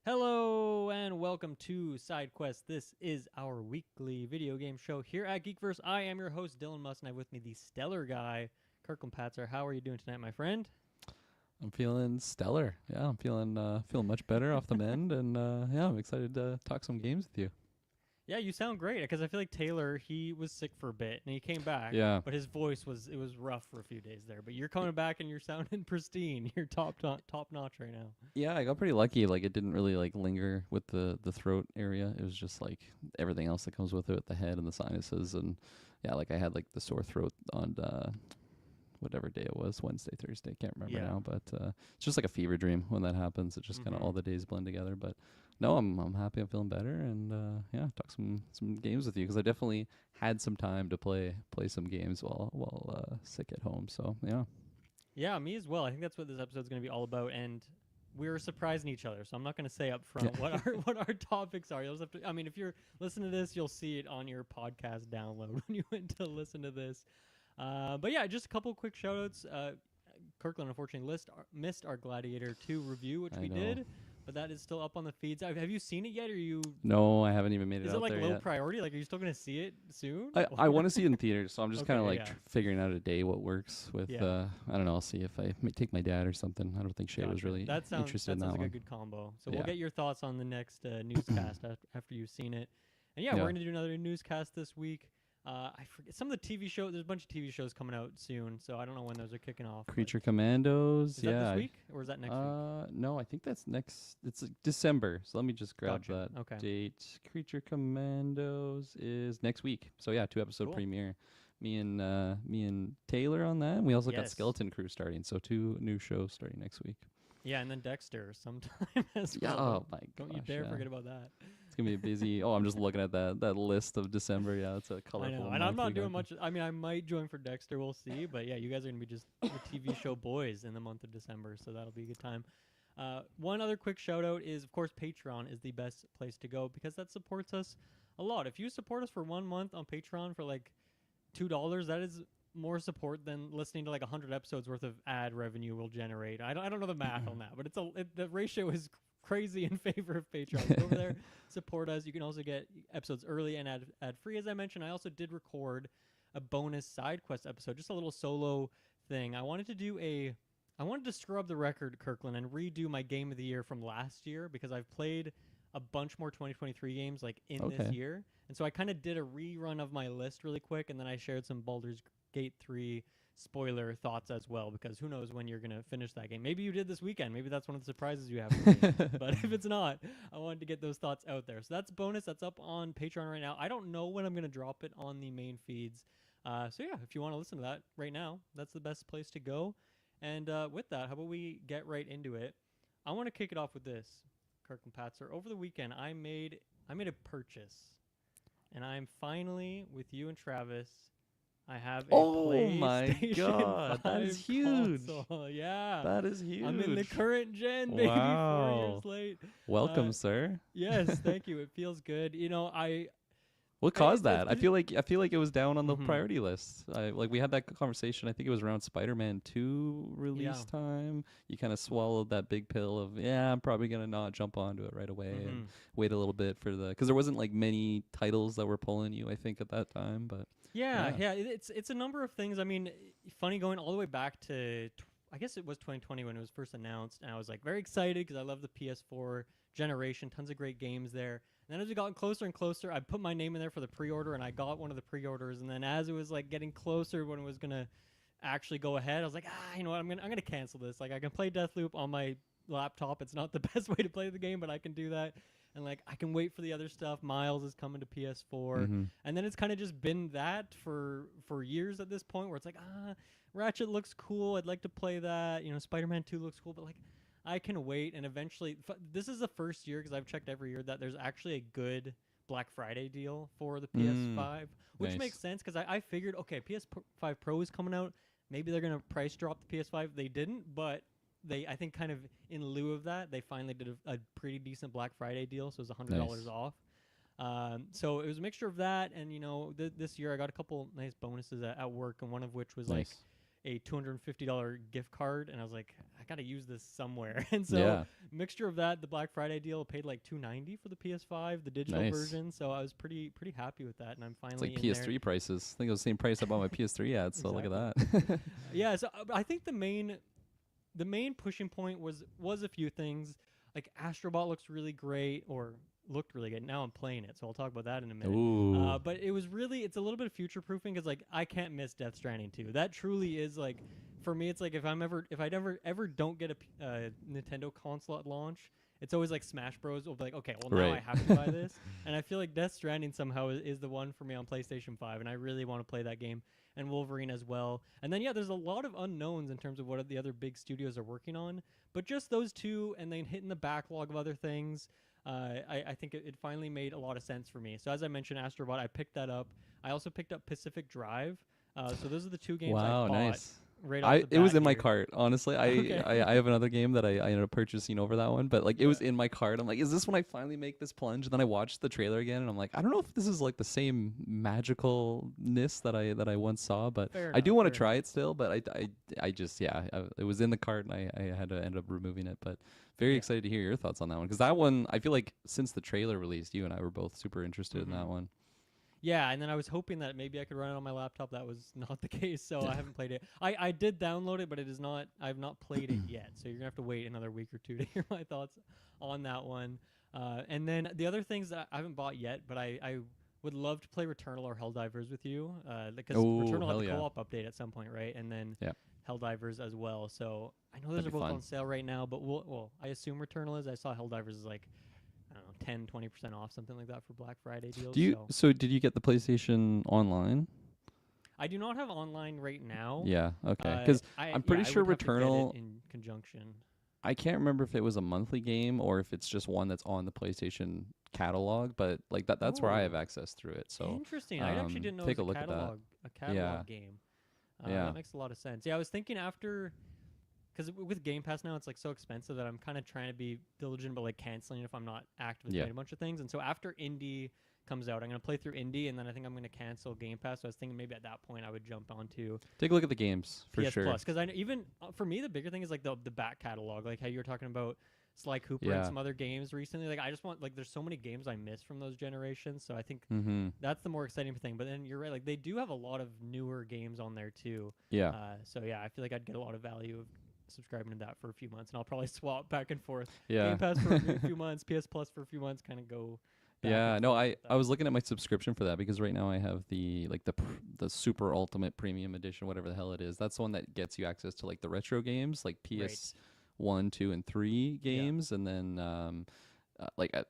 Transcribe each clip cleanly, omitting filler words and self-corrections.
Hello and welcome to Sidequest. This is our weekly video game show here at Geekverse. I am your host, Dylan Musk, and I have with me the stellar guy, Kirklin and Dylan. How are you doing tonight, my friend? I'm feeling stellar. Yeah, I'm feeling much better off the mend, and I'm excited to talk some games with you. Yeah, you sound great because I feel like Taylor, he was sick for a bit and he came back. Yeah. But his voice was rough for a few days there. But you're coming back and you're sounding pristine. You're top notch right now. Yeah, I got pretty lucky. Like, it didn't really linger with the throat area. It was just like everything else that comes with it, the head and the sinuses, and yeah, like I had like the sore throat on whatever day it was, Wednesday, Thursday, can't remember now, but it's just like a fever dream when that happens. It just kind of all the days blend together. But no, I'm happy. I'm feeling better, and talk some games with you because I definitely had some time to play some games while sick at home. So Yeah, me as well. I think that's what this episode's going to be all about, and we're surprising each other. So I'm not going to say up front what our topics are. You'll just have to. I mean, if you're listening to this, you'll see it on your podcast download when you went to listen to this. But yeah, just a couple quick shout outs. Kirkland unfortunately missed our Gladiator 2 review, which we did, but that is still up on the feeds. Have you seen it yet? Or you? No, I haven't even made it out there yet. Is it like low priority? Like, are you still going to see it soon? I want to see it in theaters, so I'm just kind of Okay, figuring out a day what works with. I don't know. I'll see if I may take my dad or something. I don't think Shay was really interested in that one. That sounds like a good combo. So we'll get your thoughts on the next newscast after you've seen it. And we're going to do another newscast this week. I forget some of the TV shows. There's a bunch of TV shows coming out soon, so I don't know when those are kicking off. Creature Commandos. Is that this week or is that next week? No, I think that's next. It's December. So let me just grab that date. Creature Commandos is next week. So 2-episode premiere. Me and Taylor on that. And we also got Skeleton Crew starting. So 2 new shows starting next week. Yeah, and then Dexter sometime as well. Oh my gosh. Don't you dare forget about that. It's going to be a busy. I'm just looking at that list of December. Yeah, it's a colorful. I know, and I'm not doing much. I mean, I might join for Dexter. We'll see. But yeah, you guys are going to be just the TV show boys in the month of December, so that'll be a good time. One other quick shout out is, of course, Patreon is the best place to go because that supports us a lot. If you support us for 1 month on Patreon for like $2, that is more support than listening to like 100 episodes worth of ad revenue will generate. I don't know the math on that, but the ratio is crazy in favor of Patreon. Go over there, support us. You can also get episodes early and ad free. As I mentioned, I also did record a bonus Sidequest episode, just a little solo thing. I wanted to scrub the record, Kirkland, and redo my game of the year from last year because I've played a bunch more 2023 games like in this year. And so I kind of did a rerun of my list really quick, and then I shared some Baldur's Gate 3 spoiler thoughts as well, because who knows when you're going to finish that game. Maybe you did this weekend. Maybe that's one of the surprises you have for me. But if it's not, I wanted to get those thoughts out there. So that's bonus. That's up on Patreon right now. I don't know when I'm going to drop it on the main feeds. If you want to listen to that right now, that's the best place to go. And with that, how about we get right into it? I want to kick it off with this, Kirk and Patzer. Over the weekend, I made a purchase. And I'm finally, with you and Travis, I have a PlayStation my God, that is huge. Console. Yeah. That is huge. I'm in the current gen, baby, 4 years late. Welcome, sir. Yes, thank you. It feels good. You know, what caused that? I feel like it was down on the priority list. We had that conversation. I think it was around Spider-Man 2 release time. You kind of swallowed that big pill of I'm probably gonna not jump onto it right away and wait a little bit for because there wasn't like many titles that were pulling you. I think at that time, but it's a number of things. I mean, funny going all the way back to I guess it was 2020 when it was first announced, and I was like very excited because I love the PS4 generation. Tons of great games there. And then as we got closer and closer, I put my name in there for the pre-order, and I got one of the pre-orders. And then as it was like getting closer when it was gonna actually go ahead, I was like, you know what, I'm gonna cancel this. Like, I can play Deathloop on my laptop. It's not the best way to play the game, but I can do that. And like, I can wait for the other stuff. Miles is coming to PS4, and then it's kind of just been that for years at this point, where it's like, Ratchet looks cool. I'd like to play that. You know, Spider-Man 2 looks cool, but like, I can wait. And eventually, this is the first year, because I've checked every year, that there's actually a good Black Friday deal for the PS5, which makes sense, because I figured, okay, PS5 Pro is coming out. Maybe they're going to price drop the PS5. They didn't, but I think kind of in lieu of that, they finally did a pretty decent Black Friday deal, so it was $100 off. So it was a mixture of that, and you know, this year I got a couple nice bonuses at work, and one of which was like, a $250 gift card, and I was like, I gotta use this somewhere. And so Yeah. mixture of that, the Black Friday deal, I paid like $290 for the PS5, the digital Nice. version. So I was pretty happy with that, and I'm It's finally like in PS3 prices. I think it was the same price I bought my PS3 at. So look at that. Yeah, so I think the main pushing point was a few things. Like Astro Bot looks really great, or looked really good. Now I'm playing it, so I'll talk about that in a minute. Ooh. But it was really, it's a little bit of future proofing, because like I can't miss Death Stranding 2. That truly is like, for me, it's like if I'd ever don't get a Nintendo console at launch, it's always like Smash Bros. Will be like, okay, well now I have to buy this. And I feel like Death Stranding somehow is the one for me on PlayStation 5, and I really want to play that game. And Wolverine as well. And then, yeah, there's a lot of unknowns in terms of what the other big studios are working on. But just those two, and then hitting the backlog of other things, I think it finally made a lot of sense for me. So as I mentioned, Astro Bot, I picked that up. I also picked up Pacific Drive. So those are the two games I bought. Nice. Right off the bat it was in my here. cart, honestly. I have another game that I ended up purchasing over that one, but like it was in my cart. I'm like, is this when I finally make this plunge? And then I watched the trailer again, and I'm like, I don't know if this is like the same magicalness that I once saw, but I do want to try it still. But I just it was in the cart, and I had to end up removing it. But very excited to hear your thoughts on that one, because that one, I feel like since the trailer released, you and I were both super interested in that one. Yeah, and then I was hoping that maybe I could run it on my laptop. That was not the case, so I haven't played it. I did download it, but it is not. I've not played it yet, so you're gonna have to wait another week or two to hear my thoughts on that one. And then the other things that I haven't bought yet, but I would love to play Returnal or Helldivers with you, because Returnal had the co-op update at some point, right? And then Helldivers as well. So I know those are both on sale right now, but I assume Returnal is. I saw Helldivers is like, I don't know, 10-20% off, something like that for Black Friday deals. So did you get the PlayStation Online? I do not have online right now. Yeah, okay. Because I'm pretty sure Returnal in conjunction. I can't remember if it was a monthly game or if it's just one that's on the PlayStation catalog, but like that's where I have access through it. So interesting. I actually didn't know take it a was look at that. A catalog game. That makes a lot of sense. Yeah, I was thinking after. Because with Game Pass now, it's like so expensive that I'm kind of trying to be diligent, but like canceling if I'm not actively playing a bunch of things. And so after Indie comes out, I'm going to play through Indie, and then I think I'm going to cancel Game Pass. So I was thinking maybe at that point I would jump onto take a look at the games for PS sure. Because I even for me the bigger thing is like the back catalog, like how you were talking about Sly Cooper and some other games recently. Like I just want there's so many games I miss from those generations. So I think that's the more exciting thing. But then you're right, like they do have a lot of newer games on there too. Yeah. So yeah, I feel like I'd get a lot of value of subscribing to that for a few months, and I'll probably swap back and forth. Game Pass for a few months, PS Plus for a few months, kind of go. Yeah, no, I was looking at my subscription for that, because right now I have the super ultimate premium edition, whatever the hell it is. That's the one that gets you access to like the retro games, like PS1, 2, and 3 games, and then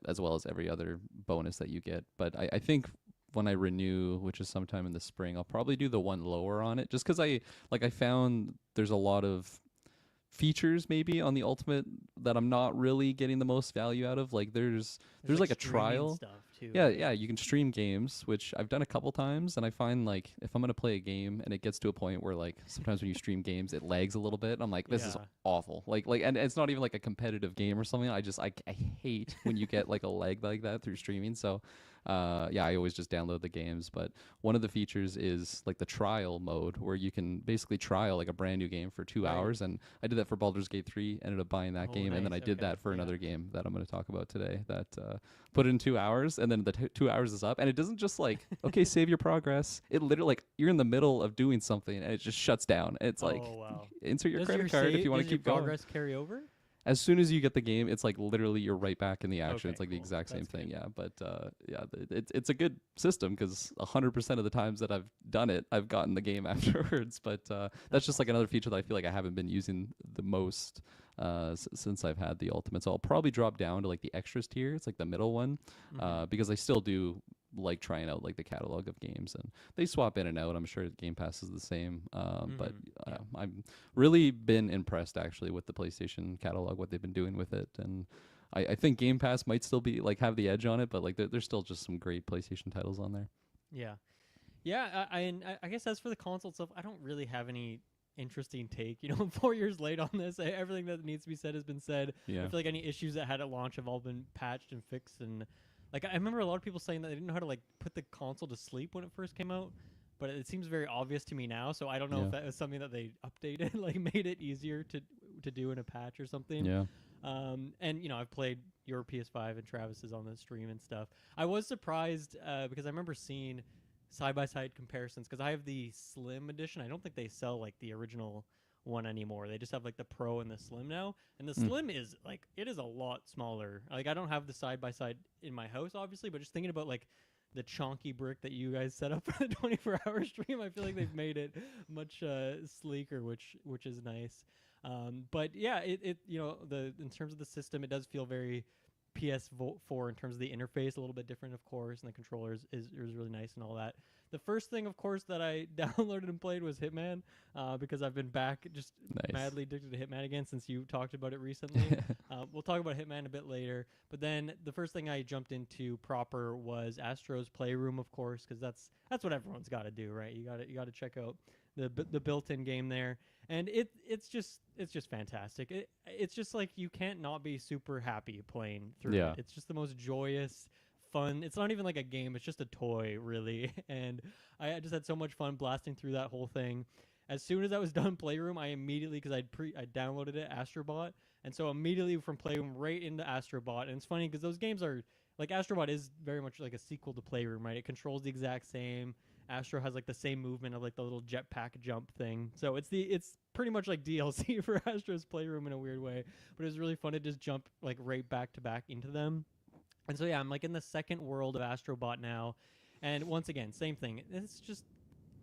as well as every other bonus that you get. But I think when I renew, which is sometime in the spring, I'll probably do the one lower on it, just because I found there's a lot of features maybe on the ultimate that I'm not really getting the most value out of. Like there's like a trial stuff too. Yeah, you can stream games, which I've done a couple times, and I find like if I'm gonna play a game and it gets to a point where like sometimes when you stream games it lags a little bit, I'm like, this is awful. Like and it's not even like a competitive game or something. I hate when you get like a lag like that through streaming. So I always just download the games. But one of the features is like the trial mode, where you can basically trial like a brand new game for 2 hours. And I did that for Baldur's Gate 3, ended up buying that game. And then I did that for another game that I'm going to talk about today that put in 2 hours. And then the 2 hours is up. And it doesn't just like, okay, save your progress. It literally like you're in the middle of doing something and it just shuts down. It's like, insert your credit card if you want to keep going. Does your progress carry over? As soon as you get the game, it's like literally you're right back in the action. Okay, it's like the exact same thing. good. Yeah. But it's a good system, because 100% of the times that I've done it, I've gotten the game afterwards. But that's just like another feature that I feel like I haven't been using the most since I've had the Ultimate. So I'll probably drop down to like the extras tier. It's like the middle one, because I still do like trying out like the catalog of games, and they swap in and out. I'm sure Game Pass is the same, but I'm really been impressed actually with the PlayStation catalog, what they've been doing with it. And I think Game Pass might still be like have the edge on it, but like there's still just some great PlayStation titles on there. I guess as for the console itself, I don't really have any interesting take. You know, I'm 4 years late on this. Everything that needs to be said has been said. I feel like any issues that had at launch have all been patched and fixed. And like I remember a lot of people saying that they didn't know how to like put the console to sleep when it first came out. but it seems very obvious to me now. So I don't know if that was something that they updated, like made it easier to do in a patch or something. Yeah. And you know, I've played your PS5 and Travis's on the stream and stuff. I was surprised because I remember seeing side-by-side comparisons because I have the Slim edition. I don't think they sell like the original one anymore. They just have like the Pro and the Slim now. And the Slim is like, it is a lot smaller. Like I don't have the side-by-side in my house, obviously, but just thinking about like the chonky brick that you guys set up for the 24-hour stream, I feel like they've made it much sleeker, which is nice. But yeah, it you know, in terms of the system, it does feel very PS4 in terms of the interface, a little bit different, of course, and the controller is really nice and all that. The first thing, of course, that I downloaded and played was Hitman, because I've been back just madly addicted to Hitman again since you talked about it recently. We'll talk about Hitman a bit later, but then the first thing I jumped into proper was Astro's Playroom, of course, because that's what everyone's got to do, right? You got to check out the built-in game there, and it's just fantastic. It's just like you can't not be super happy playing through it. It's just the most joyous, fun. It's not even like a game, it's just a toy, really. And I just had so much fun blasting through that whole thing. As soon as I was done Playroom, I immediately, because I downloaded it, Astro Bot, and so immediately from Playroom right into Astro Bot. And it's funny because those games are like, Astro Bot is very much like a sequel to Playroom, right? It controls the exact same. Astro has like the same movement of like the little jetpack jump thing. So it's pretty much like DLC for Astro's Playroom in a weird way. But it was really fun to just jump like right back to back into them. And so yeah, I'm like in the second world of Astro Bot now. And once again, same thing.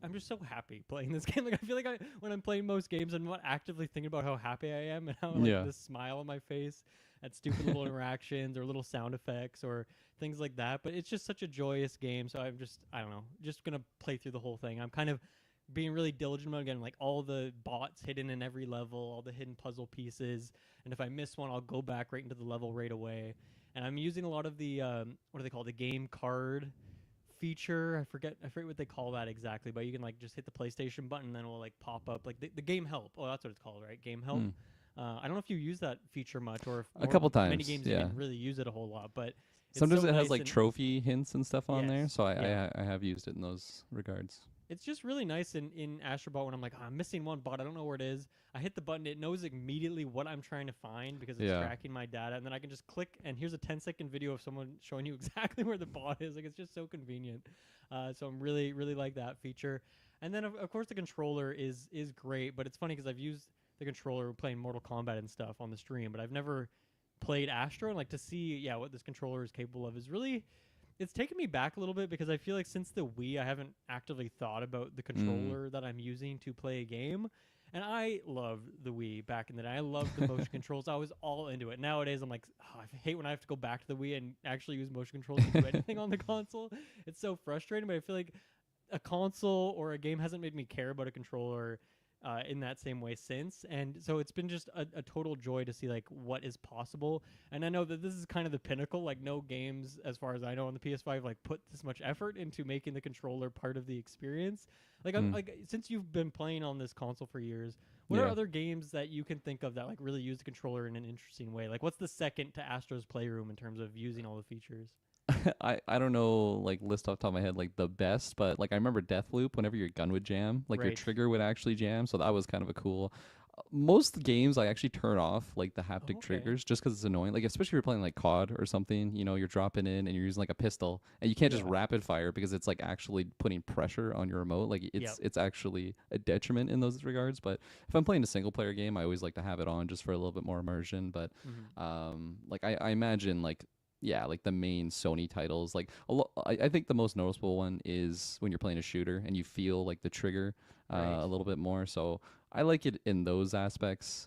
I'm just so happy playing this game. Like I feel like when I'm playing most games, I'm not actively thinking about how happy I am and how like this smile on my face at stupid little interactions or little sound effects or things like that. But it's just such a joyous game. So I don't know, just gonna play through the whole thing. I'm kind of being really diligent about getting like all the bots hidden in every level, all the hidden puzzle pieces. And if I miss one, I'll go back right into the level right away. And I'm using a lot of the what do they call, the game card feature. I forget what they call that exactly, but you can like just hit the PlayStation button and then it will like pop up like the game help. Oh, that's what it's called, right? Game help. I don't know if you use that feature much or if a couple times. Many games you didn't really use it a whole lot, but sometimes it has like trophy hints and stuff on there. So I have used it in those regards. It's just really nice in Astro Bot when I'm like, I'm missing one bot, I don't know where it is. I hit the button, it knows immediately what I'm trying to find because it's tracking my data, and then I can just click, and here's a 10-second video of someone showing you exactly where the bot is. Like, it's just so convenient. So I'm really, really like that feature. And then, of course, the controller is great, but it's funny because I've used the controller playing Mortal Kombat and stuff on the stream, but I've never played Astro, and like to see, what this controller is capable of is really... It's taken me back a little bit because I feel like since the Wii, I haven't actively thought about the controller that I'm using to play a game. And I loved the Wii back in the day. I loved the motion controls. I was all into it. Nowadays, I'm like, I hate when I have to go back to the Wii and actually use motion controls to do anything on the console. It's so frustrating, but I feel like a console or a game hasn't made me care about a controller in that same way since. And so it's been just a total joy to see like what is possible. And I know that this is kind of the pinnacle. Like no games, as far as I know, on the PS5 like put this much effort into making the controller part of the experience. Like I'm like, since you've been playing on this console for years, what are other games that you can think of that like really use the controller in an interesting way? Like what's the second to Astro's Playroom in terms of using all the features? I don't know, like, list off the top of my head, like, the best, but, like, I remember Deathloop, whenever your gun would jam, like, your trigger would actually jam, so that was kind of a cool... Most games, I actually turn off, like, the haptic triggers, just because it's annoying. Like, especially if you're playing, like, COD or something, you know, you're dropping in and you're using, like, a pistol, and you can't just rapid fire because it's, like, actually putting pressure on your remote. Like, it's actually a detriment in those regards, but if I'm playing a single-player game, I always like to have it on just for a little bit more immersion, but, like, I imagine, like, like the main Sony titles. Like I think the most noticeable one is when you're playing a shooter and you feel like the trigger a little bit more. So I like it in those aspects.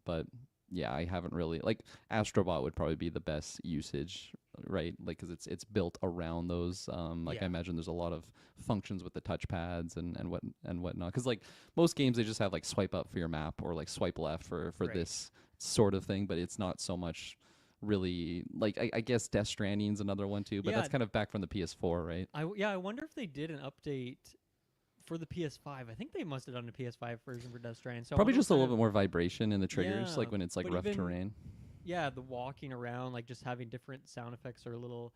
But yeah, I haven't really like Astro Bot would probably be the best usage, right? Like because it's built around those. I imagine there's a lot of functions with the touchpads and whatnot. Because like most games they just have like swipe up for your map or like swipe left for this sort of thing. But it's not so much. Really, like I guess Death Stranding's another one too, but that's kind of back from the PS4, right? I wonder if they did an update for the PS5. I think they must have done a PS5 version for Death Stranding. So probably just a little bit more vibration in the triggers, like when it's like rough terrain. Yeah, the walking around, like just having different sound effects or little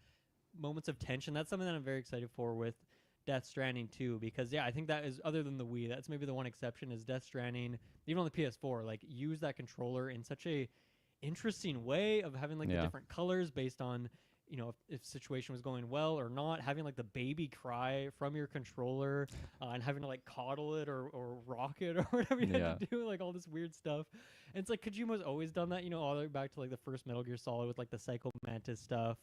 moments of tension. That's something that I'm very excited for with Death Stranding 2, because I think that is, other than the Wii, that's maybe the one exception, is Death Stranding, even on the PS4, like use that controller in such a interesting way of having like the different colors based on, you know, if situation was going well or not, having like the baby cry from your controller, and having to like coddle it or rock it or whatever you had to do, like all this weird stuff. And it's like Kojima's always done that, you know, all the way back to like the first Metal Gear Solid with like the Psycho Mantis stuff.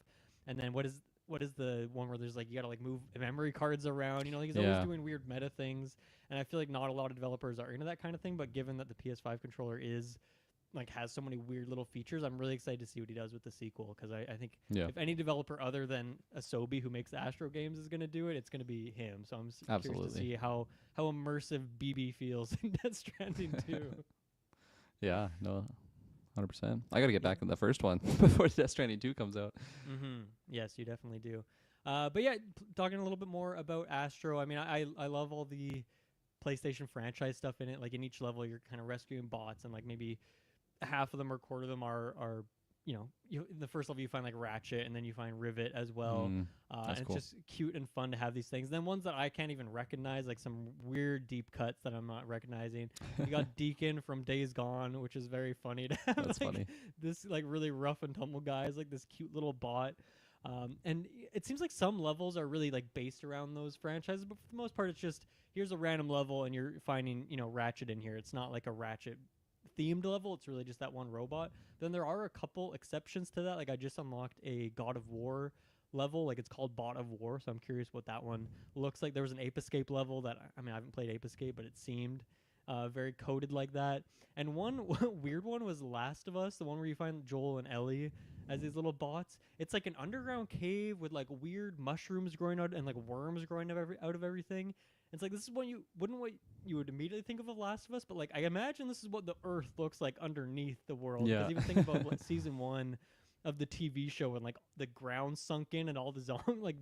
And then what is the one where there's like you gotta like move memory cards around, you know, like he's always doing weird meta things. And I feel like not a lot of developers are into that kind of thing, but given that the PS5 controller is like has so many weird little features, I'm really excited to see what he does with the sequel, because I think if any developer other than Asobi, who makes the Astro games, is going to do it, it's going to be him. So I'm curious to see how immersive BB feels in Death Stranding 2. Yeah, no, 100%. I got to get back in the first one before Death Stranding 2 comes out. Yes, you definitely do. But yeah, talking a little bit more about Astro, I mean, I love all the PlayStation franchise stuff in it. Like in each level, you're kind of rescuing bots, and like maybe half of them or quarter of them are you know, in the first level you find like Ratchet, and then you find Rivet as well. And it's just cute and fun to have these things. Then ones that I can't even recognize, like some weird deep cuts that I'm not recognizing. You got Deacon from Days Gone, which is very funny to have. That's like, funny. This like really rough and tumble guy is like this cute little bot. And it seems like some levels are really like based around those franchises, but for the most part it's just here's a random level and you're finding, you know, Ratchet in here. It's not like a Ratchet themed level, it's really just that one robot. Then there are a couple exceptions to that. Like I just unlocked a God of War level, like it's called Bot of War, so I'm curious what that one looks like. There was an Ape Escape level that, I mean, I haven't played Ape Escape, but it seemed very coded like that. And one weird one was Last of Us, the one where you find Joel and Ellie as these little bots. It's like an underground cave with like weird mushrooms growing out and like worms growing out of everything. It's like, this is what you would immediately think of Last of Us, but like I imagine this is what the Earth looks like underneath the world. Yeah. Because even think about like season 1 of the TV show, when like the ground sunk in and all the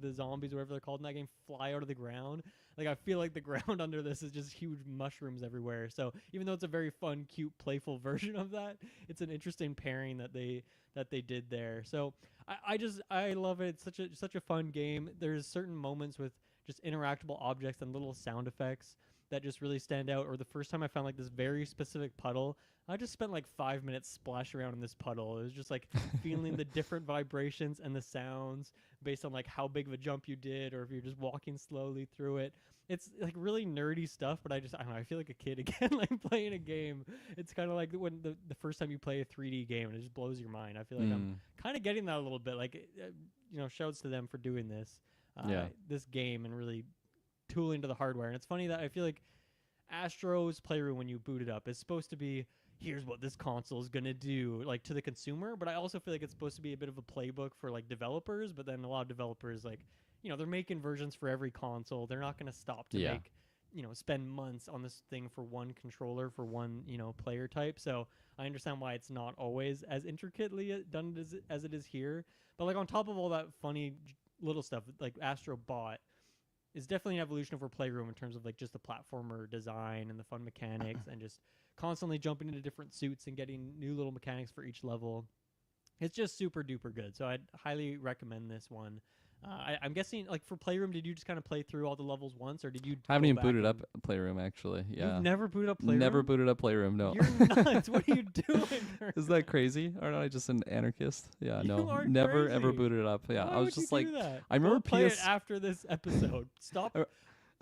the zombies, whatever they're called in that game, fly out of the ground. Like I feel like the ground under this is just huge mushrooms everywhere. So even though it's a very fun, cute, playful version of that, it's an interesting pairing that they did there. So I love it. It's such a fun game. There's certain moments with just interactable objects and little sound effects that just really stand out. Or the first time I found like this very specific puddle, I just spent like 5 minutes splashing around in this puddle. It was just like feeling the different vibrations and the sounds based on like how big of a jump you did, or if you're just walking slowly through it. It's like really nerdy stuff, but I don't know, I feel like a kid again, like playing a game. It's kind of like when the first time you play a 3D game and it just blows your mind. I feel like I'm kind of getting that a little bit. Like, you know, shouts to them for doing this. This game and really tooling to the hardware. And it's funny that I feel like Astro's Playroom, when you boot it up, is supposed to be, here's what this console is going to do, like, to the consumer. But I also feel like it's supposed to be a bit of a playbook for like developers. But then a lot of developers, like, you know, they're making versions for every console. They're not going to stop to make, you know, spend months on this thing for one controller, for one, you know, player type. So I understand why it's not always as intricately done as it is here. But like on top of all that funny little stuff, like Astro Bot is definitely an evolution over Playroom in terms of like just the platformer design and the fun mechanics and just constantly jumping into different suits and getting new little mechanics for each level. It's just super duper good. So I'd highly recommend this one. I'm guessing, like, for Playroom, did you just kind of play through all the levels once, or did you? I haven't even booted up Playroom, actually. Yeah. You've never booted up Playroom? Never booted up Playroom, no. You're nuts. What are you doing? Is that crazy? Or am I just an anarchist? Yeah, You no. are Never, crazy. ever booted it up. Yeah, Why I was would just you like, do that? I remember Go play PS it after this episode.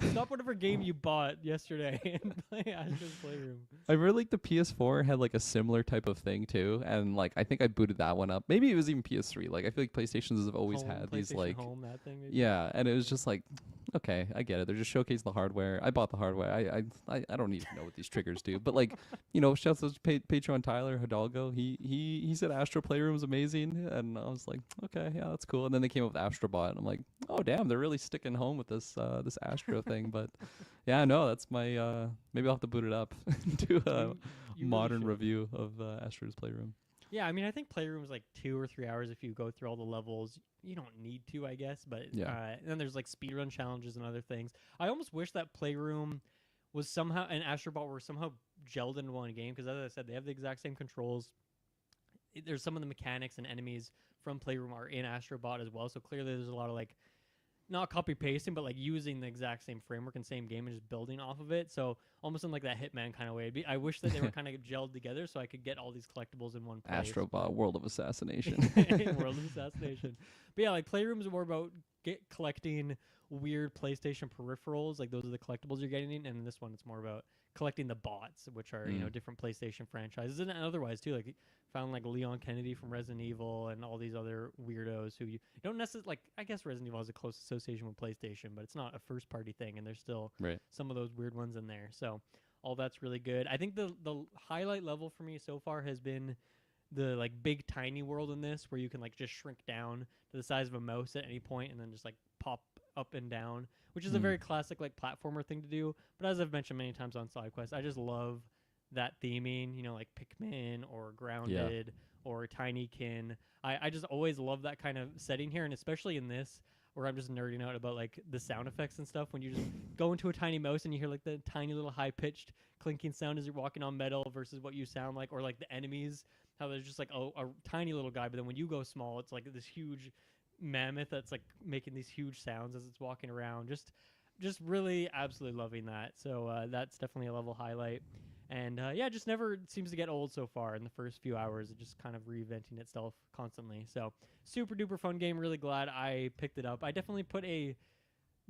Stop whatever game you bought yesterday and play Astro's Playroom. I remember like the PS4 had like a similar type of thing too, and like I think I booted that one up. Maybe it was even PS3. Like I feel like PlayStations have always had these like Home, that thing, maybe? yeah, and it was just like, okay, I get it. They're just showcasing the hardware. I bought the hardware. I don't even know what these triggers do, but like, you know, shouts out to Patreon Tyler Hidalgo. He said Astro Playroom was amazing, and I was like, okay, yeah, that's cool. And then they came up with Astro Bot, and I'm like, oh damn, they're really sticking home with this this Astro thing. But yeah, no, that's my maybe I'll have to boot it up and do a You modern really should. review of Astro's Playroom. Yeah, I mean, I think Playroom's like 2 or 3 hours if you go through all the levels. You don't need to, I guess, but Yeah. and then there's like speedrun challenges and other things. I almost wish that Playroom was somehow, and Astrobot were somehow gelled into one game, because as I said, they have the exact same controls. There's some of the mechanics and enemies from Playroom are in Astrobot as well, so clearly there's a lot of like not copy pasting, but like using the exact same framework and same game and just building off of it. So almost in like that Hitman kind of way. I wish that they were kind of gelled together so I could get all these collectibles in one place. Astro Bot, World of Assassination. World of Assassination. But yeah, like Playrooms are more about collecting weird PlayStation peripherals. Like those are the collectibles you're getting, and in this one it's more about collecting the bots, which are you know different PlayStation franchises and otherwise too. Like found like Leon Kennedy from Resident Evil and all these other weirdos who you don't necessarily like. I guess Resident Evil has a close association with PlayStation, but it's not a first party thing, and there's still some of those weird ones in there. So all that's really good. I think the highlight level for me so far has been the like big tiny world in this, where you can like just shrink down to the size of a mouse at any point and then just like pop up and down, which is a very classic like platformer thing to do. But as I've mentioned many times on Sidequest, I just love that theming, you know, like Pikmin or Grounded or Tinykin. I just always love that kind of setting here, and especially in this where I'm just nerding out about like the sound effects and stuff. When you just go into a tiny mouse and you hear like the tiny little high pitched clinking sound as you're walking on metal versus what you sound like, or like the enemies, how there's just like a tiny little guy, but then when you go small, it's like this huge mammoth that's like making these huge sounds as it's walking around. Just really absolutely loving that. So that's definitely a level highlight. And yeah, just never seems to get old so far in the first few hours. It just kind of reinventing itself constantly. So super duper fun game. Really glad I picked it up. I definitely put a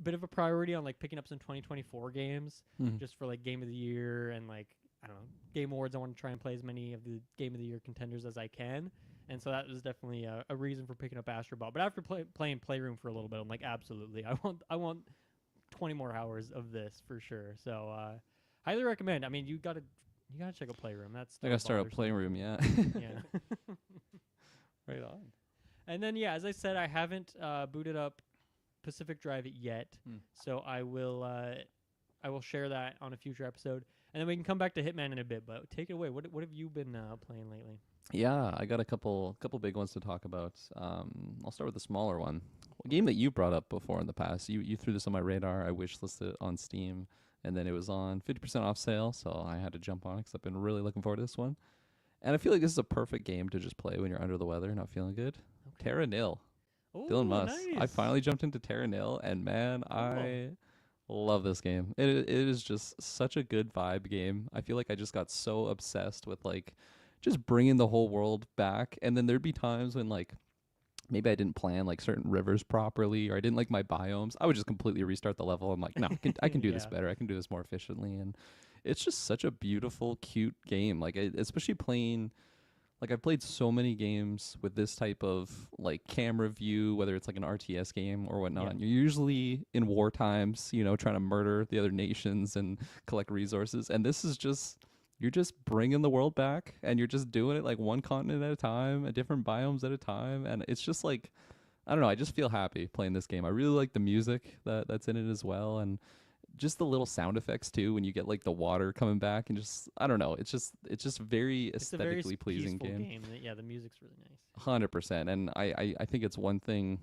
bit of a priority on like picking up some 2024 games just for like game of the year and like, I don't know, Game Awards. I want to try and play as many of the game of the year contenders as I can. And so that was definitely a reason for picking up Astro Bot. But after playing Playroom for a little bit, I'm like, absolutely, I want 20 more hours of this for sure. So highly recommend. I mean, you gotta check out Playroom. That's I gotta start a Playroom, yeah. Yeah. Right on. And then yeah, as I said, I haven't booted up Pacific Drive yet, so I will share that on a future episode, and then we can come back to Hitman in a bit. But take it away. What have you been playing lately? Yeah, I got a couple big ones to talk about. I'll start with the smaller one. A game that you brought up before in the past. You threw this on my radar. I wishlisted it on Steam, and then it was on 50% off sale, so I had to jump on it because I've been really looking forward to this one. And I feel like this is a perfect game to just play when you're under the weather, not feeling good. Okay. Terra Nil. Ooh, Dylan Muss. nice. I finally jumped into Terra Nil, and man, I love this game. It is just such a good vibe game. I feel like I just got so obsessed with like just bringing the whole world back. And then there'd be times when like maybe I didn't plan like certain rivers properly, or I didn't like my biomes. I would just completely restart the level. I'm like, no, I can do this better. I can do this more efficiently. And it's just such a beautiful, cute game. Like especially playing. Like I've played so many games with this type of like camera view, whether it's like an RTS game or whatnot. Yeah. And you're usually in war times, you know, trying to murder the other nations and collect resources. And this is just, you're just bringing the world back, and you're just doing it like one continent at a time, at different biomes at a time. And it's just like, I don't know, I just feel happy playing this game. I really like the music that's in it as well. And just the little sound effects too when you get like the water coming back, and just I don't know, it's just very aesthetically pleasing game. Yeah, the music's really nice. 100%. And I think it's one thing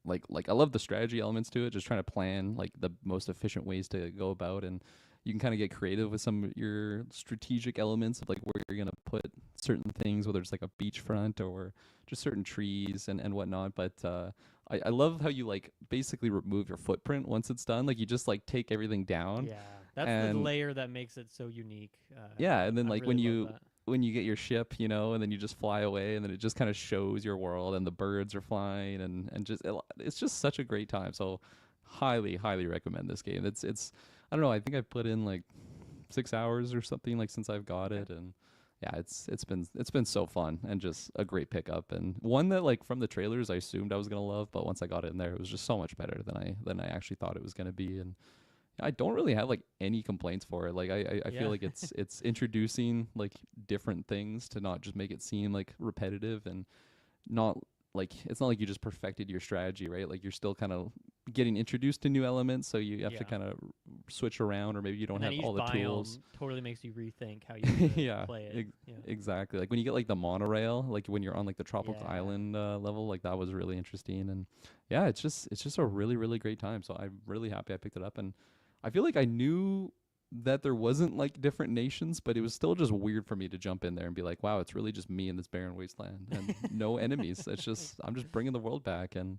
like I love the strategy elements to it, just trying to plan like the most efficient ways to go about, and you can kind of get creative with some of your strategic elements of like where you're going to put certain things, whether it's like a beachfront or just certain trees and whatnot. But I love how you like basically remove your footprint once it's done. Like you just like take everything down. Yeah, that's the layer that makes it so unique. Yeah, and then like really when you get your ship, you know, and then you just fly away, and then it just kind of shows your world, and the birds are flying, and just it's just such a great time. So highly recommend this game. It's I don't know, I think I've put in like 6 hours or something like since I've got it, and yeah, it's been so fun and just a great pickup, and one that like from the trailers I assumed I was gonna love, but once I got it in there, it was just so much better than I actually thought it was gonna be. And I don't really have like any complaints for it. Like I feel like it's introducing like different things to not just make it seem like repetitive, and not like it's not like you just perfected your strategy, right? Like you're still kind of getting introduced to new elements, so you have to kind of switch around, or maybe you don't have all the tools. Totally makes you rethink how you play it. Exactly. Like when you get like the monorail, like when you're on like the tropical island level, like that was really interesting. And yeah, it's just a really great time. So I'm really happy I picked it up, and I feel like I knew that there wasn't like different nations, but it was still just weird for me to jump in there and be like, wow, it's really just me in this barren wasteland and no enemies. It's just I'm just bringing the world back, and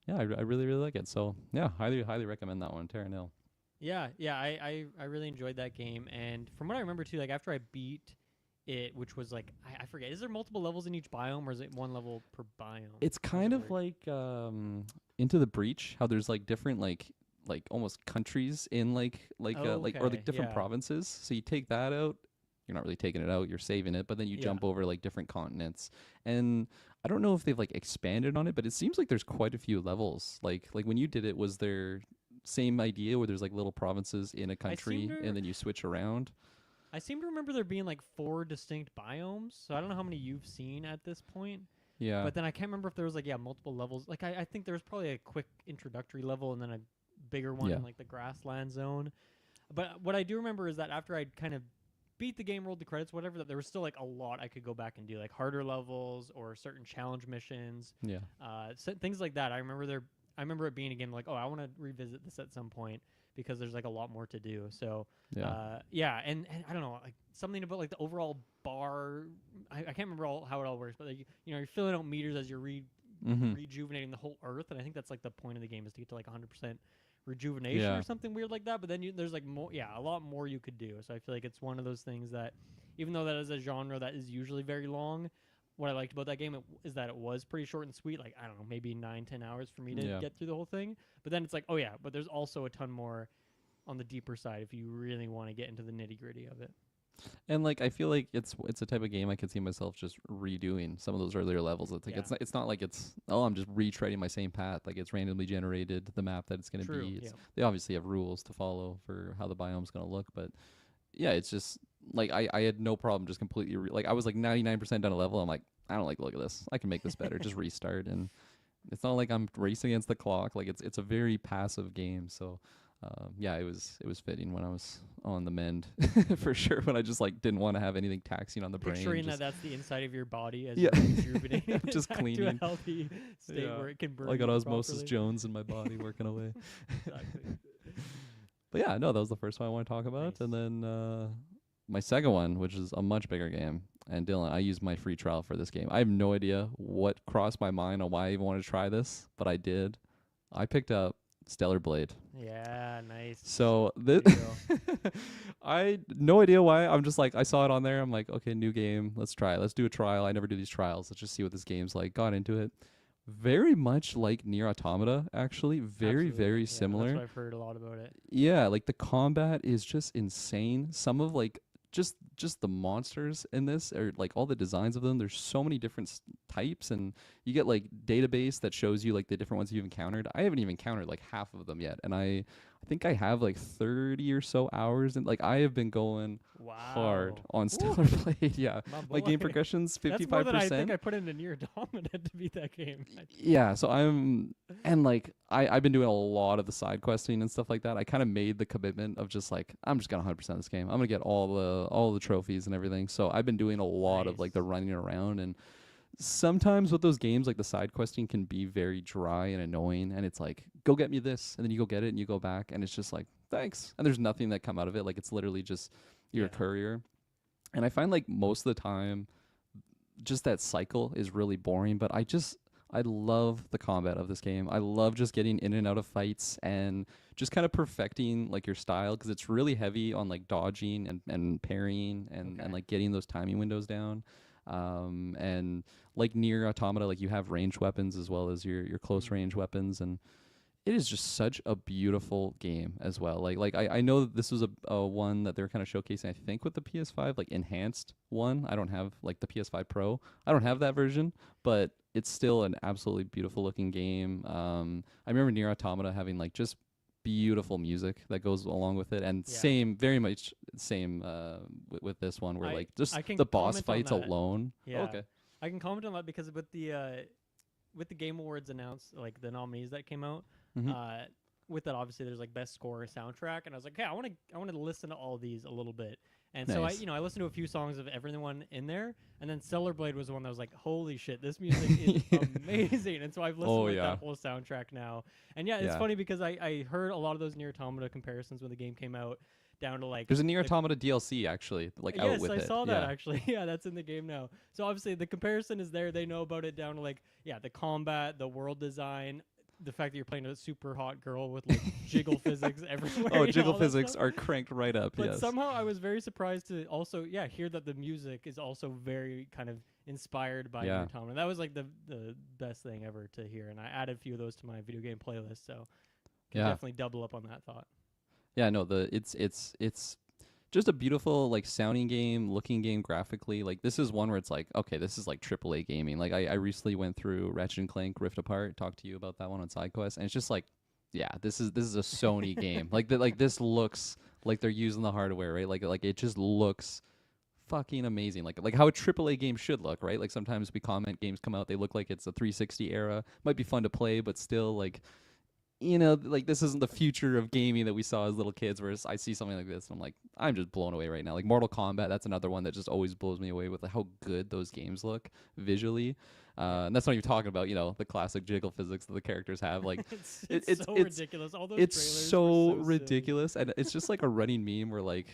yeah, I really really like it. So yeah, highly recommend that one, Terra Nil. Yeah, I really enjoyed that game, and from what I remember too, like after I beat it, which was like I forget, is there multiple levels in each biome, or is it one level per biome? It's How does kind it of work? like Into the Breach, how there's like different like almost countries in Oh, like or okay, like different yeah, provinces. So you take that out, you're not really taking it out, you're saving it, but then you yeah. jump over like different continents. And I don't know if they've like expanded on it, but it seems like there's quite a few levels. Like when you did it, was there same idea where there's like little provinces in a I seem country to and then you switch around? I seem to remember there being like four distinct biomes. So I don't know how many you've seen at this point. Yeah. But then I can't remember if there was like multiple levels. Like I think there was probably a quick introductory level and then a bigger one Yeah. in like the grassland zone. But what I do remember is that after I'd kind of beat the game, rolled the credits, whatever, that there was still like a lot I could go back and do, like harder levels or certain challenge missions, Yeah. things like that. I remember it being a game like, oh, I want to revisit this at some point because there's like a lot more to do. So Yeah. yeah, and I don't know, like something about like the overall bar. I can't remember how it all works, but like, you're filling out meters as you're Mhm. rejuvenating the whole Earth, and I think that's like the point of the game is to get to like 100% rejuvenation Yeah. or something weird like that. But then there's like more, a lot more you could do. So I feel like it's one of those things that, even though that is a genre that is usually very long, what I liked about that game is that it was pretty short and sweet. Like I don't know, maybe 9-10 hours for me to Yeah. get through the whole thing. But then it's like, oh yeah, but there's also a ton more on the deeper side if you really want to get into the nitty gritty of it. And like I feel like it's a type of game I could see myself just redoing some of those earlier levels. It's like Yeah. it's not like it's, oh, I'm just retreading my same path. Like it's randomly generated the map that it's gonna True. be. Yeah. They obviously have rules to follow for how the biome's gonna look, but yeah, it's just like I had no problem just completely like I was like 99% done a level. I'm like, I don't like the look of this. I can make this better. Just restart. And it's not like I'm racing against the clock. Like it's a very passive game. So yeah, it was fitting when I was on the mend for sure. When I just like didn't want to have anything taxing on the brain. Picturing Just, that's the inside of your body as yeah, you're rejuvenating it just back to a cleaning. healthy state Yeah, where it can breathe I got Osmosis properly. Jones in my body working away. Exactly. But yeah, no, that was the first one I want to talk about, Nice. and then my second one, which is a much bigger game. And Dylan, I used my free trial for this game. I have no idea what crossed my mind on why I even wanted to try this, but I did. I picked up Stellar Blade. Yeah, nice. So Way to go. I no idea why. I'm just like I saw it on there. I'm like, okay, new game. Let's try it. Let's do a trial. I never do these trials. Let's just see what this game's like. Got into it. Very much like Nier Automata, actually. Very, Absolutely. very Yeah, similar. that's what I've heard a lot about it. Yeah, like the combat is just insane. Some of like just the monsters in this are like all the designs of them. There's so many different types, and you get like database that shows you like the different ones you've encountered. I haven't even encountered like half of them yet, and I think I have like 30 or so hours, and like I have been going hard Wow. on Ooh, Stellar Blade. Yeah, my my game boy. progression's That's more than I 55%. think I put into Nier Automata to beat that game. Yeah, so and like I've been doing a lot of the side questing and stuff like that. I kind of made the commitment of just like I'm just gonna 100% this game. I'm gonna get all the trophies and everything. So I've been doing a lot of like the Nice. running around, and sometimes with those games like the side questing can be very dry and annoying, and it's like go get me this, and then you go get it and you go back, and it's just like thanks, and there's nothing that come out of it. Like it's literally just you're a Yeah. courier, and I find like most of the time just that cycle is really boring, but I love the combat of this game. I love just getting in and out of fights and just kind of perfecting like your style, because it's really heavy on like dodging and parrying and Okay. like getting those timing windows down. And like near Automata, like you have ranged weapons as well as your close Mm. range weapons, and it is just such a beautiful game as well. Like I know that this was a one that they're kind of showcasing, I think, with the PS5, like enhanced one. I don't have like the PS5 Pro. I don't have that version, but it's still an absolutely beautiful looking game. I remember Nier Automata having like just beautiful music that goes along with it, and Yeah. same, very much same with this one, where I like just I can the boss comment on fights that. alone. Yeah. Okay. I can comment on that because with the Game Awards announced, like the nominees that came out, Mm-hmm. with that obviously there's like best score soundtrack, and I was like, hey, I want to listen to all these a little bit, and so Nice. I listened to a few songs of everyone in there, and then Stellar Blade was the one that was like, holy shit, this music is amazing, and so I've listened Oh, to like, yeah. that whole soundtrack now, and yeah, it's Yeah. funny because I heard a lot of those Nier Automata comparisons when the game came out, down to like There's a Nier the Automata DLC actually, like out yes, with I it. saw that Yeah. actually. Yeah, that's in the game now. So obviously the comparison is there. They know about it down to like, yeah, the combat, the world design, the fact that you're playing a super hot girl with like jiggle physics everywhere. Oh, you know, jiggle all that physics stuff. are cranked right up. But Yes. somehow I was very surprised to also, hear that the music is also very kind of inspired by Yeah. Nier Automata. That was like the best thing ever to hear, and I added a few of those to my video game playlist, so can Yeah. definitely double up on that thought. Yeah, no, it's just a beautiful like sounding game, looking game graphically. Like this is one where it's like, okay, this is like AAA gaming. Like I recently went through Ratchet and Clank Rift Apart, talked to you about that one on Sidequest, and it's just like, yeah, this is a Sony game. Like this looks like they're using the hardware, right? Like it just looks fucking amazing. Like how a AAA game should look, right? Like sometimes we comment games come out, they look like it's a 360 era. Might be fun to play, but still like, you know, like this isn't the future of gaming that we saw as little kids. Whereas I see something like this, and I'm like, I'm just blown away right now. Like Mortal Kombat, that's another one that just always blows me away with like, how good those games look visually. And that's not even talking about, you know, the classic jiggle physics that the characters have. Like it's so ridiculous. All those it's trailers so were ridiculous, and it's just like a running meme where like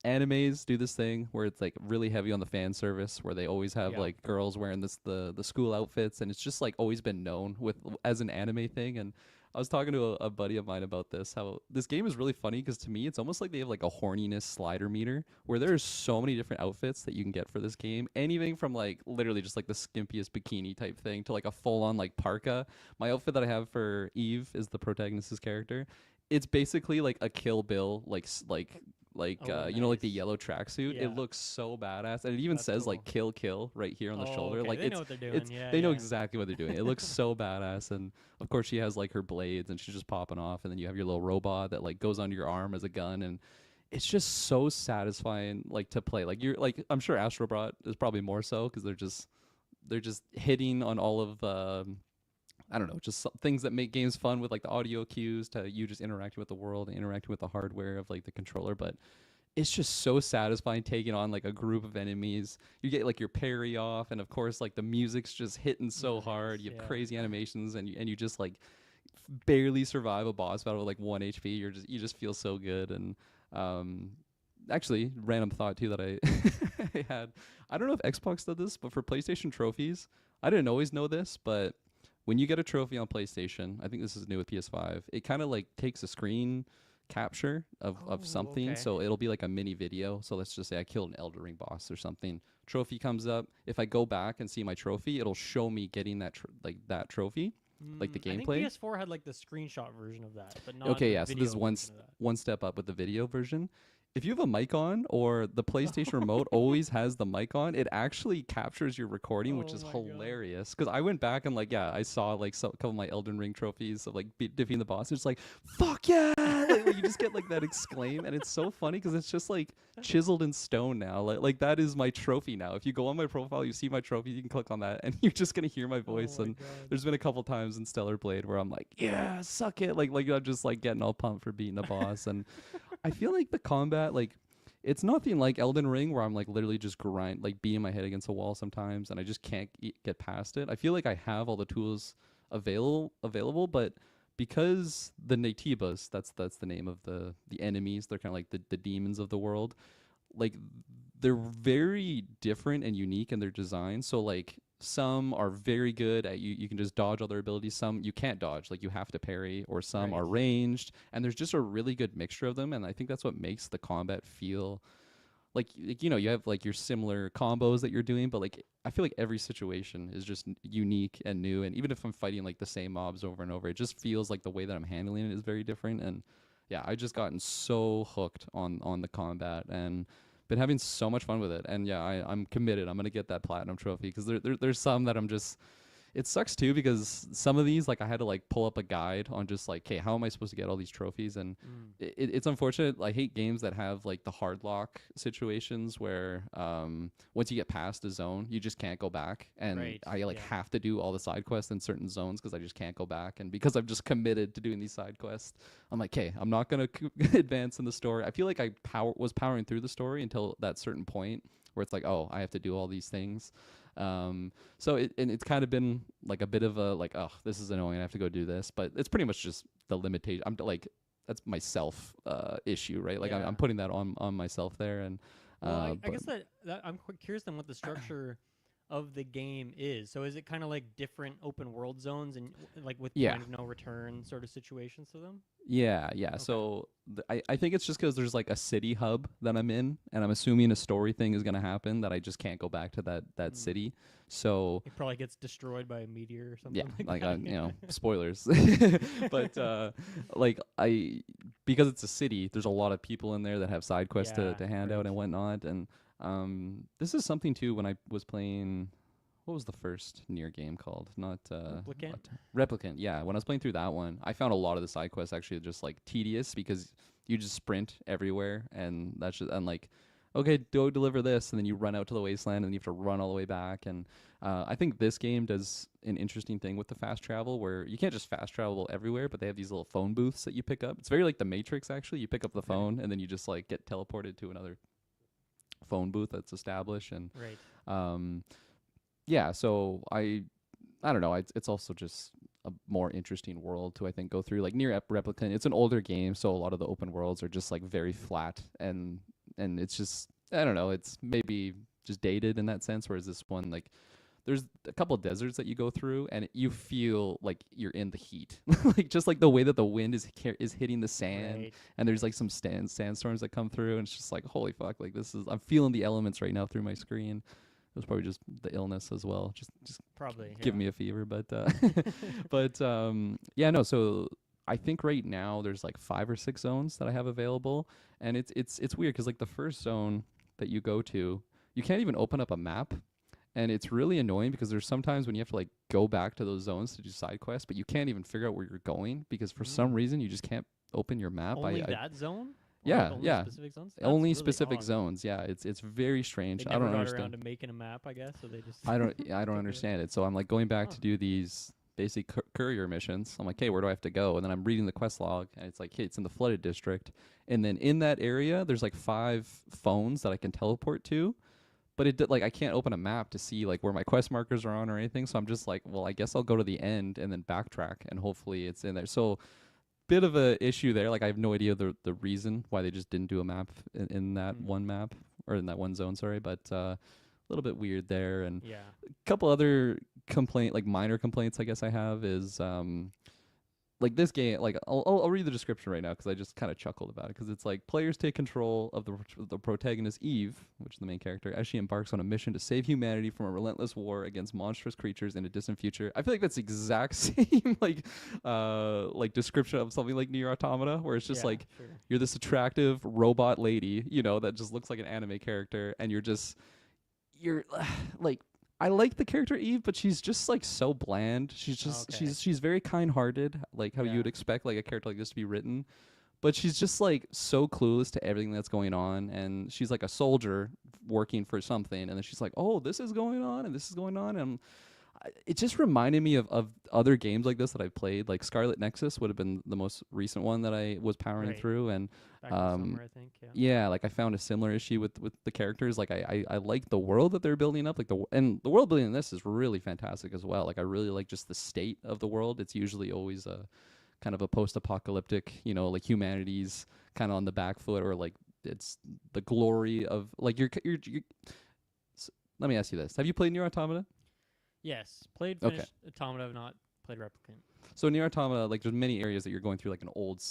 animes do this thing where it's like really heavy on the fan service, where they always have like girls wearing the school outfits, and it's just like always been known with as an anime thing. And I was talking to a buddy of mine about this, how this game is really funny because to me it's almost like they have like a horniness slider meter where there's so many different outfits that you can get for this game. Anything from like literally just like the skimpiest bikini type thing to like a full on like parka. My outfit that I have for Eve is the protagonist's character. It's basically like a Kill Bill you know, like the yellow tracksuit. Yeah. It looks so badass, and it even says like kill right here on the shoulder. Okay. Like They know what they're doing. they know exactly what they're doing. It looks so badass, and of course she has like her blades and she's just popping off, and then you have your little robot that like goes under your arm as a gun, and it's just so satisfying like to play. Like you're like, I'm sure Astro Bot is probably more so because they're just hitting on all of I don't know, just some things that make games fun with like the audio cues to you just interacting with the world and interacting with the hardware of like the controller. But it's just so satisfying taking on like a group of enemies. You get like your parry off, and of course like the music's just hitting so hard. You have crazy animations, and you just like barely survive a boss battle with like 1 HP. You just feel so good. And actually, random thought too that I I had. I don't know if Xbox did this, but for PlayStation trophies, I didn't always know this, but when you get a trophy on PlayStation, I think this is new with PS5, it kind of like takes a screen capture of something. Okay. So it'll be like a mini video. So let's just say I killed an Elden Ring boss or something. Trophy comes up. If I go back and see my trophy, it'll show me getting that that trophy, like the gameplay. I think PS4 had like the screenshot version of that, but not Okay, the yeah. So video this is version of that. one step up with the video version. If you have a mic on, or the PlayStation remote always has the mic on, it actually captures your recording, which is hilarious. Because I went back and like, I saw like a couple of my Elden Ring trophies of like defeating the boss. It's like, fuck yeah! like you just get like that exclaim, and it's so funny because it's just like chiseled in stone now. Like that is my trophy now. If you go on my profile, you see my trophy. You can click on that, and you're just gonna hear my voice. And there's been a couple times in Stellar Blade where I'm like, yeah, suck it. Like I'm just like getting all pumped for beating a boss. And I feel like the combat, like, it's nothing like Elden Ring where I'm like literally just beating my head against a wall sometimes, and I just can't get past it. I feel like I have all the tools available, but because the Natibas, that's the name of the enemies, they're kind of like the demons of the world. Like they're very different and unique in their design. So like some are very good at you can just dodge all their abilities. Some you can't dodge, like you have to parry, or some are ranged, and there's just a really good mixture of them. And I think that's what makes the combat feel like you know, you have like your similar combos that you're doing, but like I feel like every situation is just unique and new. And even if I'm fighting like the same mobs over and over, it just feels like the way that I'm handling it is very different. And yeah, I just gotten so hooked on the combat and been having so much fun with it. And yeah, I'm committed. I'm gonna get that platinum trophy because there's some that I'm just. It sucks too because some of these, like, I had to like pull up a guide on just like, okay, how am I supposed to get all these trophies? And it's unfortunate. I hate games that have like the hard lock situations where once you get past a zone, you just can't go back. And I have to do all the side quests in certain zones because I just can't go back. And because I've just committed to doing these side quests, I'm like, okay, I'm not gonna advance in the story. I feel like I was powering through the story until that certain point where it's like, oh, I have to do all these things. So it's kind of been like a bit of a like, oh, this is annoying, I have to go do this, but it's pretty much just the limitation. I'm like, that's my self issue, right? Like I'm putting that on myself there. And I guess that I'm quite curious then what the structure of the game is. So is it kind of like different open world zones and like with Yeah. point of no return sort of situations to them? Yeah, yeah. Okay. So I think it's just because there's like a city hub that I'm in, and I'm assuming a story thing is gonna happen that I just can't go back to that Mm. city. So It probably gets destroyed by a meteor or yeah, something like that. spoilers. But like because it's a city, there's a lot of people in there that have side quests Yeah, to hand out right. and whatnot. And this is something too when I was playing. What was the first near game called? Not Replicant? Replicant. Yeah, when I was playing through that one, I found a lot of the side quests actually just like tedious because you just sprint everywhere, and that's just and like, okay, go deliver this, and then you run out to the wasteland, and you have to run all the way back. And I think this game does an interesting thing with the fast travel, where you can't just fast travel everywhere, but they have these little phone booths that you pick up. It's very like the Matrix actually. You pick up the Okay. phone, and then you just like get teleported to another phone booth that's established, and Right. um yeah, so I don't know. It's also just a more interesting world to I think go through. Like near Replicant, it's an older game, so a lot of the open worlds are just like very flat, and it's just I don't know. It's maybe just dated in that sense. Whereas this one, like, there's a couple of deserts that you go through, and you feel like you're in the heat, like just like the way that the wind is hitting the sand, Right. and there's like some sandstorms that come through, and it's just like holy fuck, like this is I'm feeling the elements right now through my screen. It was probably just the illness as well. Just Probably. give Yeah. me a fever, but but yeah, no. So I think right now there's like 5 or 6 zones that I have available, and it's weird because like the first zone that you go to, you can't even open up a map, and it's really annoying because there's sometimes when you have to like go back to those zones to do side quests, but you can't even figure out where you're going because for some Mm. reason you just can't open your map. Only I that zone? Or like yeah, only yeah. specific zones? That's Only really specific odd. zones. Yeah, it's very strange. They I never don't got understand. around to making a map, I guess, so they just I don't took it. understand it. So I'm like going back Huh. to do these basic courier missions. I'm like, hey, where do I have to go? And then I'm reading the quest log, and it's like, hey, it's in the flooded district. And then in that area, there's like 5 phones that I can teleport to. But like I can't open a map to see like where my quest markers are on or anything. So I'm just like, well, I guess I'll go to the end and then backtrack, and hopefully it's in there. So bit of a issue there. Like I have no idea the reason why they just didn't do a map in that Mm. one map or in that one zone. Sorry, but a little bit weird there. And Yeah. couple other minor complaints I guess I have is like this game, like I'll read the description right now because I just kind of chuckled about it because it's like players take control of the protagonist Eve, which is the main character, as she embarks on a mission to save humanity from a relentless war against monstrous creatures in a distant future. I feel like that's the exact same like description of something like Nier Automata, where it's just Yeah, like sure. you're this attractive robot lady, that just looks like an anime character, and you're like I like the character Eve, but she's just like so bland. She's just Okay. she's very kind-hearted, like how you would Yeah. expect like a character like this to be written. But she's just like so clueless to everything that's going on, and she's like a soldier working for something, and then she's like, "Oh, this is going on, and this is going on," and it just reminded me of other games like this that I've played. Like Scarlet Nexus would have been the most recent one that I was powering Right. through, and Back in the summer, I think. Yeah. yeah, like I found a similar issue with the characters. Like I like the world that they're building up. Like and the world building in this is really fantastic as well. Like I really like just the state of the world. It's usually always a kind of a post-apocalyptic, like humanity's kind of on the back foot, or like it's the glory of like let me ask you this: have you played Nier Automata? Yes. Played, Okay. finished Automata, have not played Replicant. So Nier Automata, like there's many areas that you're going through, like an old,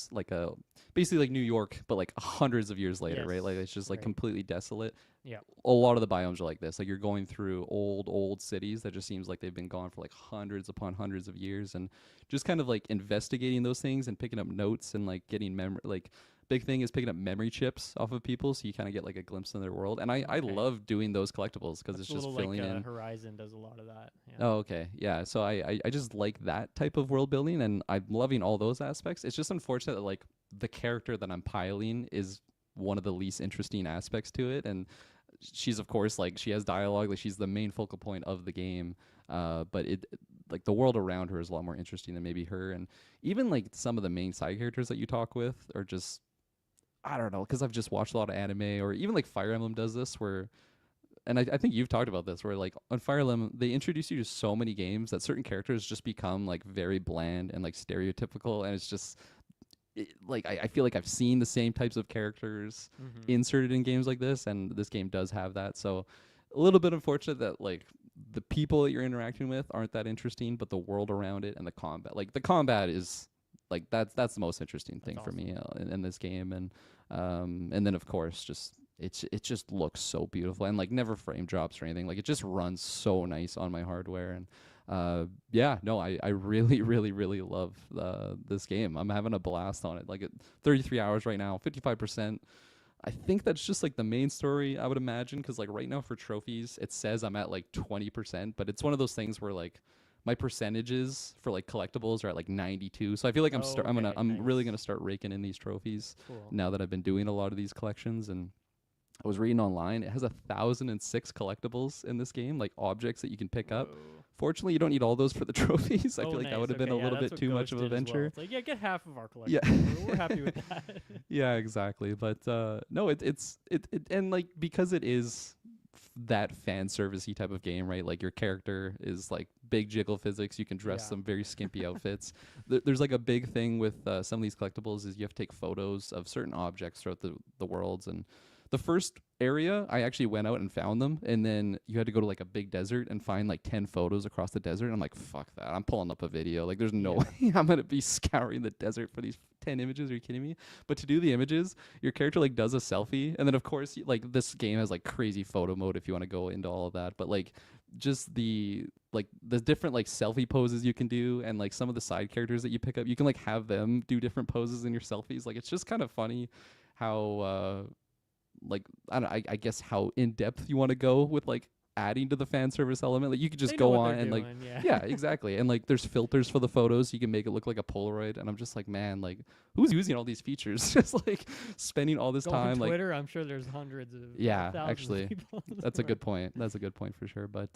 basically like New York, but like hundreds of years later, right? Like Yes, it's just like right. completely desolate. Yeah. A lot of the biomes are like this. Like you're going through old cities that just seems like they've been gone for like hundreds upon hundreds of years, and just kind of like investigating those things and picking up notes and like getting like big thing is picking up memory chips off of people, so you kind of get like a glimpse in their world. And I Okay. love doing those collectibles because That's it's a just little filling like in. Horizon does a lot of that. Yeah. Oh, okay. Yeah. So I just like that type of world building, and I'm loving all those aspects. It's just unfortunate that like the character that I'm piling is one of the least interesting aspects to it. And she's of course like she has dialogue, like she's the main focal point of the game. But it like the world around her is a lot more interesting than maybe her. And even like some of the main side characters that you talk with are just I don't know, because I've just watched a lot of anime, or even like Fire Emblem does this where and I think you've talked about this where like on Fire Emblem they introduce you to so many games that certain characters just become like very bland and like stereotypical, and it's just like I feel like I've seen the same types of characters Mm-hmm. inserted in games like this, and this game does have that. So a little bit unfortunate that like the people that you're interacting with aren't that interesting, but the world around it and the combat, like the combat is like that's the most interesting thing for me in this game. And then of course just it just looks so beautiful, and like never frame drops or anything. Like it just runs so nice on my hardware. And yeah, no, I really really love this game. I'm having a blast on it. Like at 33 hours right now, 55%. I think that's just like the main story, I would imagine, because like right now for trophies it says I'm at like 20%, but it's one of those things where like my percentages for like collectibles are at like 92. So I feel like I'm really gonna start raking in these trophies now that I've been doing a lot of these collections. And I was reading online, it has 1,006 collectibles in this game, like objects that you can pick up. Fortunately, you don't need all those for the trophies. I feel like that would have been a little bit too much of a venture. Well. It's like, yeah, get half of our collection. Yeah. We're happy with that. Yeah, exactly. But no, it and like because it is that fan servicey type of game, right? Like your character is like big jiggle physics. You can dress some very skimpy outfits. There's like a big thing with some of these collectibles is you have to take photos of certain objects throughout the worlds. And the first area, I actually went out and found them, and then you had to go to like a big desert and find like 10 photos across the desert. And I'm like, fuck that. I'm pulling up a video. Like, there's no way I'm going to be scouring the desert for these 10 images. Are you kidding me? But to do the images, your character like does a selfie. And then of course, like this game has like crazy photo mode if you want to go into all of that. But like just the different like selfie poses you can do, and like some of the side characters that you pick up, you can like have them do different poses in your selfies. Like it's just kind of funny how like I guess how in depth you want to go with like adding to the fan service element. Like you could just go on and like yeah, exactly. And like there's filters for the photos, you can make it look like a Polaroid. And I'm just like, man, like who's using all these features? Just like spending all this time like Twitter, I'm sure there's hundreds of actually of people. That's a good point. That's a good point for sure. But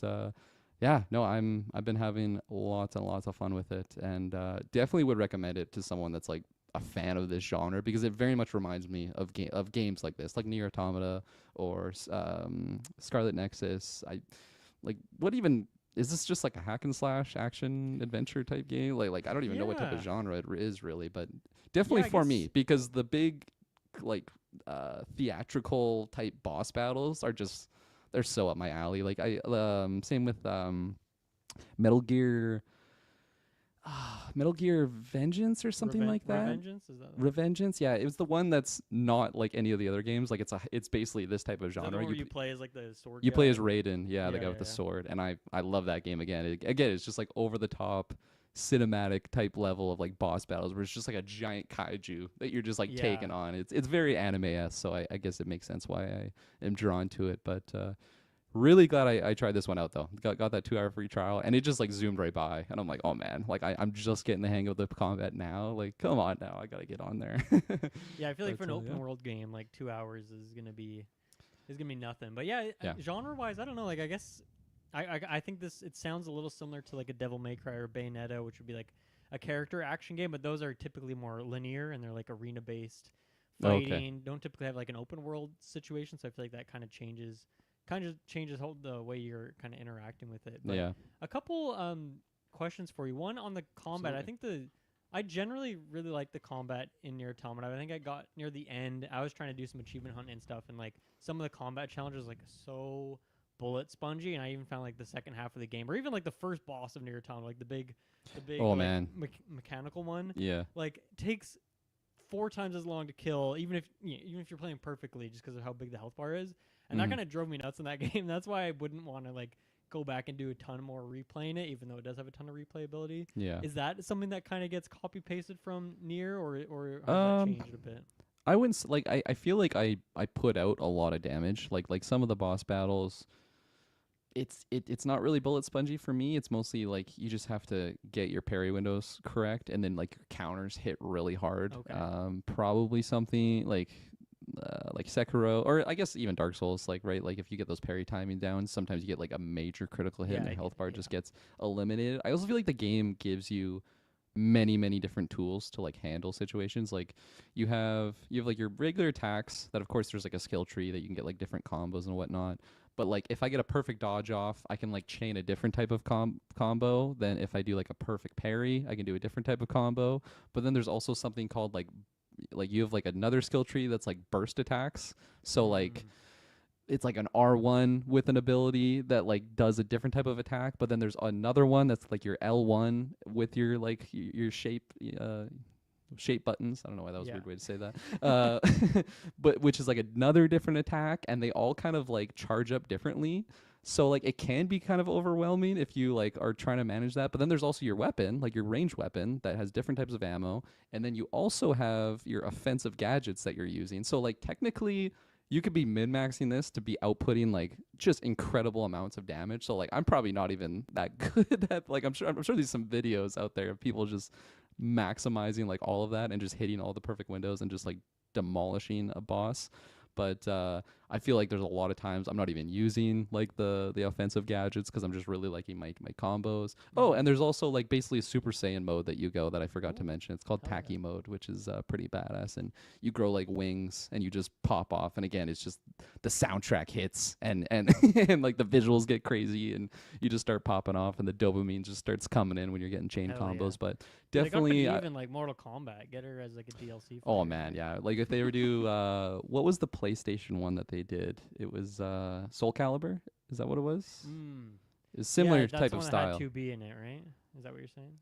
yeah, no, I've been having lots and lots of fun with it, and definitely would recommend it to someone that's like a fan of this genre, because it very much reminds me of games like this, like Nier Automata or Scarlet Nexus. I like, what even is this? Just like a hack and slash action adventure type game? Like I don't even know what type of genre it is really, but definitely for me, because the big like theatrical type boss battles are just, they're so up my alley. Like I same with Metal Gear Vengeance or something like that. Revengeance, is that Revengeance, yeah. It was the one that's not like any of the other games. Like it's basically this type of genre. You play as like the sword. You play as Raiden, the guy with the sword, and I love that game again. It's just like over the top cinematic type level of like boss battles where it's just like a giant kaiju that you're just like taking on. It's very anime-esque, so I guess it makes sense why I am drawn to it. But really glad I tried this one out though. Got that 2-hour free trial, and it just like zoomed right by, and I'm like, oh man, like I'm just getting the hang of the combat now. Like, come on now, I gotta get on there. Yeah, I feel like for an open world game, like 2 hours is gonna be nothing. But yeah. Genre wise, I don't know. Like I guess I think it sounds a little similar to like a Devil May Cry or Bayonetta, which would be like a character action game, but those are typically more linear and they're like arena based fighting. Don't typically have like an open world situation, so I feel like that kind of changes the way you're kind of interacting with it. But a couple questions for you. One on the combat. Absolutely. I think I generally really like the combat in Nier Automata. I think I got near the end. I was trying to do some achievement hunting and stuff, and like some of the combat challenges like so bullet spongy, and I even found like the second half of the game, or even like the first boss of Nier Automata, like the big mechanical one. Yeah, like takes 4 times as long to kill, even if you're playing perfectly, just because of how big the health bar is. And that kind of drove me nuts in that game. That's why I wouldn't want to like go back and do a ton more replaying it, even though it does have a ton of replayability. Yeah. Is that something that kind of gets copy pasted from Nier, or has that changed a bit? I wouldn't like. I feel like I put out a lot of damage. Like some of the boss battles, it's not really bullet spongy for me. It's mostly like you just have to get your parry windows correct, and then like your counters hit really hard. Okay. Probably something like Sekiro, or I guess even Dark Souls, like, right? Like if you get those parry timing down, sometimes you get like a major critical hit and the health bar just gets eliminated. I also feel like the game gives you many different tools to like handle situations. Like you have like your regular attacks that of course there's like a skill tree that you can get like different combos and whatnot. But like if I get a perfect dodge off, I can like chain a different type of combo. Then if I do like a perfect parry, I can do a different type of combo. But then there's also something called like you have like another skill tree that's like burst attacks. So like it's like an R1 with an ability that like does a different type of attack, but then there's another one that's like your L1 with your like your shape buttons. I don't know why that was a weird way to say that. But which is like another different attack, and they all kind of like charge up differently. So like it can be kind of overwhelming if you like are trying to manage that. But then there's also your weapon, like your ranged weapon that has different types of ammo, and then you also have your offensive gadgets that you're using. So like technically you could be min-maxing this to be outputting like just incredible amounts of damage. So like I'm probably not even that good at like I'm sure there's some videos out there of people just maximizing like all of that and just hitting all the perfect windows and just like demolishing a boss. But I feel like there's a lot of times I'm not even using like the offensive gadgets because I'm just really liking my combos. Oh, and there's also like basically a Super Saiyan mode that you go that I forgot to mention. It's called Taki mode, which is pretty badass. And you grow like wings and you just pop off. And again, it's just the soundtrack hits and and like the visuals get crazy and you just start popping off and the dopamine just starts coming in when you're getting chain combos. But definitely even like Mortal Kombat, get her as like a DLC. Oh man, yeah. Like if they were do what was the PlayStation one that they did? It was Soul Calibur. Is that what it was? It's similar type of style. That had 2B in it, right? Is that what you're saying?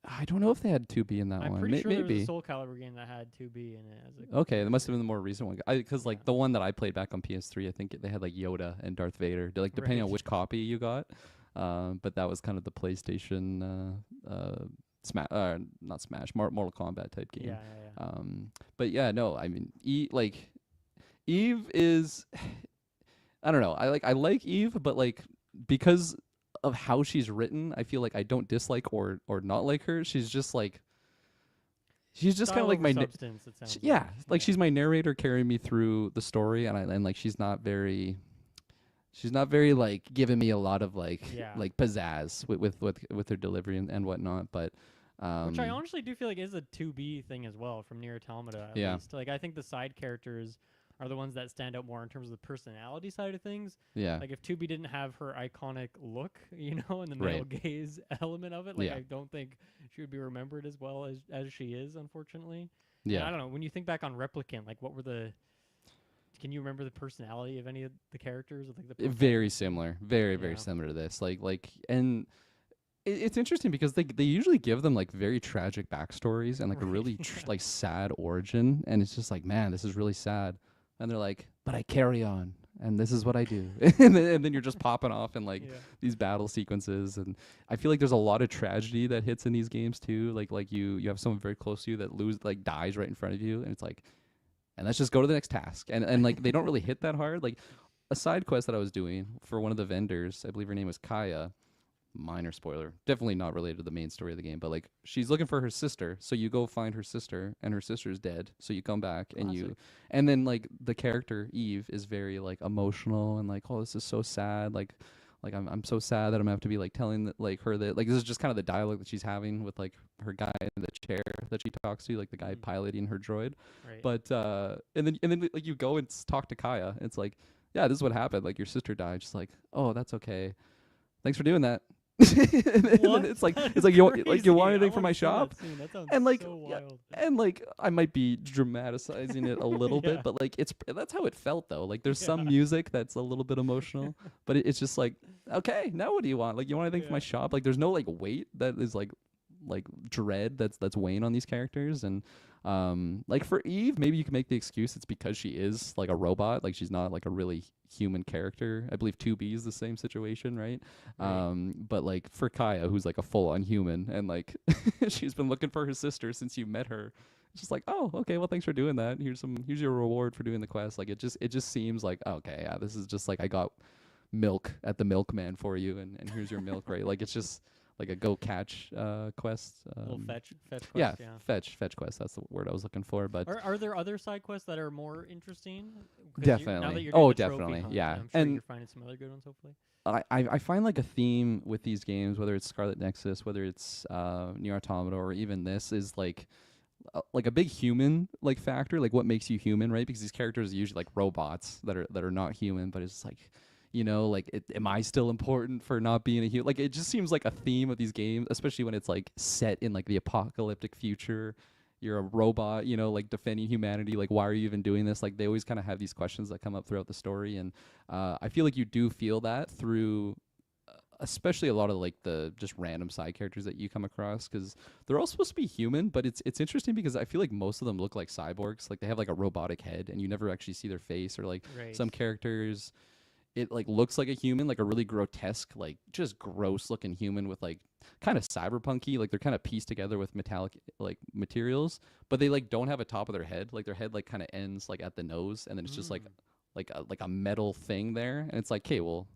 I don't know if they had 2B in that one. I'm pretty sure there maybe. was a Soul Calibur game that had 2B in it. Okay, that must have been the more recent one. Because like the one that I played back on PS3, I think they had like Yoda and Darth Vader. Like depending on which copy you got. But that was kind of the PlayStation not Smash, Mortal Kombat type game. Yeah. But yeah, no, I mean, Eve is, I don't know. I like Eve, but like because of how she's written, I feel like I don't dislike or not like her. She's just like, she's just kind of like my substance. Like she's my narrator carrying me through the story, and like she's not very like giving me a lot of like pizzazz with her delivery and whatnot. But which I honestly do feel like is a 2B thing as well from Nier Automata. At least. Like I think the side characters are the ones that stand out more in terms of the personality side of things. Yeah. Like if 2B didn't have her iconic look, and the male gaze element of it, like I don't think she would be remembered as well as she is, unfortunately. Yeah. And I don't know. When you think back on Replicant, like what were can you remember the personality of any of the characters? Like very similar, very similar to this. And it's interesting because they usually give them like very tragic backstories and like a really like sad origin, and it's just like, man, this is really sad. And they're like, but I carry on, and this is what I do. and then you're just popping off in like these battle sequences, and I feel like there's a lot of tragedy that hits in these games too. Like you have someone very close to you that dies right in front of you, and it's like, and let's just go to the next task. And like they don't really hit that hard. Like a side quest that I was doing for one of the vendors, I believe her name was Kaya. Minor spoiler, definitely not related to the main story of the game, but like she's looking for her sister, so you go find her sister, and her sister's dead, so you come back and then like the character Eve is very like emotional and like, oh, this is so sad, like I'm so sad that I'm gonna have to be like telling her that like this is just kind of the dialogue that she's having with like her guy in the chair that she talks to, like the guy piloting her droid. But and then like you go and talk to Kaya, and it's like, yeah, this is what happened, like your sister died. She's like, oh, that's okay, thanks for doing that. and it's like you want anything from my shop, and like and like I might be dramatizing it a little bit, but like that's how it felt though. Like there's some music that's a little bit emotional, but it's just like, okay, now what do you want? Like you want anything from my shop? Like there's no like weight that is like dread that's weighing on these characters. And like for Eve, maybe you can make the excuse it's because she is like a robot, like she's not like a really human character. I believe 2B is the same situation, right? But like for Kaya, who's like a full-on human, and like she's been looking for her sister since you met her, it's just like, oh, okay, well, thanks for doing that. Here's your reward for doing the quest. Like it just seems like, okay, yeah, this is just like I got milk at the milkman for you, and here's your milk, right? Like it's just like a go catch quest. Little fetch quest. Fetch quest. That's the word I was looking for. But are there other side quests that are more interesting? Definitely. Definitely. Hunt, yeah. I'm sure you're finding some other good ones, hopefully. I find like a theme with these games, whether it's Scarlet Nexus, whether it's Nier Automata, or even this, is like a big human like factor, like what makes you human, right? Because these characters are usually like robots that are not human, but it's like, like, am I still important for not being a human? Like, it just seems like a theme of these games, especially when it's like set in like the apocalyptic future. you're a robot, you know, like defending humanity. Like, why are you even doing this? Like, they always kind of have these questions that come up throughout the story, and I feel like you do feel that through especially a lot of like the just random side characters that you come across, because they're all supposed to be human, but it's interesting because I feel like most of them look like cyborgs. Like, they have like a robotic head and you never actually see their face, or like Right. some characters it like looks like a human, like a really grotesque, like just gross looking human with like kind of cyberpunky, like they're kind of pieced together with metallic like materials, but they like don't have a top of their head. Like their head like kind of ends like at the nose, and then it's just Mm. like a metal thing there, and it's like, okay, well,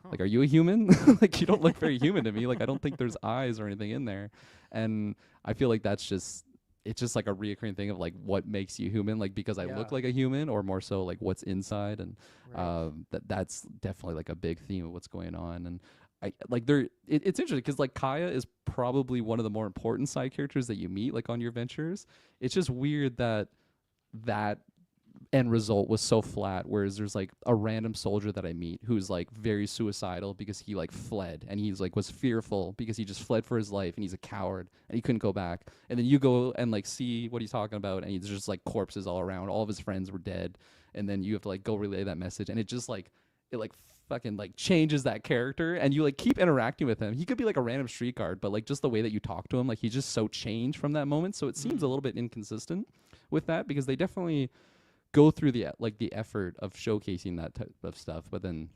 Huh. like, are you a human? Like, you don't look very human to me. Like, I don't think there's eyes or anything in there. And I feel like that's just, it's just like a reoccurring thing of like what makes you human, like because I Yeah. look like a human, or more so like what's inside. And Right. that's definitely like a big theme of what's going on. And I like there, it's interesting because like Kaya is probably one of the more important side characters that you meet like on your ventures. It's just weird that that end result was so flat, whereas there's like a random soldier that I meet who's like very suicidal because he like fled, and he's like was fearful because he just fled for his life, and he's a coward and he couldn't go back. And then you go and like see what he's talking about, and he's just like corpses all around, all of his friends were dead, and then you have to like go relay that message, and it just like it like fucking like changes that character, and you like keep interacting with him. He could be like a random street guard, but like just the way that you talk to him, like he's just so changed from that moment. So it seems a Mm. little bit inconsistent with that, because they definitely go through the like the effort of showcasing that type of stuff. But then,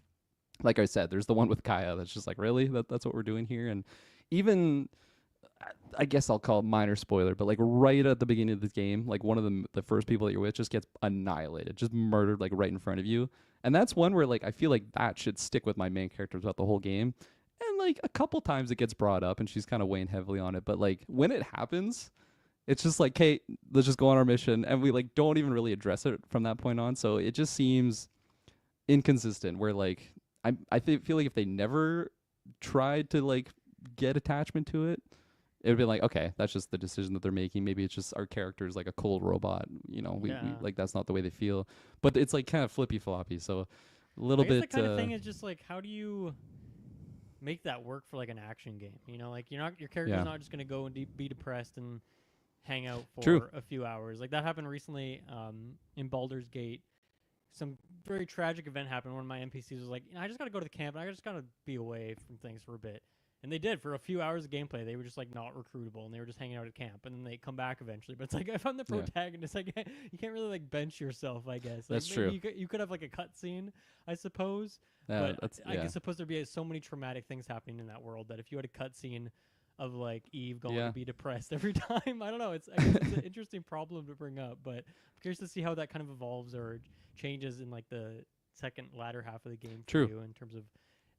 like I said, there's the one with Kaya that's just like, really, that's what we're doing here. And even I guess I'll call it minor spoiler, but like right at the beginning of the game, like one of the first people that you're with just gets annihilated, just murdered like right in front of you. And that's one where like I feel like that should stick with my main character throughout the whole game. And like a couple times it gets brought up and she's kind of weighing heavily on it, but like when it happens, it's just like, Kate, let's just go on our mission, and we like don't even really address it from that point on. So it just seems inconsistent. Where like feel like if they never tried to like get attachment to it, it would be like, okay, that's just the decision that they're making. Maybe it's just our character is like a cold robot. You know, we Yeah. like that's not the way they feel. But it's like kind of flippy floppy. So a little I guess that bit. kind of thing is just like, how do you make that work for like an action game? You know, like your character's Yeah. not just gonna go and be depressed and hang out True. for a few hours. Like that happened recently in Baldur's Gate. Some very tragic event happened. One of my NPCs was like, I just got to go to the camp and I just got to be away from things for a bit. And they did for a few hours of gameplay. They were just like not recruitable, and they were just hanging out at camp. And then they come back eventually. But it's like, if I'm the Yeah. protagonist, like you can't really like bench yourself. I guess like, That's maybe true. you could have like a cutscene, I suppose. Yeah. But That's I yeah. guess suppose there'd be so many traumatic things happening in that world that if you had a cutscene of like Eve going Yeah. to be depressed every time, I don't know. I guess it's an interesting problem to bring up. But I'm curious to see how that kind of evolves or changes in like the second latter half of the game for True. you in terms of,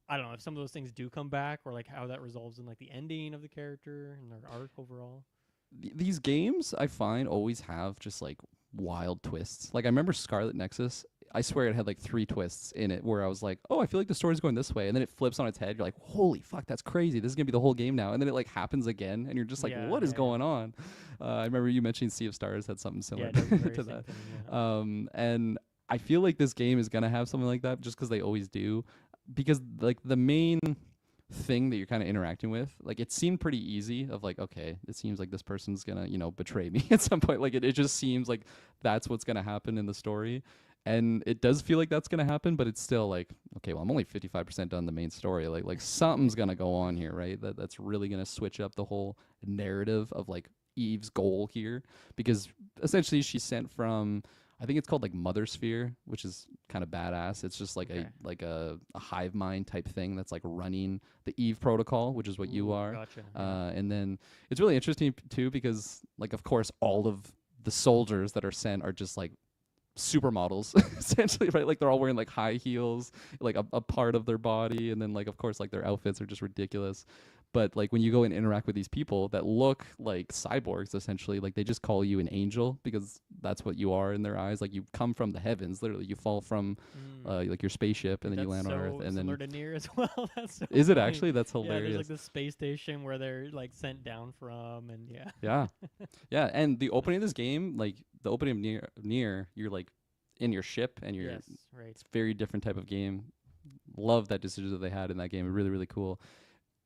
I don't know, if some of those things do come back, or like how that resolves in like the ending of the character and their arc overall. These games I find always have just like wild twists. Like I remember Scarlet Nexus. I swear it had like 3 twists in it where I was like, oh, I feel like the story's going this way, and then it flips on its head. You're like, holy fuck, that's crazy. This is gonna be the whole game now, and then it like happens again, and you're just like, Yeah, what is yeah, going on? I remember you mentioning Sea of Stars had something yeah. similar It does the very to same that. thing. Yeah. And I feel like this game is gonna have something like that just because they always do. Because like the main thing that you're kind of interacting with, like it seemed pretty easy of like, okay, it seems like this person's gonna, you know, betray me at some point. Like it just seems like that's what's gonna happen in the story. And it does feel like that's gonna happen, but it's still like, okay, well, I'm only 55% done the main story. Like something's gonna go on here, right? That's really gonna switch up the whole narrative of like Eve's goal here, because essentially she's sent from, I think it's called like Mother Sphere, which is kind of badass. It's just like Okay. a hive mind type thing that's like running the Eve protocol, which is what you Ooh, are. gotcha. Yeah. And then it's really interesting too because like of course all of the soldiers that are sent are just like supermodels essentially, right? Like they're all wearing like high heels, like a part of their body, and then like of course like their outfits are just ridiculous. But like when you go and interact with these people that look like cyborgs essentially, like they just call you an angel because that's what you are in their eyes. Like you come from the heavens, literally. You fall from like your spaceship, and then you That's land on Earth, so and similar then to Nier as well. That's so is it funny. actually? That's Yeah, there's hilarious. like the space station where they're like sent down from, and yeah. Yeah, yeah. And the opening of this game, like the opening of Nier, you're like in your ship, and you're Yes, right. it's a very different type of game. Love that decision that they had in that game. Really, really cool.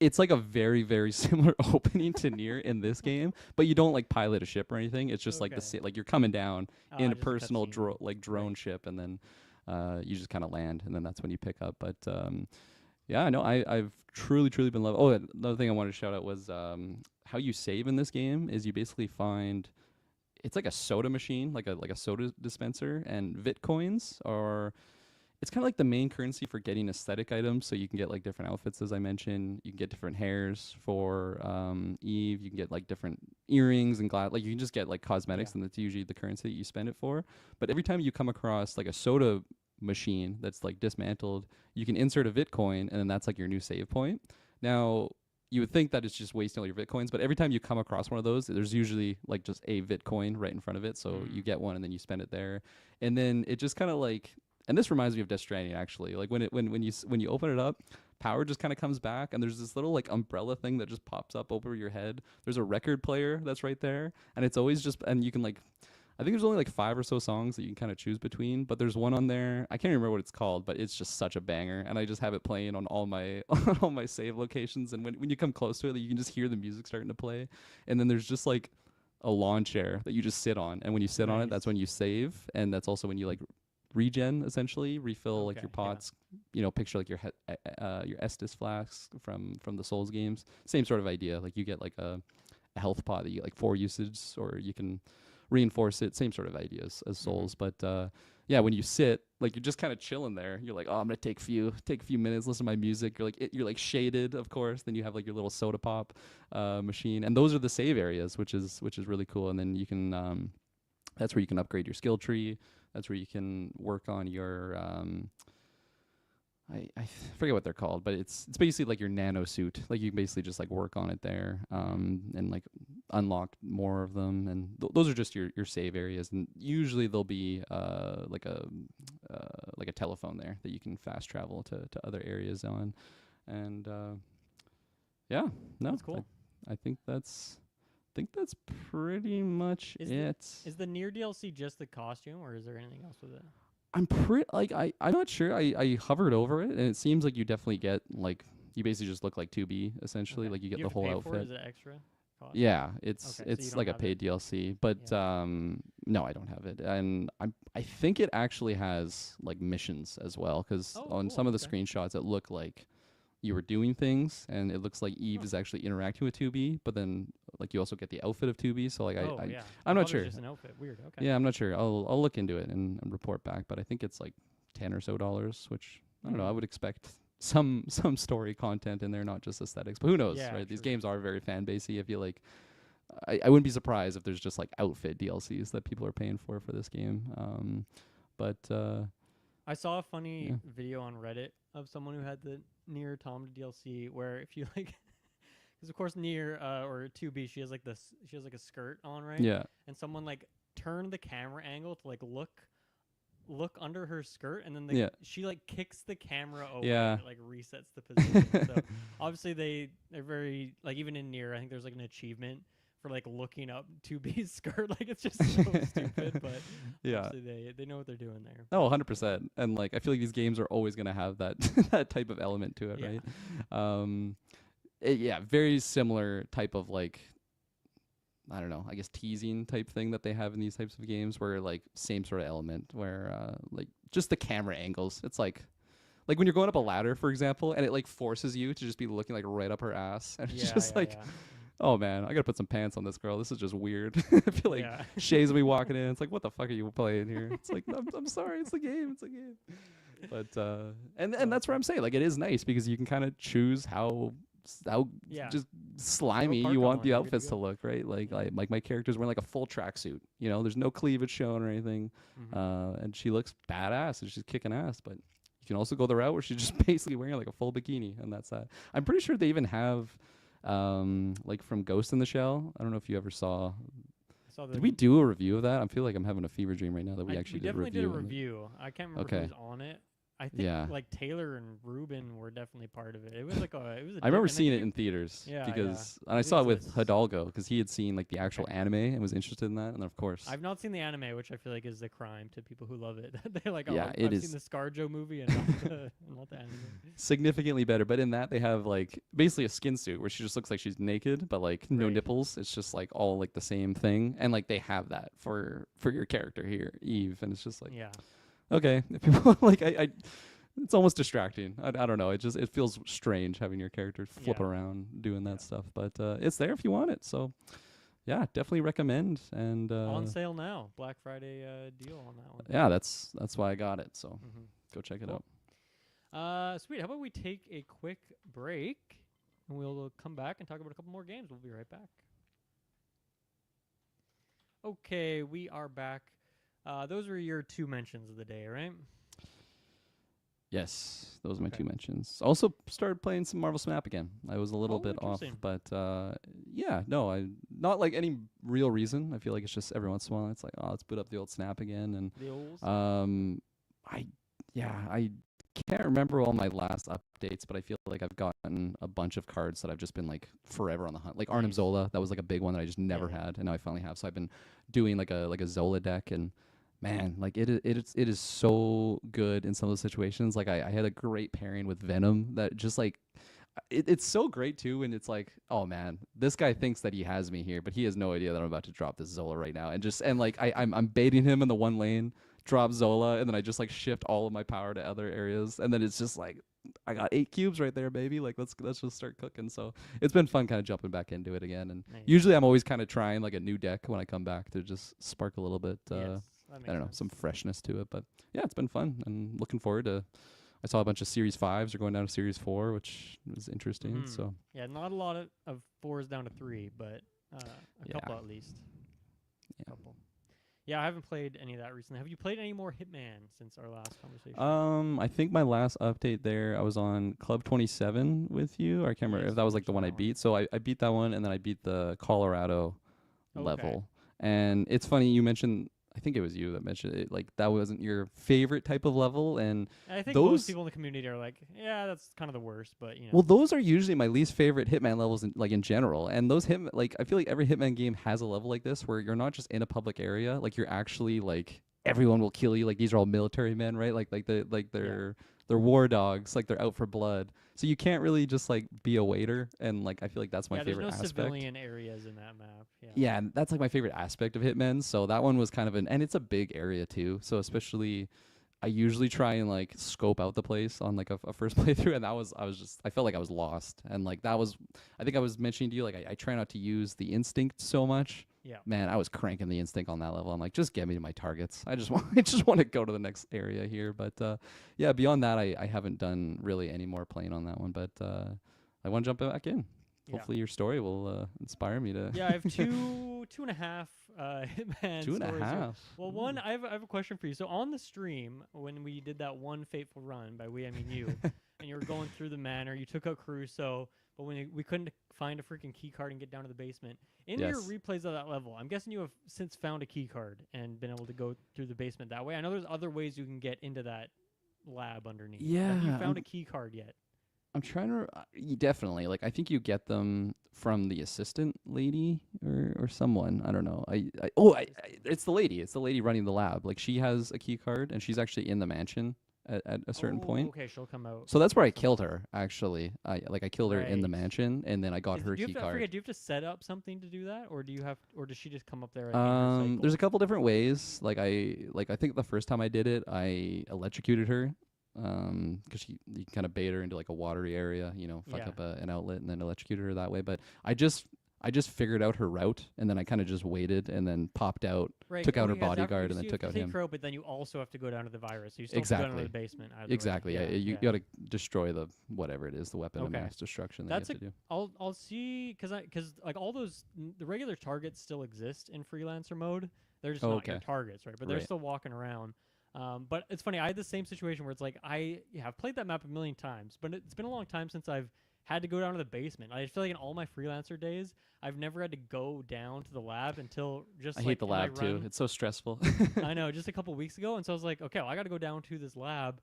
it's like a very, very similar opening to Nier in this game, but you don't like pilot a ship or anything. It's just like like you're coming down in a just personal cutscene. drone ship, and then you just kind of land, and then that's when you pick up. But yeah, no, I've truly, truly been loving. Oh, another thing I wanted to shout out was how you save in this game is you basically find it's like a soda machine, like a soda dispenser, and Vitcoins are it's kind of like the main currency for getting aesthetic items. So you can get like different outfits, as I mentioned. You can get different hairs for Eve. You can get like different earrings and glass. Like you can just get like cosmetics, and that's usually the currency that you spend it for. But every time you come across like a soda machine that's like dismantled, you can insert a Bitcoin, and then that's like your new save point. Now, you would think that it's just wasting all your Bitcoins, but every time you come across one of those, there's usually like just a Bitcoin right in front of it. So you get one, and then you spend it there, and then it just kind of like. And this reminds me of Death Stranding, actually. Like when you open it up, power just kind of comes back, and there's this little like umbrella thing that just pops up over your head. There's a record player that's right there, and it's always just and you can like, I think there's only like 5 or so songs that you can kind of choose between, but there's one on there. I can't remember what it's called, but it's just such a banger, and I just have it playing on all my on all my save locations. And when you come close to it, you can just hear the music starting to play, and then there's just like a lawn chair that you just sit on, and when you sit on it, that's when you save, and that's also when you like regen, essentially refill like your pots, you know, picture like your Estus flasks from the Souls games, same sort of idea. Like you get like a health pot that you get like 4 usage, or you can reinforce it, same sort of ideas as Souls. But yeah, when you sit, like you're just kind of chilling there, you're like, oh, I'm gonna take a few minutes, listen to my music. You're like shaded, of course, then you have like your little soda pop machine, and those are the save areas, which is really cool. And then you can that's where you can upgrade your skill tree. That's where you can work on your I forget what they're called, but it's basically like your nano suit. Like you can basically just like work on it there, and like unlock more of them. And those are just your save areas. And usually there'll be like a telephone there that you can fast travel to other areas on. And yeah, no, that's cool. I think that's pretty much it. Is the Nier DLC just the costume, or is there anything else with it? I'm pretty like I'm not sure. I hovered over it, and it seems like you definitely get like you basically just look like 2B essentially. Like you get the whole outfit. Is it extra cost? Yeah, it's so like a paid DLC, but no, I don't have it, and I think it actually has like missions as well, because on some of the screenshots it looked like you were doing things, and it looks like Eve is actually interacting with 2B, but then like you also get the outfit of 2B. So like I'm not sure. Just an outfit. Weird. Okay. Yeah, I'm not sure. I'll look into it and report back, but I think it's like $10 or so, which I don't know. I would expect some story content in there, not just aesthetics. But who knows, right? True. These games are very fan basey. I feel like I wouldn't be surprised if there's just like outfit DLCs that people are paying for this game. But I saw a funny video on Reddit of someone who had the Nier Automata DLC, where if you like, because of course Nier or 2B, she has like a skirt on, right? Yeah. And someone like turned the camera angle to like look under her skirt, and then she like kicks the camera away and it, like resets the position. So obviously they're very like, even in Nier, I think there's like an achievement for like looking up 2B's skirt. Like it's just so stupid, but they know what they're doing there. Oh, 100%. And like I feel like these games are always gonna have that that type of element to it, right? Very similar type of like, I don't know, I guess teasing type thing that they have in these types of games, where like same sort of element where like just the camera angles. It's like when you're going up a ladder, for example, and it like forces you to just be looking like right up her ass, and it's just oh man, I gotta put some pants on this girl. This is just weird. I feel like Shay's me walking in. It's like, what the fuck are you playing here? It's like, I'm sorry, it's a game. It's a game. But and that's where I'm saying, like, it is nice because you can kind of choose how just slimy you want the outfits to look, right? Like my character's wearing like a full tracksuit. You know, there's no cleavage shown or anything, and she looks badass and she's kicking ass. But you can also go the route where she's just basically wearing like a full bikini, and that's that. I'm pretty sure they even have. Like from Ghost in the Shell. I don't know if you ever saw. Did we do a review of that? I feel like I'm having a fever dream right now that we actually did a review. We definitely did a review. I can't remember who was on it. I think Yeah. like Taylor and Ruben were definitely part of it. It was like it was. I remember and seeing then it in theaters Yeah, because yeah. and I It saw it with exists. Hidalgo because he had seen like the actual anime and was interested in that, and then of course, I've not seen the anime, which I feel like is a crime to people who love it. They're like, Yeah, oh, it I've is. seen the ScarJo movie and not the anime. significantly better. But in that, they have like basically a skin suit where she just looks like she's naked, but like no Right. nipples. It's just like all like the same thing, and like they have that for your character here, Eve, and it's just like Yeah. okay, if people like I it's almost distracting. I don't know. It feels strange having your character flip Yeah. around doing that Yeah. stuff, but it's there if you want it. So yeah, definitely recommend. And On sale now. Black Friday deal on that one. yeah, that's why I got it. So Mm-hmm. go check it Cool. out. Sweet. How about we take a quick break and we'll come back and talk about a couple more games. We'll be right back. Okay, we are back. Those were your 2 mentions of the day, right? Yes, those are my Okay. 2 mentions. Also started playing some Marvel Snap again. I was a little Oh, bit off, interesting. but yeah, no, I not like any real reason. I feel like it's just every once in a while it's like, oh, let's boot up the old Snap again, and The old I can't remember all my last updates, but I feel like I've gotten a bunch of cards that I've just been like forever on the hunt. Like Arnim Nice. Zola, that was like a big one that I just never Yeah. had, and now I finally have. So I've been doing like a Zola deck, and man, like it is so good in some of those situations. Like I had a great pairing with Venom that just like it's so great too, and it's like, oh man, this guy thinks that he has me here, but he has no idea that I'm about to drop this Zola right now, and like I'm baiting him in the one lane, drop Zola, and then I just like shift all of my power to other areas, and then it's just like I got 8 cubes right there, baby. Like let's just start cooking. So it's been fun kind of jumping back into it again, and Nice. usually I'm always kind of trying like a new deck when I come back to just spark a little bit. Yes, that I makes don't know, sense. some freshness to it, but yeah, it's been fun, and looking forward to. I saw a bunch of Series 5s are going down to Series 4, which was interesting. Mhm. So Yeah, not a lot of 4s down to 3, but a Yeah. couple at least. Yeah. Couple. Yeah, I haven't played any of that recently. Have you played any more Hitman since our last conversation? I think my last update there, I was on Club 27 with you. I can't remember Yes, if that was like the mentioned one I that one. beat. So I beat that one, and then I beat the Colorado Okay. level. And it's funny you mentioned. I think it was you that mentioned it. Like that wasn't your favorite type of level, and I think those- most people in the community are like, yeah, that's kind of the worst, but you know. well, those are usually my least favorite Hitman levels, in general. And those like I feel like every Hitman game has a level like this where you're not just in a public area, like you're actually like everyone will kill you. Like these are all military men, right? They're war dogs, like they're out for blood. So you can't really just like be a waiter, and like I feel like that's my yeah, favorite there's no aspect. civilian areas in that map. Yeah. Yeah, and that's like my favorite aspect of Hitman. So that one was kind of and it's a big area too. So especially, I usually try and like scope out the place on like a first playthrough, and I felt like I was lost, and like that was, I think I was mentioning to you like I try not to use the instinct so much. Yeah. Man, I was cranking the instinct on that level. I'm like, just get me to my targets. I just want to go to the next area here. But yeah, beyond that, I haven't done really any more playing on that one. But I want to jump back in. Yeah. Hopefully your story will inspire me to. Yeah, I have two and a half Hitman 2.5. stories here. Well, one, Ooh. I have a question for you. So on the stream, when we did that one fateful run, by we I mean you, and you were going through the manor, you took out Caruso, but when we couldn't find a freaking key card and get down to the basement. In your Yes. replays of that level, I'm guessing you have since found a key card and been able to go through the basement that way. I know there's other ways you can get into that lab underneath. Have you Yeah, found a key card yet? I'm trying to definitely like I think you get them from the assistant lady or someone. I don't know. It's the lady. It's the lady running the lab. Like she has a key card and she's actually in the mansion at a certain point. Okay, she'll come out. So that's where I killed her actually. I killed her in the Right. mansion and then I got her Do you key have to, I card. forget, do you have to set up something to do that, or does she just come up there? At the end of her cycle? There's a couple different ways. I think the first time I did it, I electrocuted her. Because you can kind of bait her into like a watery area, fuck Yeah. up an outlet and then electrocute her that way. But I just figured out her route and then I kind of just waited and then popped out, Right, took out her yes, after bodyguard and you then took have out to take him. her out, but then you also have to go down to the virus. So you still have to go down to Exactly. the basement. either way. Exactly. Yeah, you yeah. got to destroy the whatever it is, the weapon Okay. of mass destruction that That's you have to do. I'll see because like all those the regular targets still exist in freelancer mode. They're just Oh, not your okay. targets, right? But they're Right. still walking around. But it's funny. I had the same situation where it's like I've played that map a million times, but it's been a long time since I've had to go down to the basement. I feel like in all my freelancer days, I've never had to go down to the lab until just. I like hate the in my lab too. run- It's so stressful. I know, just a couple weeks ago, and so I was like, okay, well, I got to go down to this lab,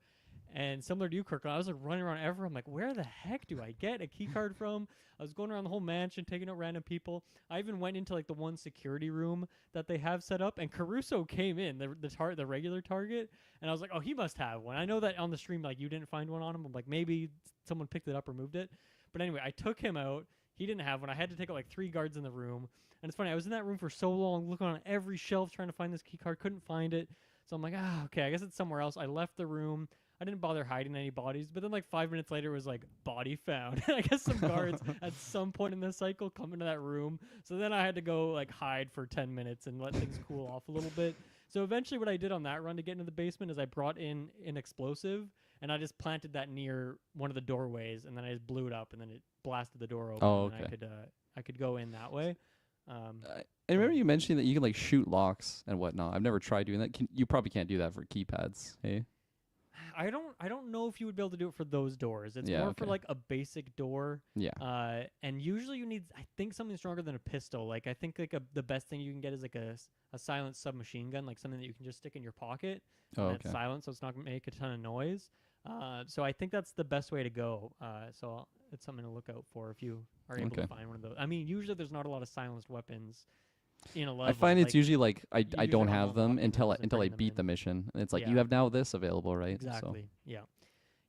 And similar to you, Kirkland, I was like running around everywhere. I'm like, where the heck do I get a key card from? I was going around the whole mansion, taking out random people. I even went into like the one security room that they have set up, and Caruso came in, the regular target, and I was like, oh, he must have one. I know that on the stream, like, you didn't find one on him. I'm like, maybe someone picked it up or moved it. But anyway, I took him out. He didn't have one. I had to take out like 3 guards in the room. And it's funny, I was in that room for so long, looking on every shelf, trying to find this key card, couldn't find it. So I'm like, okay, I guess it's somewhere else. I left the room. I didn't bother hiding any bodies, but then like 5 minutes later it was like body found. I guess some guards at some point in the cycle come into that room. So then I had to go like hide for 10 minutes and let things cool off a little bit. So eventually what I did on that run to get into the basement is I brought in an explosive and I just planted that near one of the doorways, and then I just blew it up, and then it blasted the door open. Oh, okay. And I could go in that way. I remember you mentioning that you can like shoot locks and whatnot. I've never tried doing that. You probably can't do that for keypads, hey? I don't know if you would be able to do it for those doors. It's more for like a basic door. Yeah. And usually you need, I think, something stronger than a pistol. Like I think like the best thing you can get is like a silent submachine gun, like something that you can just stick in your pocket. Oh, and okay. It's silent, so it's not gonna make a ton of noise. So I think that's the best way to go. So it's something to look out for if you are able to find one of those. I mean, usually there's not a lot of silenced weapons in a level. I find it's usually like I don't have them until I them beat in. the mission. And it's like, Yeah. you have now this available, right? Exactly. So.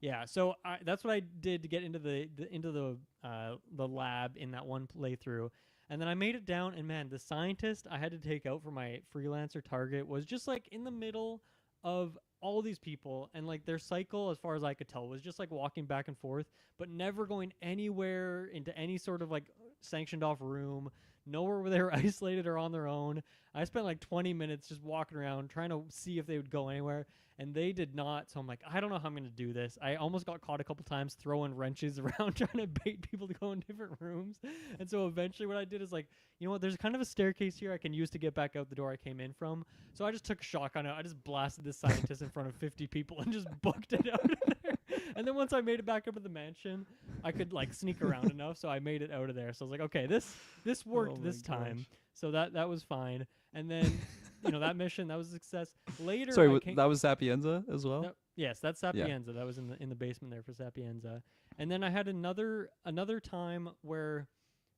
Yeah. So that's what I did to get into the lab in that one playthrough, and then I made it down. And man, the scientist I had to take out for my freelancer target was just like in the middle of all these people, and like their cycle, as far as I could tell, was just like walking back and forth, but never going anywhere into any sort of like sanctioned off room. Nowhere where they were isolated or on their own. I spent like 20 minutes just walking around trying to see if they would go anywhere, and they did not. So I'm like, I don't know how I'm going to do this. I almost got caught a couple times throwing wrenches around trying to bait people to go in different rooms. And so eventually what I did is like, you know what, there's kind of a staircase here I can use to get back out the door I came in from. So I just took a shotgun out. I just blasted this scientist in front of 50 people and just booked it out of there. And then once I made it back up to the mansion, I could like sneak around enough, so I made it out of there. So I was like, okay, this worked this time. So that was fine. And then, that mission, that was a success. Later, sorry, that was Sapienza as well? Yes, that's Sapienza. Yeah. That was in the basement there for Sapienza. And then I had another time where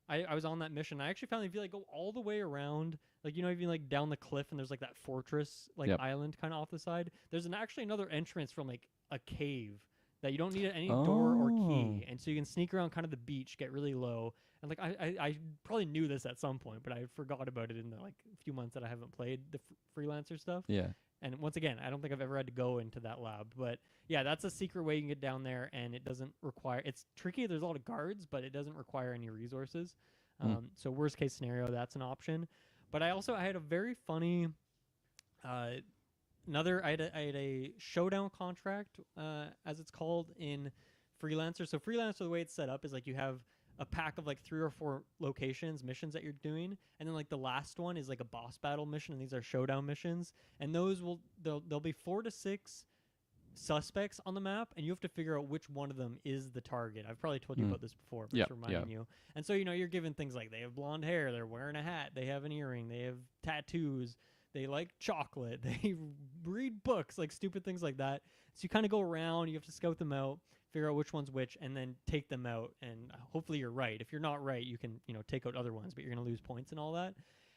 I was on that mission. I actually found if you like go all the way around, like even like down the cliff, and there's like that fortress island kind of off the side. There's actually another entrance from like a cave that you don't need any door or key, and so you can sneak around kind of the beach, get really low. And like I probably knew this at some point, but I forgot about it in the like few months that I haven't played the freelancer stuff. Yeah. And once again, I don't think I've ever had to go into that lab, but yeah, that's a secret way you can get down there, and it doesn't require. It's tricky. There's a lot of guards, but it doesn't require any resources. So worst case scenario, that's an option. But I had a very funny. I had a showdown contract, as it's called in freelancer. So freelancer, the way it's set up is like you have a pack of like 3 or 4 missions that you're doing, and then like the last one is like a boss battle mission, and these are showdown missions, and those there'll be 4 to 6 suspects on the map, and you have to figure out which one of them is the target. I've probably told you about this before, but just reminding you. And so you're given things like they have blonde hair, they're wearing a hat, they have an earring, they have tattoos, they like chocolate, they read books, like stupid things like that. So you kind of go around, you have to scout them out, figure out which one's which, and then take them out, and hopefully you're right. If you're not right, you can take out other ones, but you're going to lose points and all that.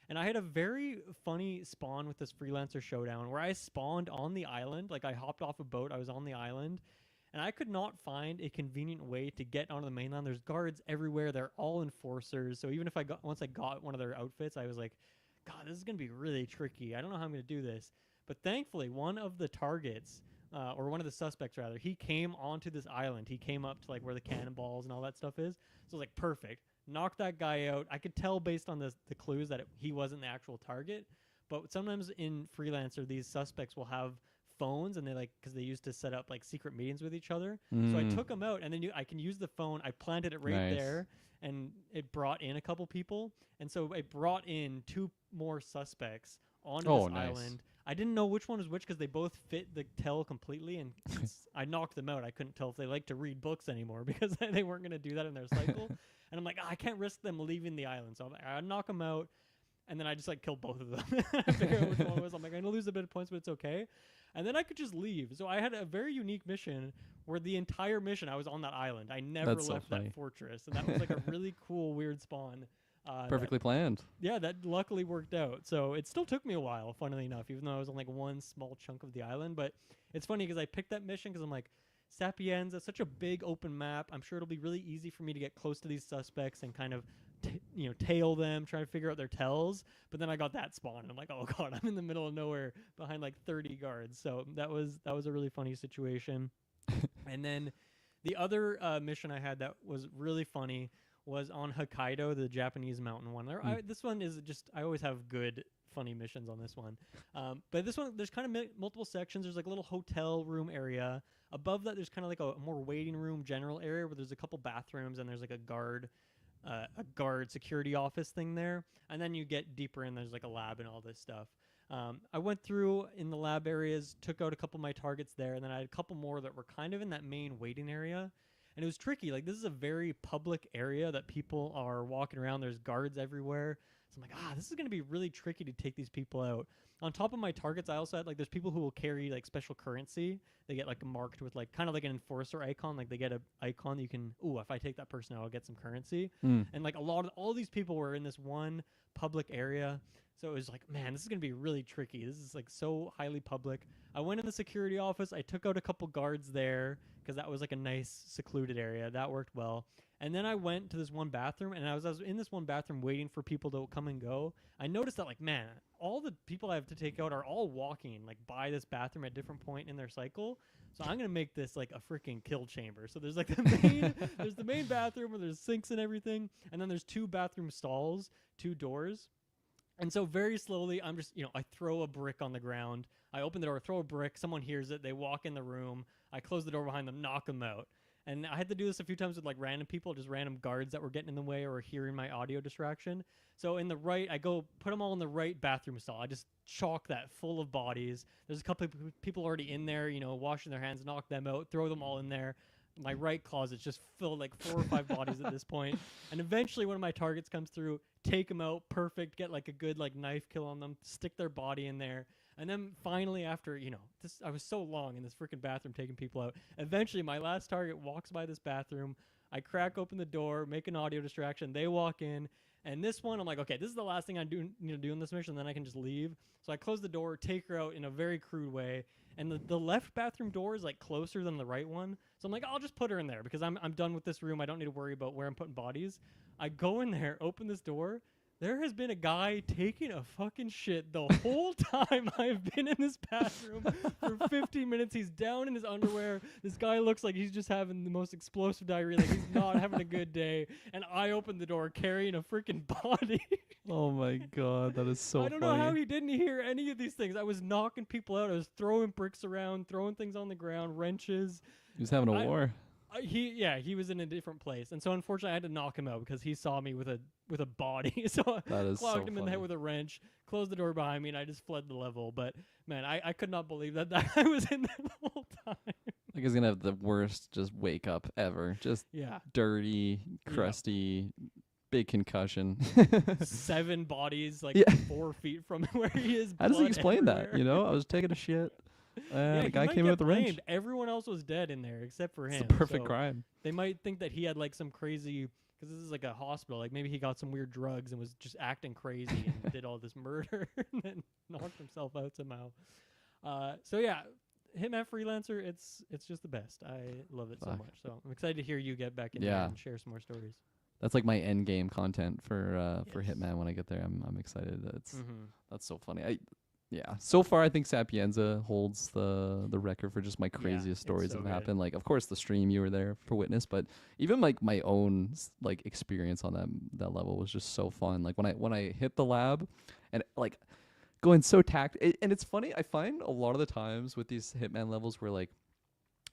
And I had a very funny spawn with this freelancer showdown where I spawned on the island. Like I hopped off a boat, I was on the island, and I could not find a convenient way to get onto the mainland. There's guards everywhere, they're all enforcers. So even if once I got one of their outfits, I was like, God, this is going to be really tricky. I don't know how I'm going to do this. But thankfully, one of the targets, or one of the suspects rather, he came onto this island. He came up to like where the cannonballs and all that stuff is. So I was like, perfect. Knocked that guy out. I could tell based on the clues that he wasn't the actual target. But sometimes in freelancer, these suspects will have phones, and because they used to set up like secret meetings with each other. So I took him out, and then I can use the phone. I planted it right there, and it brought in a couple people. And so it brought in 2 more suspects onto this island. I didn't know which one was which because they both fit the tell completely, and I knocked them out. I couldn't tell if they like to read books anymore because they weren't going to do that in their cycle. And I'm like, I can't risk them leaving the island. So I knock them out. and then I just like killed both of them. I figured out which one it was. I'm like, I'm gonna lose a bit of points, but it's okay. And then I could just leave. So I had a very unique mission where the entire mission I was on that island. I never That's so left funny. that fortress, and that was like a really cool, weird spawn. Perfectly planned. Yeah, that luckily worked out. So it still took me a while, funnily enough, even though I was on like one small chunk of the island. But it's funny because I picked that mission because I'm like, Sapienza, such a big open map. I'm sure it'll be really easy for me to get close to these suspects and kind of, tail them, try to figure out their tells. But then I got that spawn, and I'm like, oh god, I'm in the middle of nowhere behind like 30 guards. So that was a really funny situation. And then the other mission I had that was really funny was on Hokkaido, the Japanese mountain one. This one is just, I always have good, funny missions on this one. But this one, there's kind of multiple sections. There's like a little hotel room area. Above that, there's kind of like a more waiting room general area where there's a couple bathrooms and there's like a guard security office thing there. And then you get deeper in, there's like a lab and all this stuff. I went through in the lab areas, took out a couple of my targets there, and then I had a couple more that were kind of in that main waiting area. And it was tricky. Like, this is a very public area that people are walking around. There's guards everywhere. So I'm like, this is going to be really tricky to take these people out. On top of my targets, I also had, like, there's people who will carry, like, special currency. They get, like, marked with, like, kind of like an enforcer icon. Like, they get an icon that you can, if I take that person out, I'll get some currency. And, like, all these people were in this one public area. So it was like, man, this is going to be really tricky. This is, like, so highly public. I went in the security office. I took out a couple guards there because that was, like, a nice secluded area. That worked well. And then I went to this one bathroom, and I was in this one bathroom waiting for people to come and go. I noticed that, like, man, all the people I have to take out are all walking, like, by this bathroom at different point in their cycle. So I'm going to make this, like, a freaking kill chamber. So there's, like, there's the main bathroom where there's sinks and everything. And then there's 2 bathroom stalls, 2 doors. And so very slowly, I'm just, I throw a brick on the ground. I open the door, throw a brick. Someone hears it. They walk in the room. I close the door behind them, knock them out. And I had to do this a few times with, like, random people, just random guards that were getting in the way or hearing my audio distraction. So in the right, I go put them all in the right bathroom stall. I just chalk that full of bodies. There's a couple of people already in there, washing their hands, knock them out, throw them all in there. My right closet's just filled like 4 or 5 bodies at this point. And eventually one of my targets comes through, take them out, perfect, get like a good like knife kill on them, stick their body in there. And then finally after, I was so long in this freaking bathroom taking people out. Eventually my last target walks by this bathroom. I crack open the door, make an audio distraction. They walk in. And this one, I'm like, okay, this is the last thing I need to do in this mission. Then I can just leave. So I close the door, take her out in a very crude way. And the left bathroom door is like closer than the right one. So I'm like, I'll just put her in there because I'm done with this room. I don't need to worry about where I'm putting bodies. I go in there, open this door. There has been a guy taking a fucking shit the whole time I've been in this bathroom for 15 minutes. He's down in his underwear. This guy looks like he's just having the most explosive diarrhea. Like he's not having a good day. And I opened the door carrying a freaking body. Oh my god, that is so funny. I don't know how he didn't hear any of these things. I was knocking people out. I was throwing bricks around, throwing things on the ground, wrenches. He was having a war. He was in a different place, and so unfortunately I had to knock him out because he saw me with a body. So I clogged him in the head with a wrench, closed the door behind me, and I just fled the level. But man, I could not believe that guy was in there the whole time. Like he's gonna have the worst just wake up ever. Just dirty, crusty, big concussion. 7 bodies, like 4 feet from where he is. How does he explain everywhere. that? I was taking a shit. The guy came in with the wrench. Everyone else was dead in there except for him. It's a perfect crime. They might think that he had like some crazy, because this is like a hospital, like maybe he got some weird drugs and was just acting crazy and did all this murder and then knocked himself out somehow. So yeah, Hitman Freelancer, it's just the best. I love it so much. So I'm excited to hear you get back in there and share some more stories. That's like my end game content for Hitman when I get there. I'm excited. That's so funny. So far I think Sapienza holds the record for just my craziest stories that have happened. Like, of course, the stream you were there for witness, but even like my own like experience on that level was just so fun. Like when I hit the lab, and like going so and it's funny. I find a lot of the times with these Hitman levels where like,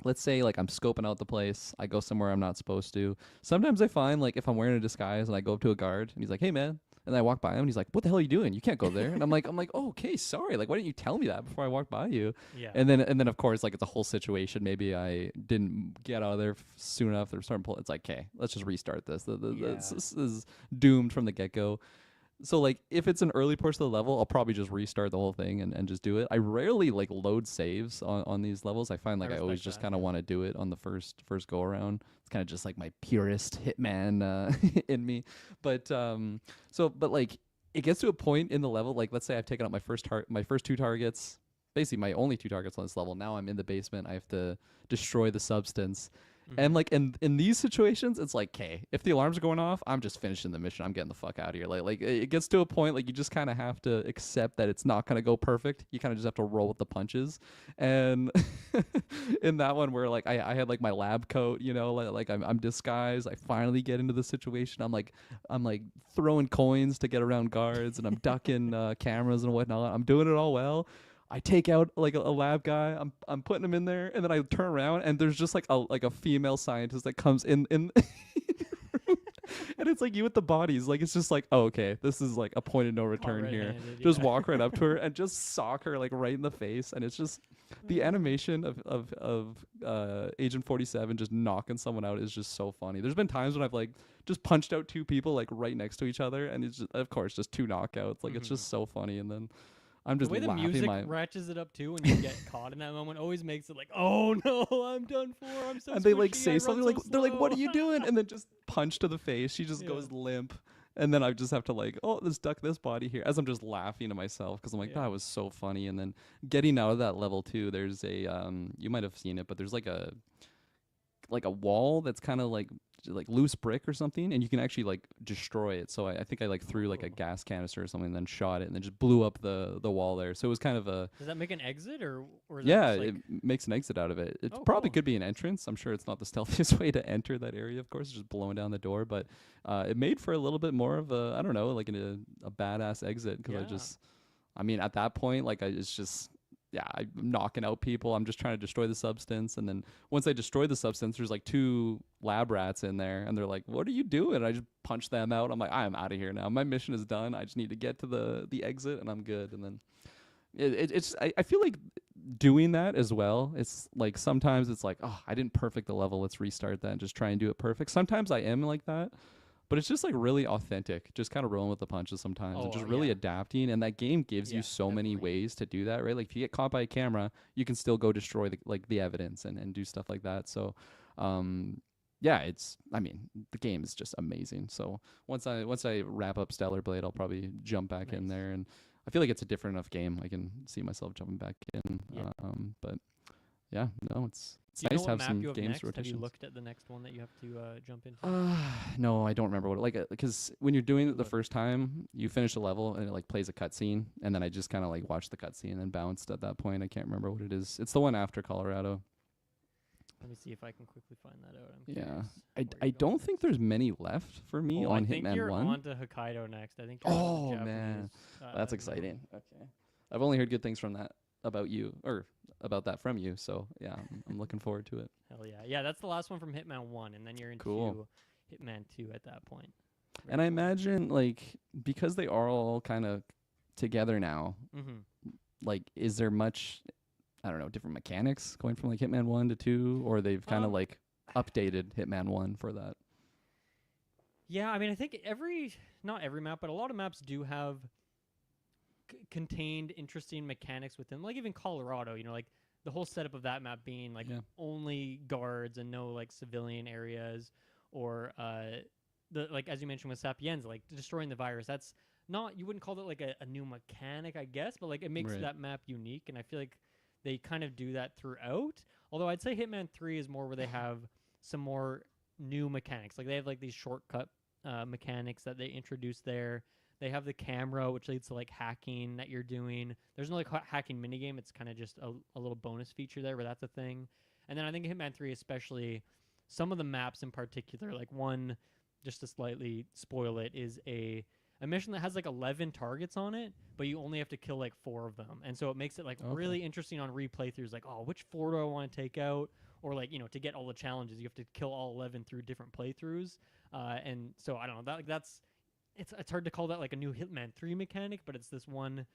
let's say like I'm scoping out the place, I go somewhere I'm not supposed to. Sometimes I find like if I'm wearing a disguise and I go up to a guard and he's like, "Hey man." And I walk by him and he's like, "What the hell are you doing? You can't go there." And I'm like, oh, okay, sorry. Like, why didn't you tell me that before I walked by you? Yeah. And then of course, like it's a whole situation. Maybe I didn't get out of there soon enough. They're starting to pull. It's like, okay, let's just restart this. This is doomed from the get go. So like if it's an early portion of the level, I'll probably just restart the whole thing and just do it. I rarely like load saves on these levels. I find like I always respect just that, kind of yeah. want to do it on the first go around. It's kind of just like my purist hitman in me. But but like it gets to a point in the level, like let's say I've taken out my first two targets, basically my only two targets on this level. Now I'm in the basement. I have to destroy the substance. And Mm-hmm. like in these situations, it's like, okay, if the alarms are going off, I'm just finishing the mission. I'm getting the fuck out of here. Like it gets to a point like you just kind of have to accept that it's not gonna go perfect. You kind of just have to roll with the punches. And in that one where like I had like my lab coat, you know, like I'm disguised. I finally get into the situation. I'm like throwing coins to get around guards, and I'm ducking cameras and whatnot. I'm doing it all well. I take out like a lab guy. I'm putting him in there, and then I turn around, and there's just like a female scientist that comes in, and it's like you with the bodies. Like it's just like, oh, okay, this is like a point of no Caught return here. red-handed, Just yeah. walk right up to her and just sock her like right in the face, and it's just the animation of Agent 47 just knocking someone out is just so funny. There's been times when I've like just punched out two people like right next to each other, and it's just, of course, just two knockouts. Like it's Mhm. just so funny, and then I'm The just way the laughing music my ratchets it up too when you get caught in that moment always makes it like, oh no, I'm done for. I'm so and they like squishy. I say run something so like they're like, "What slow. are you doing?" And then just punch to the face. She just Yeah. goes limp, and then I just have to like, oh, let's duck this body here. As I'm just laughing to myself because I'm like, Yeah. that was so funny. And then getting out of that level too, there's a you might have seen it, but there's like a wall that's kind of like loose brick or something, and you can actually like destroy it. So I think I like threw like a Oh. gas canister or something, and then shot it, and then just blew up the wall there. So it was kind of a Does that make an exit or is that yeah, just it like? makes an exit out of it. It Oh, probably cool. could be an entrance. I'm sure it's not the stealthiest way to enter that area, of course, just blowing down the door, but it made for a little bit more of a, I don't know, like a badass exit because Yeah. I mean, at that point, like it's just, yeah, I'm knocking out people. I'm just trying to destroy the substance. And then once I destroy the substance, there's like two lab rats in there, and they're like, "What are you doing?" And I just punch them out. I'm like, "I'm out of here now. My mission is done. I just need to get to the exit, and I'm good." And then I feel like doing that as well. It's like sometimes it's like, oh, I didn't perfect the level. Let's restart that and just try and do it perfect. Sometimes I am like that, but it's just like really authentic, just kind of rolling with the punches sometimes and Oh, just really yeah. adapting. And that game gives you Yeah, so many definitely. ways to do that, right? Like if you get caught by a camera, you can still go destroy the evidence and do stuff like that. So, yeah, I mean, the game is just amazing. So once I wrap up Stellar Blade, I'll probably jump back in Nice. there, and I feel like it's a different enough game. I can see myself jumping back in. Yeah. But yeah, no, it's Do you know nice to what have map some you have games next? Have you rotations. looked at the next one that you have to jump into? No, I don't remember what like because when you're doing it the Look. first time, you finish a level and it like plays a cutscene, and then I just kind of like watched the cutscene and bounced at that point. I can't remember what it is. It's the one after Colorado. Let me see if I can quickly find that out. I'm Yeah, curious I where I you're going don't think next. there's many left for me Oh, I on think Hitman you're One. on to Hokkaido next. I think you're on to the Oh Japanese man, that's zone. exciting. Okay, I've only heard good things from that about you or about that from you. So yeah, I'm looking forward to it. Hell yeah. Yeah, that's the last one from Hitman 1, and then you're Cool. into Hitman 2 at that point. And Very I cool. imagine like because they are all kind of together now, Mm-hmm. like is there much I don't know, different mechanics going from like Hitman 1 to 2, or they've kind of Um, like updated Hitman 1 for that. yeah, I mean, I think not every map, but a lot of maps do have contained interesting mechanics within, like even Colorado, like the whole setup of that map being like Yeah. only guards and no like civilian areas, or the like as you mentioned with Sapienza, like destroying the virus. That's not, you wouldn't call it like a new mechanic, I guess, but like it makes Right. that map unique, and I feel like they kind of do that throughout. Although I'd say Hitman 3 is more where they have some more new mechanics. Like they have like these shortcut mechanics that they introduce there. They have the camera, which leads to like hacking that you're doing. There's no like hacking minigame. It's kind of just a little bonus feature there, but that's a thing. And then I think Hitman 3, especially some of the maps in particular, like one, just to slightly spoil it, is a mission that has like 11 targets on it, but you only have to kill like 4 of them. And so it makes it like Okay. really interesting on replay throughs, like, oh, which 4 do I want to take out? Or like, to get all the challenges, you have to kill all 11 through different playthroughs. And so I don't know, that's it's hard to call that like a new Hitman 3 mechanic, but it's this one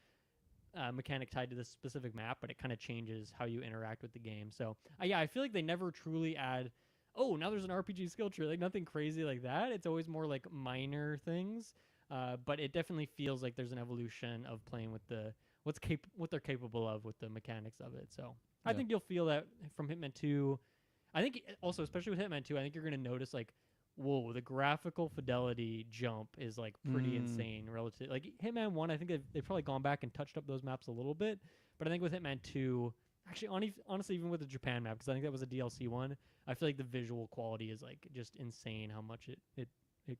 mechanic tied to this specific map, but it kind of changes how you interact with the game. So yeah, I feel like they never truly add, oh, now there's an RPG skill tree, like nothing crazy like that. It's always more like minor things. But it definitely feels like there's an evolution of playing with the what they're capable of with the mechanics of it. So I Yeah. think you'll feel that from Hitman 2. I think also, especially with Hitman 2, I think you're going to notice like, whoa, the graphical fidelity jump is like pretty insane relative. Like Hitman 1, I think they've probably gone back and touched up those maps a little bit, but I think with Hitman 2, actually honestly even with the Japan map, because I think that was a DLC one, I feel like the visual quality is like just insane how much it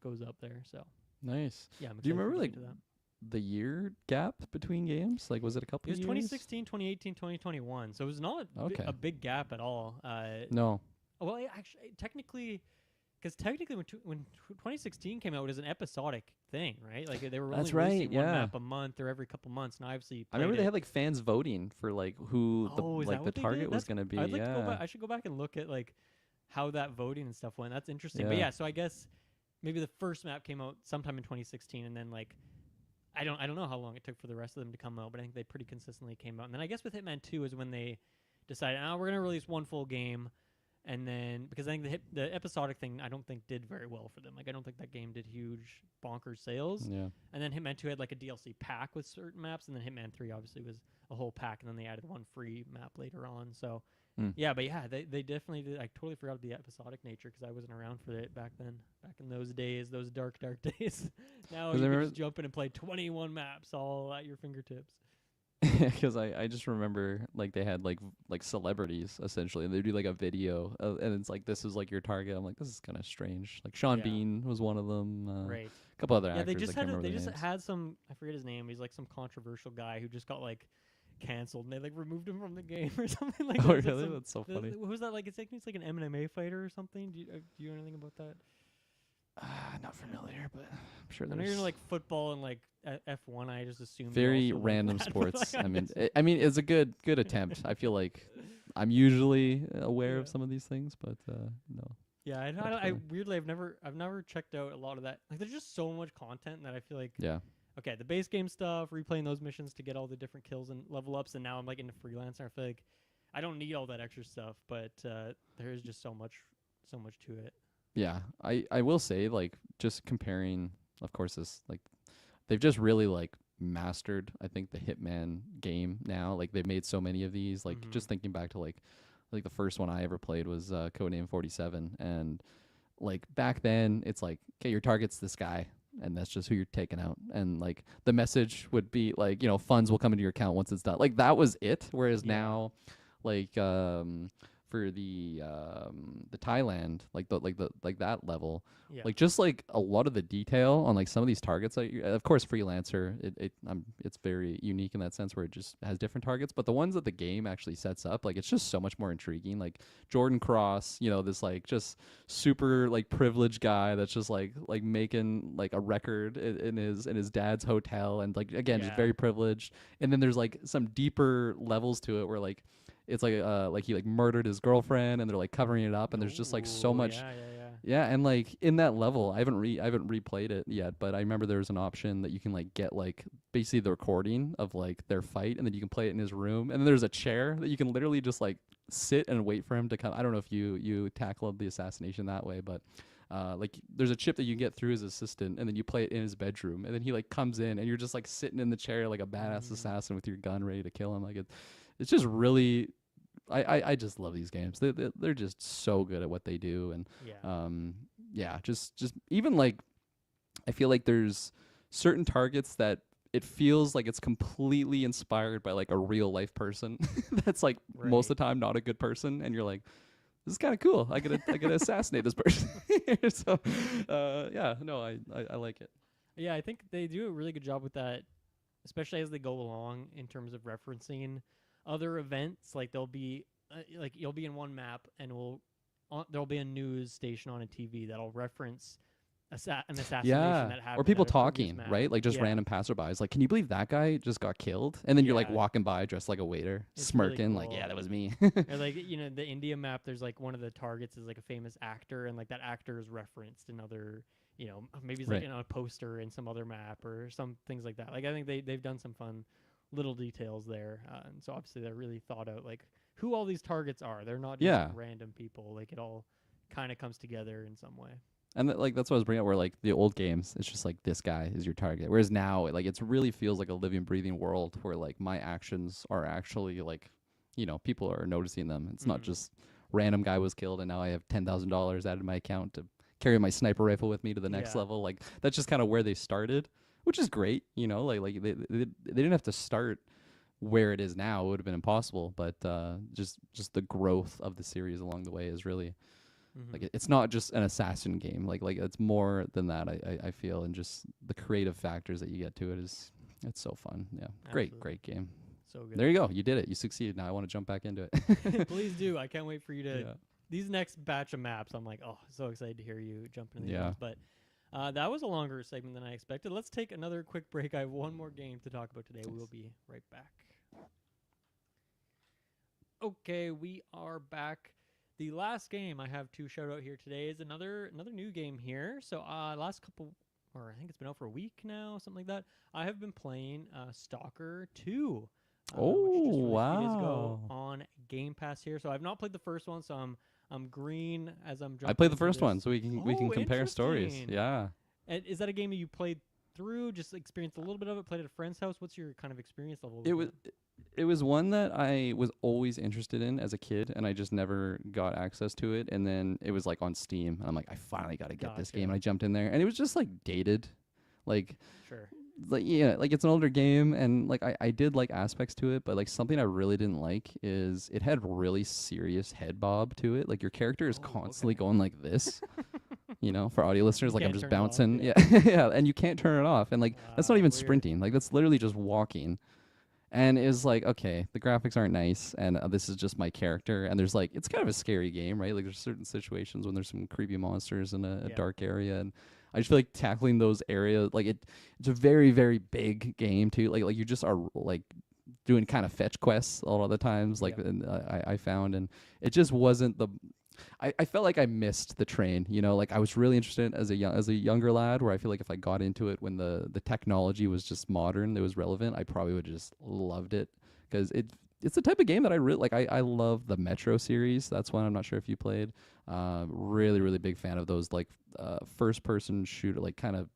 goes up there. So Nice. yeah, I'm Do you excited remember to like get to that. the year gap between games? Like, was it a couple It was years? 2016, 2018, 2021, so it was not Okay. a big gap at all. No. Well, actually, technically, because technically when 2016 came out, it was an episodic thing, right? Like they were only That's releasing right, one yeah. map a month or every couple months. And I obviously I remember played they it. had like fans voting for like who Oh, is the that what they target did? was gonna be. I'd like to go Yeah. back. I should go back and look at like how that voting and stuff went. That's interesting. But Yeah. yeah, so I guess maybe the first map came out sometime in 2016, and then like I don't know how long it took for the rest of them to come out, but I think they pretty consistently came out. And then I guess with Hitman 2 is when they decided, we're gonna release one full game. And then, because I think the episodic thing, I don't think did very well for them. Like, I don't think that game did huge bonkers sales. Yeah. And then Hitman 2 had like a DLC pack with certain maps, and then Hitman 3 obviously was a whole pack, and then they added one free map later on. So, yeah, but yeah, they definitely did. I totally forgot the episodic nature because I wasn't around for it back then. Back in those days, those dark days. Now you can just jump in and play 21 maps all at your fingertips. Because I just remember like they had like celebrities essentially, and they'd do like a video and it's like, this is like your target. I'm like, this is kind of strange. Like Sean Bean was one of them. Right. A couple other Yeah, actors. they just names. had some, I forget his name. He's like some concontroversial guy who just got like canceled, and they like removed him from the game or something like that. Oh really? That's so funny. Who's that? Like it's like an MMA fighter or something. Do you know anything about that? Not familiar, but I'm sure I know there's you're in like football and like F1. I just assumed very random sports. I mean, it's a good attempt. I feel like I'm usually aware of some of these things, but no. Yeah, I weirdly I've never checked out a lot of that. Like there's just so much content that I feel like okay, the base game stuff, replaying those missions to get all the different kills and level ups, and now I'm like into freelancer. I feel like I don't need all that extra stuff, but there is just so much to it. Yeah, I will say, like, just comparing, of course, this, like, they've just really, like, mastered, I think, the Hitman game now. Like, they've made so many of these. Like, just thinking back to, like the first one I ever played was Codename 47. And, like, back then, it's like, okay, your target's this guy, and that's just who you're taking out. And, like, the message would be, like, you know, funds will come into your account once it's done. Like, that was it. Whereas now, like, for the Thailand, like that level, like just like a lot of the detail on like some of these targets, like, of course freelancer, it's very unique in that sense where it just has different targets, but the ones that the game actually sets up, like it's just so much more intriguing. Like Jordan Cross, you know, this like just super like privileged guy that's just like making like a record in his dad's hotel, and like again just very privileged. And then there's like some deeper levels to it where like it's like he like murdered his girlfriend and they're like covering it up, and there's just like so much. And like in that level, I haven't replayed it yet, but I remember there was an option that you can like get like basically the recording of like their fight, and then you can play it in his room, and then there's a chair that you can literally just like sit and wait for him to come. I don't know if you tackled the assassination that way, but like there's a chip that you can get through his assistant, and then you play it in his bedroom, and then he like comes in and you're just like sitting in the chair like a badass assassin with your gun ready to kill him. Like it's just really, I just love these games. They're just so good at what they do. And just even like I feel like there's certain targets that it feels like it's completely inspired by like a real life person that's like most of the time not a good person, and you're like, this is kind of cool. I gotta assassinate this person. So I like it. Yeah, I think they do a really good job with that, especially as they go along in terms of referencing other events. Like they'll be like you'll be in one map, and there'll be a news station on a TV that'll reference an assassination that happened. Or people talking, right? Like just random passerbys. Like, can you believe that guy just got killed? And then you're like walking by dressed like a waiter, smirking, really cool. Like, yeah, that was me. Or like, you know, the India map, there's like one of the targets is like a famous actor, and like that actor is referenced in other, you know, maybe it's like in a poster in some other map or some things like that. Like I think they've done some fun little details there. And so obviously they're really thought out like who all these targets are. They're not just random people. Like it all kind of comes together in some way. And like that's what I was bringing up. Where like the old games, it's just like this guy is your target. Whereas now, like it's really feels like a living, breathing world where like my actions are actually like, people are noticing them. It's not Mm. just random guy was killed and now I have $10,000 added to my account to carry my sniper rifle with me to the next Yeah. level. Like that's just kind of where they started, which is great. Like they didn't have to start where it is now. It would have been impossible. But just the growth of the series along the way is really like Mm-hmm. it's not just an assassin game. Like it's more than that. I feel, and just the creative factors that you get to it is it's so fun. Yeah, Absolutely. great game. So good. There you go. You did it. You succeeded. Now I want to jump back into it. Please do. I can't wait for you to. Yeah. These next batch of maps, I'm like, oh, so excited to hear you jump into these Yeah. ones. But that was a longer segment than I expected. Let's take another quick break. I have one more game to talk about today. Nice. We'll be right back. Okay, we are back. The last game I have to shout out here today is another new game here. So last couple, or I think it's been out for a week now, something like that. I have been playing Stalker 2. Which just released a few days ago wow. on Game Pass here. So I've not played the first one, so I'm green as I'm jumping I played the into first this. one, so we can compare stories. Interesting. Yeah. And is that a game that you played through? Just experienced a little bit of it. Played at a friend's house. What's your kind of experience level? It with was it was one that I was always interested in as a kid, and I just never got access to it. And then it was like on Steam, and I'm like, I finally got to get this game. Gotcha. And I jumped in there, and it was just like dated, like Sure. like it's an older game, and like I did like aspects to it, but like something I really didn't like is it had really serious head bob to it. Like your character is Oh, constantly okay. going like this. For audio listeners, like I'm Can't just turn it off, bouncing. yeah. Yeah, yeah, and you can't turn it off. And like that's not even Weird. sprinting. Like that's literally just walking. And it's like, okay, the graphics aren't nice, and this is just my character. And there's like, it's kind of a scary game, right? Like there's certain situations when there's some creepy monsters in a Yeah. dark area, and I just feel like tackling those areas, like it's a very very big game too. Like you just are like doing kind of fetch quests a lot of the times, like Yeah. and, I found, and it just wasn't the. I felt like I missed the train, like I was really interested as a younger lad, where I feel like if I got into it when the technology was just modern, it was relevant, I probably would have just loved it, because it's the type of game that I really like. I love the Metro series. That's one I'm not sure if you played. Really really big fan of those like first person shooter, like kind of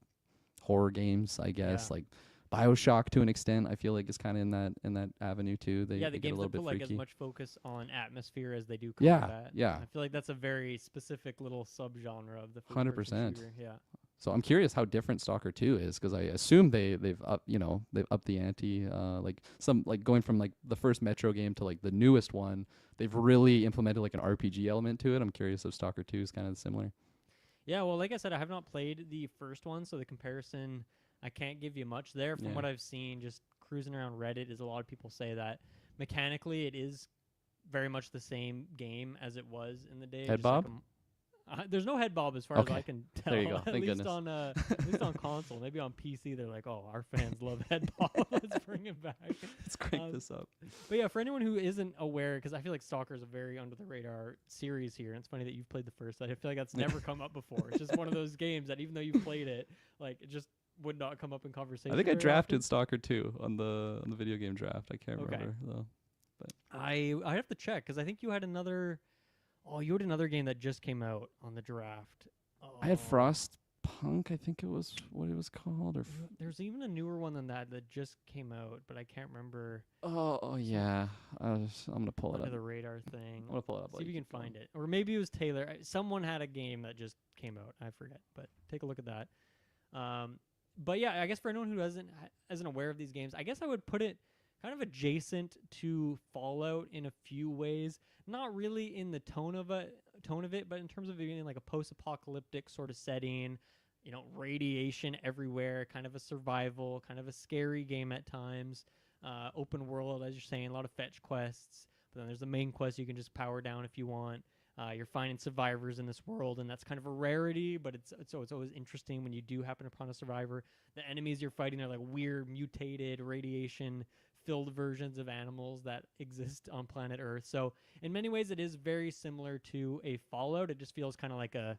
horror games, I guess. Yeah. Like BioShock to an extent, I feel like is kind of in that avenue too. They Yeah, the get a games little that bit put like freaky. as much focus on atmosphere as they do Yeah, combat. yeah. I feel like that's a very specific little subgenre of the first 100%. person shooter. Yeah. So I'm curious how different Stalker 2 is, because I assume they've upped the ante. Like going from like the first Metro game to like the newest one, they've really implemented like an RPG element to it. I'm curious if Stalker 2 is kind of similar. Yeah, well, like I said, I have not played the first one, so the comparison, I can't give you much there. From Yeah. what I've seen, just cruising around Reddit, is a lot of people say that mechanically it is very much the same game as it was in the day. Head just like bob? there's no head bob as far as Okay. I can tell. There you go. At Thank least goodness. on at least on console. Maybe on PC they're like, oh, our fans love head bob. Let's bring it back. Let's crank this up. But yeah, for anyone who isn't aware, because I feel like Stalker is a very under the radar series here, and it's funny that you've played the first. I feel like that's never come up before. It's just one of those games that even though you've played it, like it just would not come up in conversation. I think I very drafted often. Stalker 2 on the video game draft. I can't Okay. remember though. I have to check because I think you had another. Oh, you had another game that just came out on the draft. I had Oh, Frostpunk, I think it was what it was called, or There's even a newer one than that just came out, but I can't remember oh yeah. I'm gonna pull it under up. the radar thing. I'm gonna pull it up. See if you can find it. Or maybe it was Taylor. Someone had a game that just came out. I forget, but take a look at that. But yeah, I guess for anyone who isn't aware of these games, I guess I would put it kind of adjacent to Fallout in a few ways. Not really in the tone of it, but in terms of it being like a post-apocalyptic sort of setting. Radiation everywhere, kind of a survival, kind of a scary game at times. Open world, as you're saying, a lot of fetch quests. But then there's the main quest you can just power down if you want. You're finding survivors in this world, and that's kind of a rarity, but it's always interesting when you do happen upon a survivor. The enemies you're fighting are like weird, mutated, radiation-filled versions of animals that exist on planet Earth. So in many ways, it is very similar to a Fallout. It just feels kind of like a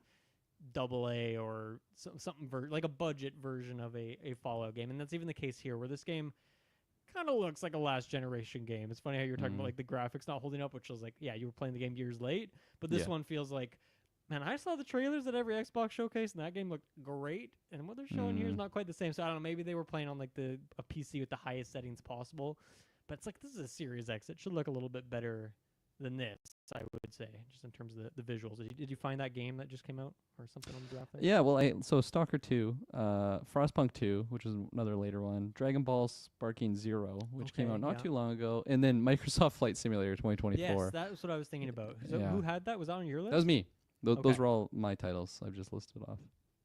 AA or something like a budget version of a Fallout game, and that's even the case here, where this game kind of looks like a last generation game. It's funny how you're talking about like the graphics not holding up, which was like, yeah, you were playing the game years late, but this Yeah. one feels like Man, I saw the trailers at every Xbox showcase, and that game looked great. And what they're showing here is not quite the same. So I don't know. Maybe they were playing on like a PC with the highest settings possible. But it's like this is a Series X. It should look a little bit better than this, I would say, just in terms of the visuals. Did you find that game that just came out or something on the graphics? Yeah, well, so Stalker 2, Frostpunk 2, which is another later one, Dragon Ball Sparking Zero, which came out not too long ago, and then Microsoft Flight Simulator 2024. Yes, that was what I was thinking about. So Yeah. who had that? Was that on your list? That was me. Okay. Those were all my titles. I've just listed off.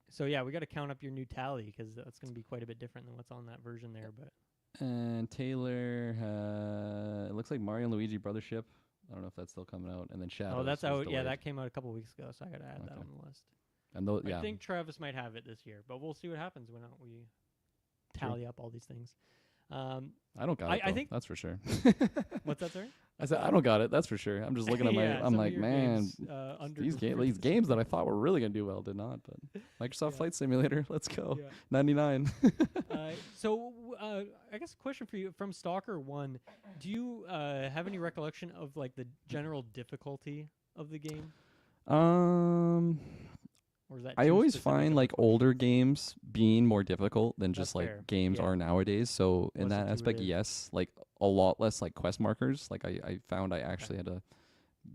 So yeah, we got to count up your new tally because that's going to be quite a bit different than what's on that version there. But And Taylor, it looks like Mario and Luigi Brothership. I don't know if that's still coming out. And then Shadows. oh, that's out. Yeah, delayed. that came out a couple weeks ago, so I got to add that on the list. And those, yeah. I think Travis might have it this year, but we'll see what happens when we tally up all these things. I don't got it. I think that's for sure. What's that, sorry? I said I don't got it. That's for sure. I'm just looking at my. Yeah, I'm like, your man, games, these games that I thought were really gonna do well did not. But Microsoft Flight Simulator, let's go. Yeah. 99. So I guess a question for you from Stalker 1. Do you have any recollection of like the general difficulty of the game? Or is that I too always specific find of a like question? older games being more difficult than just That's like fair. games Yeah. are nowadays. So in Less that aspect, intuitive. yes, like a lot less like quest markers. Like I found I actually had to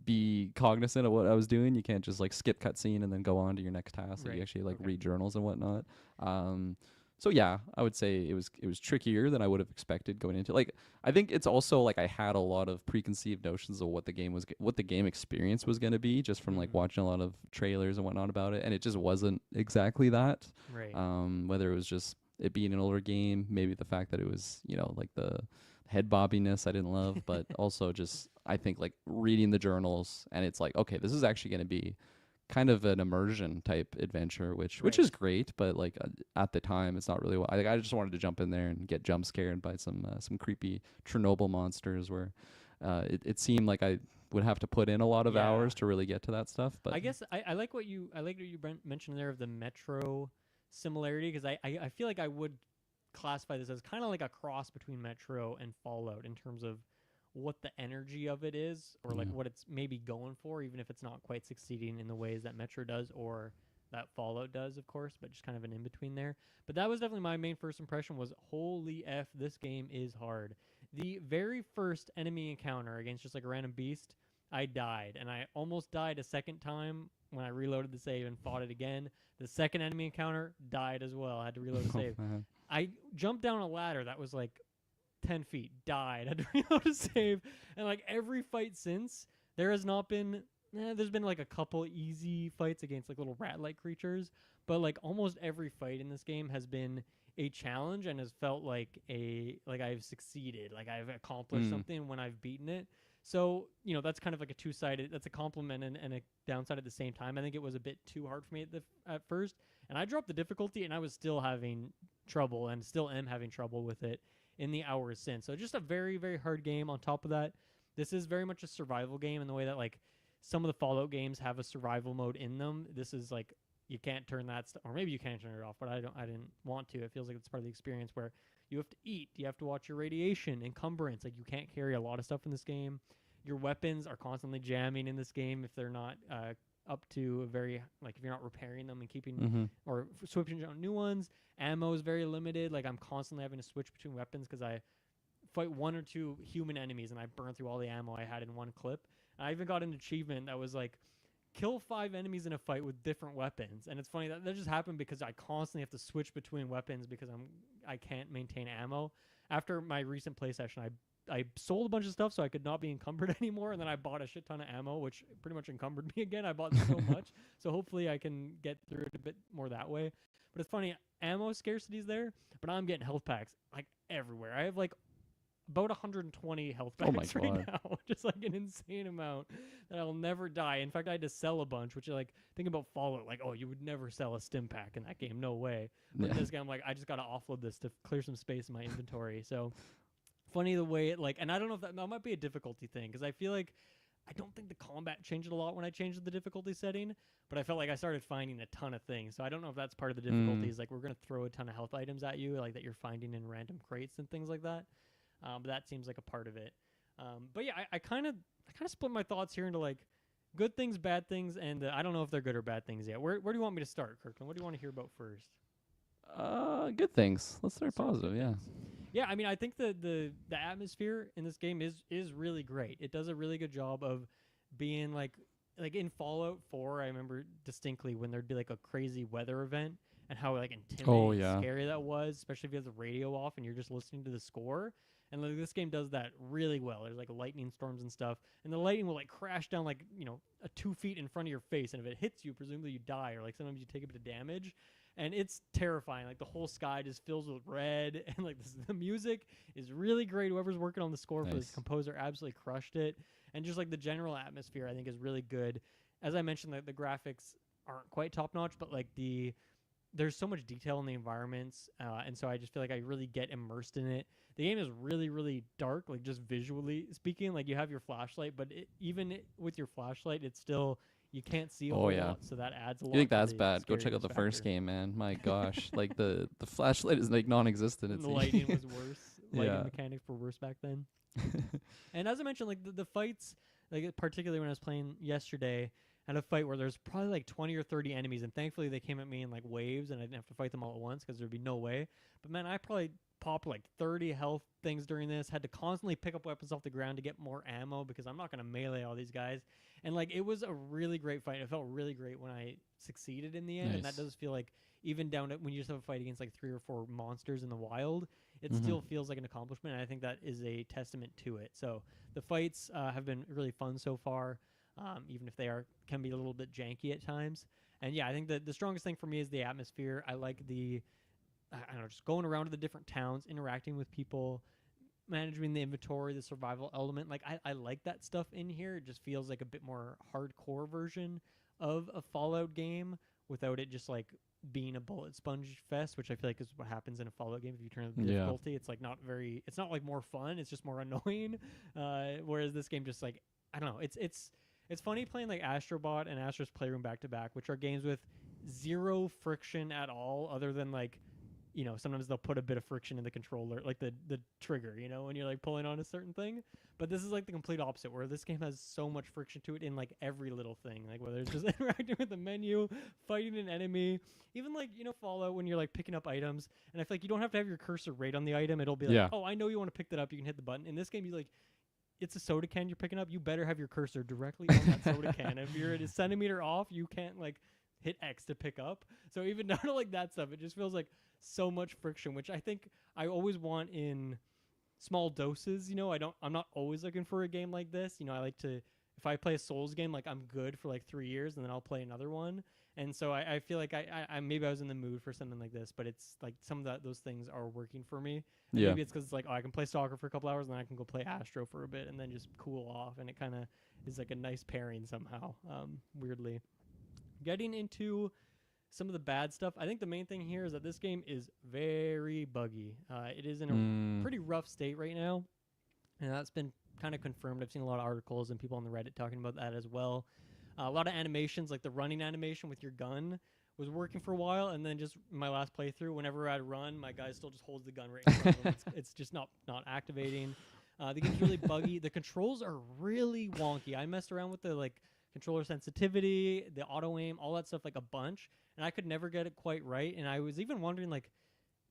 be cognizant of what I was doing. You can't just like skip cutscene and then go on to your next task. Like, Right. you actually like Okay. read journals and whatnot. So yeah, I would say it was trickier than I would have expected going into. Like I think it's also like I had a lot of preconceived notions of what the game experience was going to be just from like watching a lot of trailers and whatnot about it, and it just wasn't exactly that. Right. Whether it was just it being an older game, maybe the fact that it was like the head bobbiness I didn't love, but also just I think like reading the journals and it's like okay, this is actually going to be kind of an immersion type adventure, which is great, but like at the time it's not really what I just wanted to jump in there and get jump scared by some creepy Chernobyl monsters where it seemed like I would have to put in a lot of hours to really get to that stuff. But I guess I like what you mentioned there of the Metro similarity, because I feel like I would classify this as kind of like a cross between Metro and Fallout in terms of what the energy of it is, or like what it's maybe going for, even if it's not quite succeeding in the ways that Metro does or that Fallout does, of course, but just kind of an in-between there. But that was definitely my main first impression was, holy F, this game is hard. The very first enemy encounter against just like a random beast, I died, and I almost died a second time when I reloaded the save and fought it again. The second enemy encounter, died as well. I had to reload the save. I jumped down a ladder that was like 10 feet, died, had to reload a save, and like every fight since, there has not been there's been like a couple easy fights against like little rat-like creatures, but like almost every fight in this game has been a challenge and has felt like I've succeeded, like I've accomplished something when I've beaten it. So that's kind of like a two-sided, that's a compliment and a downside at the same time. I think it was a bit too hard for me at first, and I dropped the difficulty and I was still having trouble and still am having trouble with it in the hours since. So just a very, very hard game. On top of that, this is very much a survival game in the way that like some of the Fallout games have a survival mode in them. This is like you can't turn that or maybe you can turn it off, but I didn't want to. It feels like it's part of the experience where you have to eat, you have to watch your radiation, encumbrance, like you can't carry a lot of stuff in this game. Your weapons are constantly jamming in this game if they're not up to a very, like if you're not repairing them and keeping or switching on new ones. Ammo is very limited. Like I'm constantly having to switch between weapons because I fight one or two human enemies and I burn through all the ammo I had in one clip. And I even got an achievement that was like kill 5 enemies in a fight with different weapons. And it's funny that just happened because I constantly have to switch between weapons because I can't maintain ammo. After my recent play session, I sold a bunch of stuff so I could not be encumbered anymore, and then I bought a shit ton of ammo, which pretty much encumbered me again. I bought so much, so hopefully I can get through it a bit more that way. But it's funny, ammo scarcity's there, but I'm getting health packs like everywhere. I have like about 120 health packs right now, just like an insane amount that I'll never die. In fact, I had to sell a bunch, which like think about Fallout, like you would never sell a stim pack in that game, no way. But in this game, I'm like I just gotta offload this to clear some space in my inventory. So funny the way it like, and I don't know if that might be a difficulty thing because I feel like I don't think the combat changed a lot when I changed the difficulty setting, but I felt like I started finding a ton of things. So I don't know if that's part of the difficulties. Like we're gonna throw a ton of health items at you, like that you're finding in random crates and things like that. But that seems like a part of it. But yeah, I kind of split my thoughts here into like good things, bad things, and I don't know if they're good or bad things yet. Where do you want me to start, Kirkland? What do you want to hear about first? Good things. Let's start Start with positive. good Yeah. things. Yeah, I mean, I think the atmosphere in this game is really great. It does a really good job of being like in Fallout 4. I remember distinctly when there'd be like a crazy weather event and how like Oh intimidating and yeah. scary that was, especially if you have the radio off and you're just listening to the score. And like this game does that really well. There's like lightning storms and stuff, and the lightning will like crash down like a 2 feet in front of your face, and if it hits you, presumably you die, or like sometimes you take a bit of damage. And it's terrifying. Like the whole sky just fills with red, and like the music is really great. Whoever's working on the score for this Nice. composer absolutely crushed it, and just like the general atmosphere, I think is really good. As I mentioned, the graphics aren't quite top notch, but like there's so much detail in the environments, and so I just feel like I really get immersed in it. The game is really, really dark, like just visually speaking. Like you have your flashlight, but with your flashlight, it's still you can't see a Oh whole yeah. lot, so that adds a lot. You think to that's the bad? Go check out scariness the first factor. game, man. My gosh, like the flashlight is like non-existent. And It's the lighting was worse. Lighting yeah. mechanics were worse back then. And as I mentioned, like the fights, like particularly when I was playing yesterday, I had a fight where there's probably like 20 or 30 enemies, and thankfully they came at me in like waves, and I didn't have to fight them all at once because there'd be no way. But man, I probably popped like 30 health things during this. Had to constantly pick up weapons off the ground to get more ammo because I'm not gonna melee all these guys. And like it was a really great fight. It felt really great when I succeeded in the end, and that Nice. does feel like even down to when you just have a fight against like 3 or 4 monsters in the wild, it Mhm. still feels like an accomplishment. And I think that is a testament to it. So the fights have been really fun so far, even if they can be a little bit janky at times. And yeah, I think that the strongest thing for me is the atmosphere. I like I don't know, just going around to the different towns, interacting with people, managing the inventory, the survival element. Like I like that stuff in here. It just feels like a bit more hardcore version of a Fallout game without it just like being a bullet sponge fest, which I feel like is what happens in a Fallout game. If you turn up the Yeah. difficulty, it's like it's not like more fun. It's just more annoying. Whereas this game just like I don't know. It's funny playing like Astro Bot and Astro's Playroom back to back, which are games with zero friction at all, other than like sometimes they'll put a bit of friction in the controller, like the trigger, when you're like pulling on a certain thing. But this is like the complete opposite, where this game has so much friction to it in like every little thing, like whether it's just interacting with the menu, fighting an enemy, even like Fallout when you're like picking up items, and I feel like you don't have to have your cursor right on the item. It'll be like, Yeah. oh, I know you want to pick that up. You can hit the button. In this game, you like. It's a soda can you're picking up. You better have your cursor directly on that soda can. If you're at a centimeter off, you can't like hit X to pick up. So even down to like that stuff, it just feels like so much friction, which I think I always want in small doses. I'm not always looking for a game like this. I like to, if I play a Souls game, like I'm good for like 3 years and then I'll play another one. And so I feel like I maybe I was in the mood for something like this, but it's like some of those things are working for me. And Yeah. maybe it's because it's like, oh, I can play Stalker for a couple hours and then I can go play Astro for a bit and then just cool off. And it kind of is like a nice pairing somehow, weirdly. Getting into some of the bad stuff, I think the main thing here is that this game is very buggy. It is in a pretty rough state right now, and that's been kind of confirmed. I've seen a lot of articles and people on the Reddit talking about that as well. A lot of animations, like the running animation with your gun, was working for a while, and then just my last playthrough, whenever I'd run, my guy still just holds the gun right in front of him. It's just not activating. The game's really buggy. The controls are really wonky. I messed around with the like controller sensitivity, the auto aim, all that stuff like a bunch, and I could never get it quite right. And I was even wondering like,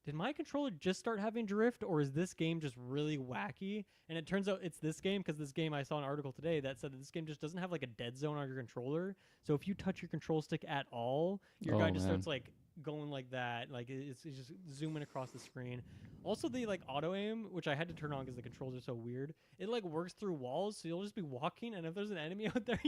did my controller just start having drift, or is this game just really wacky? And it turns out it's this game, because this game, I saw an article today that said that this game just doesn't have like a dead zone on your controller. So if you touch your control stick at all, your guy just starts like going like that. Like it's just zooming across the screen. Also, the like auto aim, which I had to turn on because the controls are so weird, it like works through walls. So you'll just be walking, and if there's an enemy out there,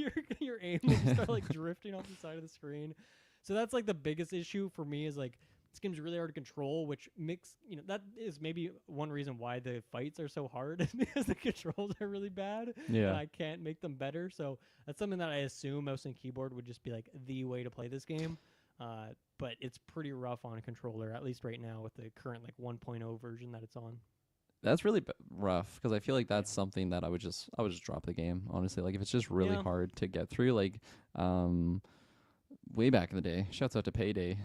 your aim will just start like drifting off the side of the screen. So that's like the biggest issue for me, is like this game's really hard to control, which makes, that is maybe one reason why the fights are so hard, because the controls are really bad. Yeah. And I can't make them better. So that's something that I assume mouse and keyboard would just be like the way to play this game. But it's pretty rough on a controller, at least right now with the current like 1.0 version that it's on. That's really rough, because I feel like that's something that I would just drop the game, honestly. Like if it's just really hard to get through, like way back in the day, shouts out to Payday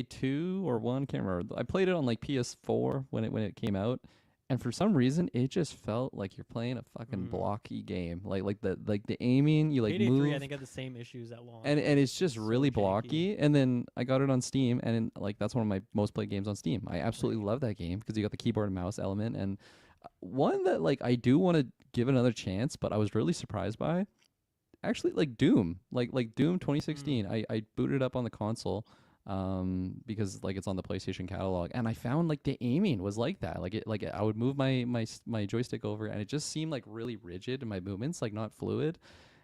2 or 1, can't remember. I played it on like PS4 when it came out, And for some reason, it just felt like you're playing a fucking blocky game. Like the aiming, you like Payday 3, I move, think, had the same issues at launch. and it's It's just so really janky. blocky. And then I got it on Steam, and like that's one of my most played games on Steam. I absolutely Right. love that game because you got the keyboard and mouse element, and one that like I do want to give another chance, but I was really surprised by. Actually, like Doom, like Doom 2016. Mm. I booted it up on the console, because like it's on the PlayStation catalog, and I found like the aiming was like that. Like I would move my joystick over, and it just seemed like really rigid in my movements, like not fluid.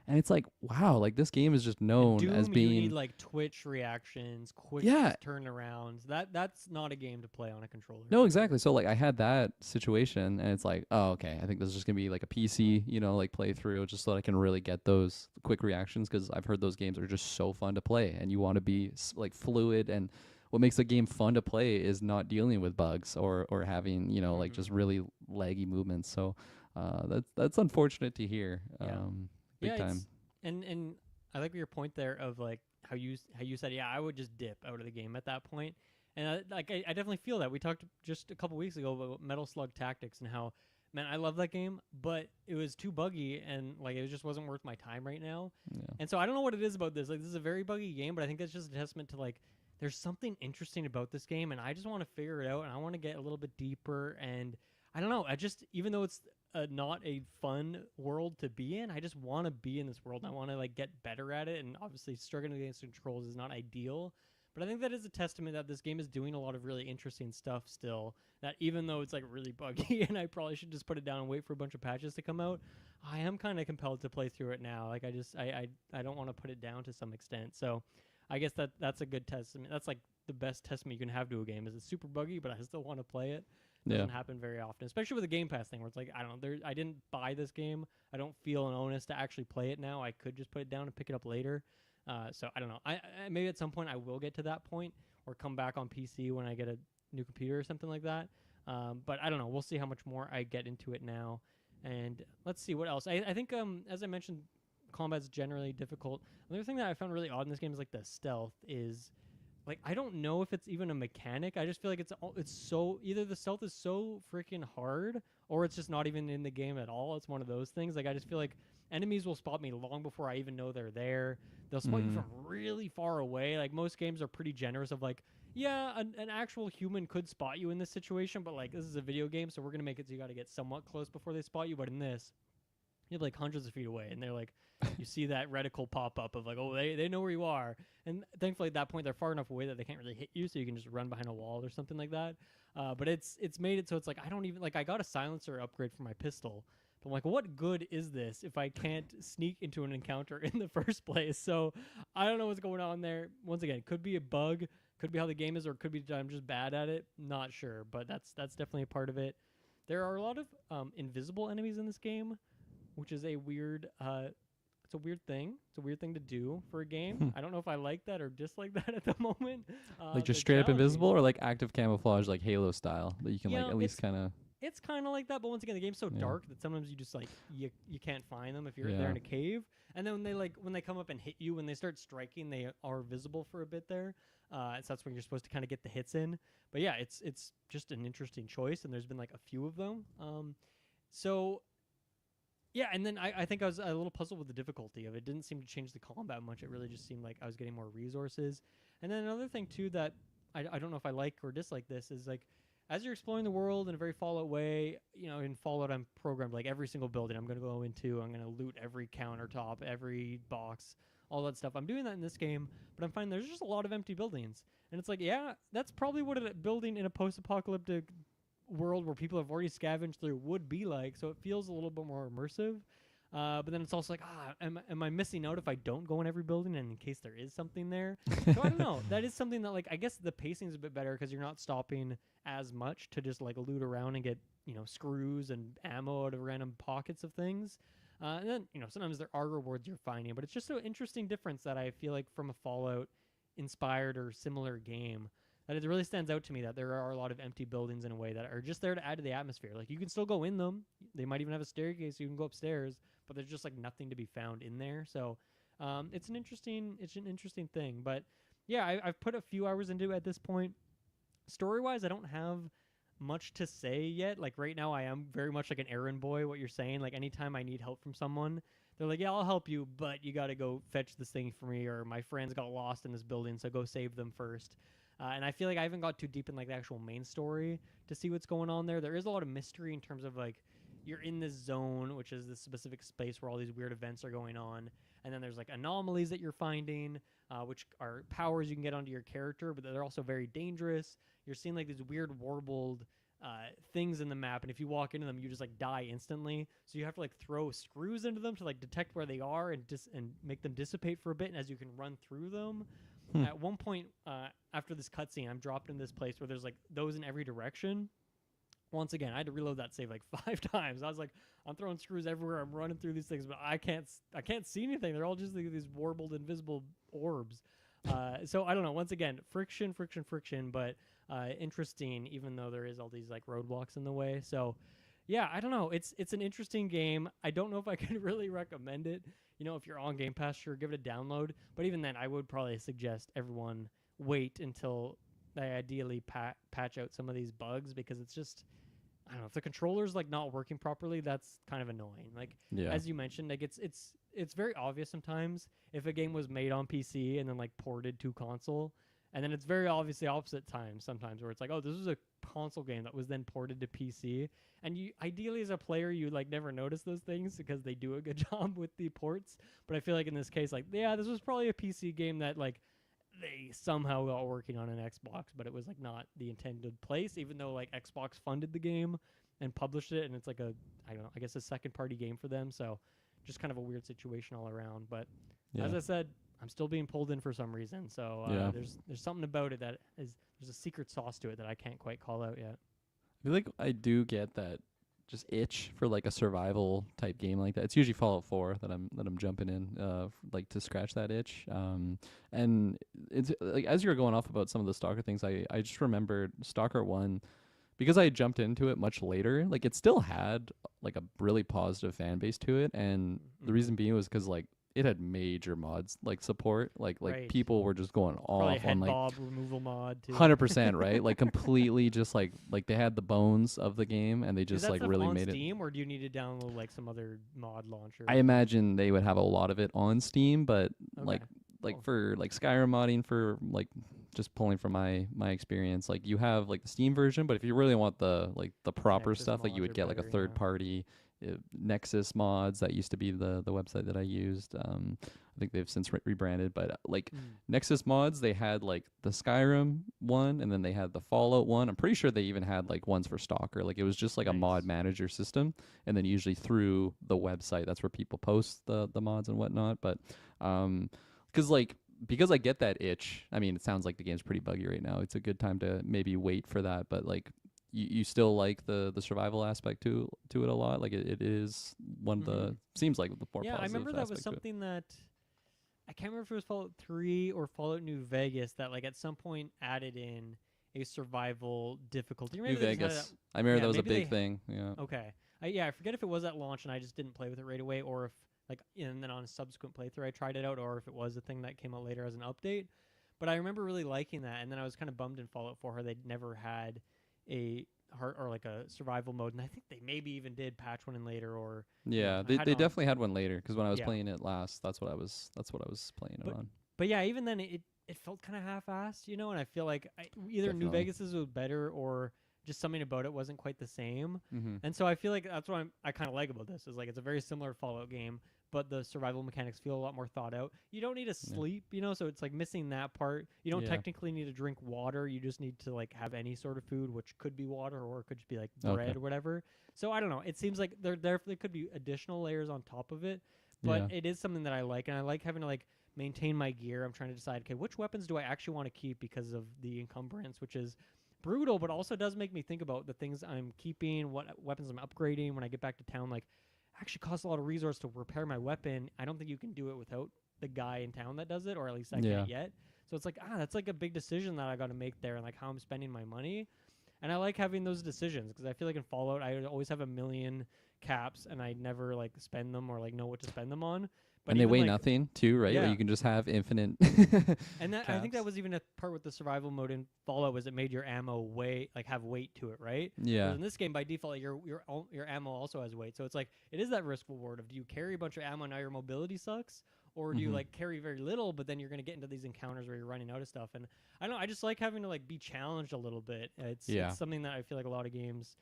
And it's like, wow, like this game is just And known as Doom, you need being, like Twitch reactions, quick yeah. turnarounds. That's not a game to play on a controller No, for exactly. sure. So like I had that situation, and it's like, oh, okay, I think this is just gonna be like a PC, like playthrough, just so that I can really get those quick reactions, because I've heard those games are just so fun to play, and you want to be like fluid. And what makes a game fun to play is not dealing with bugs or having like Hmm. just really laggy movements. So that's unfortunate to hear, Yeah. big Yeah, time. and I like your point there of like how you said, yeah, I would just dip out of the game at that point. And I definitely feel that. We talked just a couple weeks ago about Metal Slug Tactics and how, man, I love that game, but it was too buggy and like it just wasn't worth my time right now. Yeah. And so I don't know what it is about this. Like, this is a very buggy game, but I think that's just a testament to like there's something interesting about this game, and I just want to figure it out, and I want to get a little bit deeper. And I don't know. I just, even though it's not a fun world to be in, I just want to be in this world, and I want to like get better at it. And obviously, struggling against the controls is not ideal, but I think that is a testament that this game is doing a lot of really interesting stuff still. That even though it's like really buggy, and I probably should just put it down and wait for a bunch of patches to come out, I am kind of compelled to play through it now. Like I don't want to put it down to some extent. So I guess that's a good testament. That's like the best testament you can have to a game. Is it's super buggy, but I still want to play it. Yeah. Doesn't happen very often, especially with the Game Pass thing, where it's like, I don't know, I didn't buy this game. I don't feel an onus to actually play it now. I could just put it down and pick it up later. So I don't know. I maybe at some point I will get to that point, or come back on PC when I get a new computer or something like that. But I don't know. We'll see how much more I get into it now, and let's see what else. I think as I mentioned, combat's generally difficult. Another thing that I found really odd in this game is like the stealth is like, I don't know if it's even a mechanic. I just feel like it's so, either the stealth is so freaking hard, or it's just not even in the game at all. It's one of those things. Like, I just feel like enemies will spot me long before I even know they're there. They'll spot you Mm. from really far away. Like, most games are pretty generous of like, yeah, an actual human could spot you in this situation, but like, this is a video game, so we're gonna make it so you got to get somewhat close before they spot you. But in this, you're like hundreds of feet away, and they're like, you see that reticle pop up of like, oh, they know where you are. And thankfully at that point they're far enough away that they can't really hit you, so you can just run behind a wall or something like that. But it's made it so it's like, I don't even, like, I got a silencer upgrade for my pistol, but I'm like, what good is this if I can't sneak into an encounter in the first place? So I don't know what's going on there. Once again, it could be a bug, could be how the game is, or it could be I'm just bad at it. Not sure, but that's definitely a part of it. There are a lot of invisible enemies in this game, which is a weird it's a weird thing. It's a weird thing to do for a game. I don't know if I like that or dislike that at the moment. Like just They're straight up challenging. invisible, or like active camouflage, like Halo style, that you can You like know, at least kind of. it's kind of like that, but once again, the game's so Yeah. dark that sometimes you just like you can't find them if you're there Yeah. in a cave. And then when they come up and hit you, when they start striking, they are visible for a bit there. So that's when you're supposed to kind of get the hits in. But yeah, it's just an interesting choice, and there's been like a few of them. So yeah, and then I think I was a little puzzled with the difficulty of it. Didn't seem to change the combat much. It really just seemed like I was getting more resources. And then another thing too that I don't know if I like or dislike this is like, as you're exploring the world in a very Fallout way, in Fallout I'm programmed like every single building I'm going to go into, I'm going to loot every countertop, every box, all that stuff. I'm doing that in this game, but I'm finding there's just a lot of empty buildings. And it's like, yeah, that's probably what a building in a post-apocalyptic world where people have already scavenged through would be like, so it feels a little bit more immersive. But then it's also like, am I missing out if I don't go in every building and in case there is something there? So I don't know. That is something that, like, I guess the pacing is a bit better because you're not stopping as much to just like loot around and get screws and ammo out of random pockets of things. And then sometimes there are rewards you're finding, but it's just an interesting difference that I feel like from a Fallout inspired or similar game, that it really stands out to me that there are a lot of empty buildings in a way that are just there to add to the atmosphere. Like, you can still go in them. They might even have a staircase so you can go upstairs, but there's just like nothing to be found in there. So it's an interesting thing. But yeah, I've put a few hours into it at this point. Story wise, I don't have much to say yet. Like right now, I am very much like an errand boy. What you're saying, like anytime I need help from someone, they're like, "Yeah, I'll help you, but you got to go fetch this thing for me." Or my friends got lost in this building, so go save them first. And I feel like I haven't got too deep in like the actual main story to see what's going on there. There is a lot of mystery in terms of like you're in this zone, which is this specific space where all these weird events are going on, and then there's like anomalies that you're finding, which are powers you can get onto your character, but they're also very dangerous. You're seeing like these weird warbled things in the map, and if you walk into them, you just like die instantly. So you have to like throw screws into them to like detect where they are and make them dissipate for a bit, and as you can run through them. At one point, after this cutscene, I'm dropped in this place where there's like those in every direction. Once again, I had to reload that save like 5 times. I was like, I'm throwing screws everywhere. I'm running through these things, but I can't see anything. They're all just like these warbled, invisible orbs. So I don't know. Once again, friction, but interesting. Even though there is all these like roadblocks in the way. So yeah, I don't know. It's an interesting game. I don't know if I can really recommend it. You know, if you're on Game Pass, sure, give it a download. But even then, I would probably suggest everyone wait until they ideally patch out some of these bugs, because it's just, I don't know, if the controller's like not working properly, that's kind of annoying. Like as you mentioned, like it's very obvious sometimes if a game was made on PC and then like ported to console, and then it's very obvious the opposite times sometimes where it's like, oh, this is a console game that was then ported to PC, and you ideally as a player you like never notice those things because they do a good job with the ports. But I feel like in this case, like, yeah, this was probably a PC game that like they somehow got working on an Xbox, but it was like not the intended place, even though like Xbox funded the game and published it, and it's like a, I don't know, I guess a second party game for them. So just kind of a weird situation all around. But as I said, I'm still being pulled in for some reason. So there's something about it that is, there's a secret sauce to it that I can't quite call out yet. I feel like I do get that just itch for like a survival type game like that. It's usually Fallout 4 that I'm jumping in like to scratch that itch. And it's like as you were going off about some of the Stalker things, I just remembered Stalker 1, because I jumped into it much later. Like it still had like a really positive fan base to it, and the reason being was because like it had major mods like support. Like people were just going Probably off on like bob removal mod too. 100%, right? Like completely just like they had the bones of the game, and they just like really made it. Steam, or do you need to download like some other mod launcher? I imagine they would have a lot of it on Steam, but for like Skyrim modding, for like just pulling from my experience, like you have like the Steam version, but if you really want the proper Nexus stuff, like you would get like a third party Nexus mods. That used to be the website that I used. I think they've since rebranded, but Nexus mods, they had like the Skyrim one, and then they had the Fallout one. I'm pretty sure they even had like ones for Stalker. Like it was just like a mod manager system, and then usually through the website, that's where people post the mods and whatnot. But because I get that itch. I mean, it sounds like the game's pretty buggy right now. It's a good time to maybe wait for that, but like you still like the survival aspect to it a lot. Like it is one of the, seems like the more positive. I remember that was something that I can't remember if it was Fallout 3 or Fallout New Vegas that like at some point added in a survival difficulty. New Vegas. I remember that was a big thing. Yeah. Okay. I forget if it was at launch and I just didn't play with it right away, or if like and then on a subsequent playthrough I tried it out, or if it was a thing that came out later as an update. But I remember really liking that, and then I was kind of bummed in Fallout 4 how they'd never had a heart or like a survival mode, and I think they maybe even did patch one in later, or they definitely had one later, because when I was playing it last, that's what I was playing it on. But yeah, even then it felt kind of half-assed, you know, and I feel like either New Vegas's was better or just something about it wasn't quite the same. And so I feel like that's what I kind of like about this, is like it's a very similar Fallout game, but the survival mechanics feel a lot more thought out. You don't need to sleep, you know, so it's like missing that part. You don't technically need to drink water. You just need to like have any sort of food, which could be water or it could just be like bread or whatever. So I don't know. It seems like there could be additional layers on top of it, but it is something that I like, and I like having to like maintain my gear. I'm trying to decide, okay, which weapons do I actually want to keep because of the encumbrance, which is brutal, but also does make me think about the things I'm keeping, what weapons I'm upgrading when I get back to town. Like, actually costs a lot of resource to repair my weapon. I don't think you can do it without the guy in town that does it, or at least I can't yet. So it's like, that's like a big decision that I got to make there, and like how I'm spending my money. And I like having those decisions, because I feel like in Fallout I always have a million caps and I never like spend them or like know what to spend them on. But And they even, weigh like, nothing too, right? Like yeah. you can just have infinite And that I think that caps. was even a part with the survival mode in Fallout was it made your ammo have weight to it, right? Yeah. Whereas in this game by default your ammo also has weight. So it's like it is that risk reward of do you carry a bunch of ammo and now your mobility sucks, or do you Mm-hmm. like carry very little but then you're gonna get into these encounters where you're running out of stuff. And I don't know, I just like having to like be challenged a little bit. Yeah. It's something that I feel like a lot of games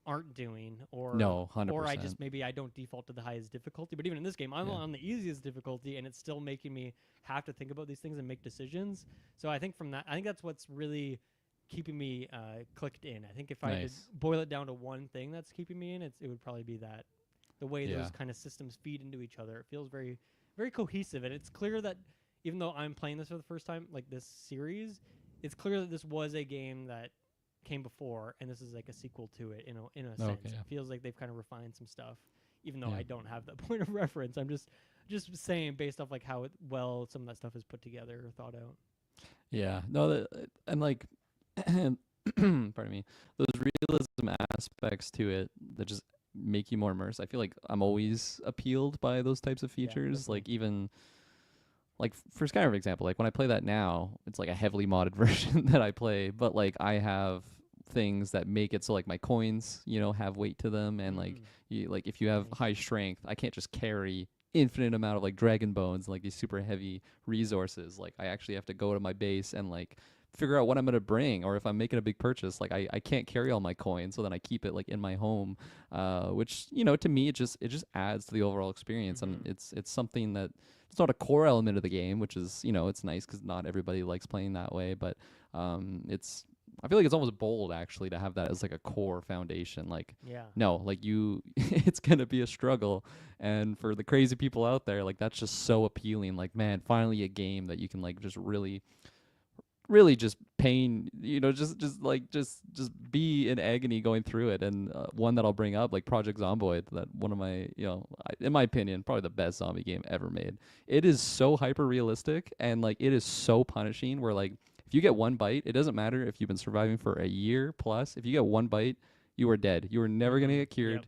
aren't doing, No, or I 100%. just maybe I don't default to the highest difficulty. But even in this game, I'm Yeah. on the easiest difficulty, and it's still making me have to think about these things and make decisions. So I think I think that's what's really keeping me clicked in. I think if I had to Nice. boil it down to one thing that's keeping me in, it would probably be that the way Yeah. those kind of systems feed into each other. It feels very, very cohesive, and it's clear that even though I'm playing this for the first time, like this series, it's clear that this was a game that came before, and this is like a sequel to it in a sense. Okay. It feels like they've kind of refined some stuff, even though Yeah. I don't have that point of reference. I'm just saying based off like how well some of that stuff is put together or thought out. Yeah. No, and like, pardon me, those realism aspects to it that just make you more immersed. I feel like I'm always appealed by those types of Yeah, features. definitely. Like even like for Skyrim, for example, like when I play that now, it's like a heavily modded version that I play, but like I have things that make it so like my coins, have weight to them, and like if you have Nice. high strength, I can't just carry infinite amount of like dragon bones, like these super heavy resources. Like I actually have to go to my base and like figure out what I'm gonna bring, or if I'm making a big purchase, like I can't carry all my coins, so then I keep it like in my home, which to me it just adds to the overall experience, and it's something that it's not a core element of the game, which is it's nice because not everybody likes playing that way, but it's I feel like it's almost bold actually to have that as like a core foundation. Like Yeah. no, like it's gonna be a struggle, and for the crazy people out there, like that's just so appealing. Like man, finally a game that you can like just really just pain, just be in agony going through it. And one that I'll bring up, like Project Zomboid, that one of my, in my opinion, probably the best zombie game ever made. It is so hyper realistic, and like it is so punishing. Where like if you get one bite, it doesn't matter if you've been surviving for a year plus. If you get one bite, you are dead. You are never gonna get cured. Yep.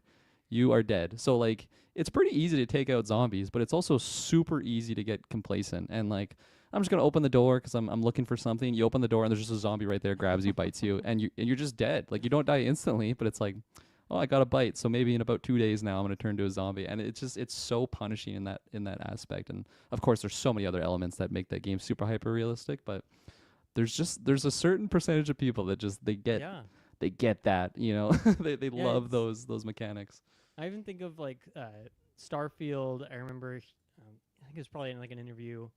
You are dead. So like it's pretty easy to take out zombies, but it's also super easy to get complacent and like I'm just gonna open the door because I'm looking for something. You open the door and there's just a zombie right there, grabs you, bites you, and you're just dead. Like you don't die instantly, but it's like, oh, I got a bite, so maybe in about 2 days now I'm gonna turn to a zombie, and it's so punishing in that aspect. And of course, there's so many other elements that make that game super hyper realistic, but there's a certain percentage of people that just they get Yeah. that they Yeah, love it's- those mechanics. I even think of like Starfield. I remember, I think it was probably in like an interview.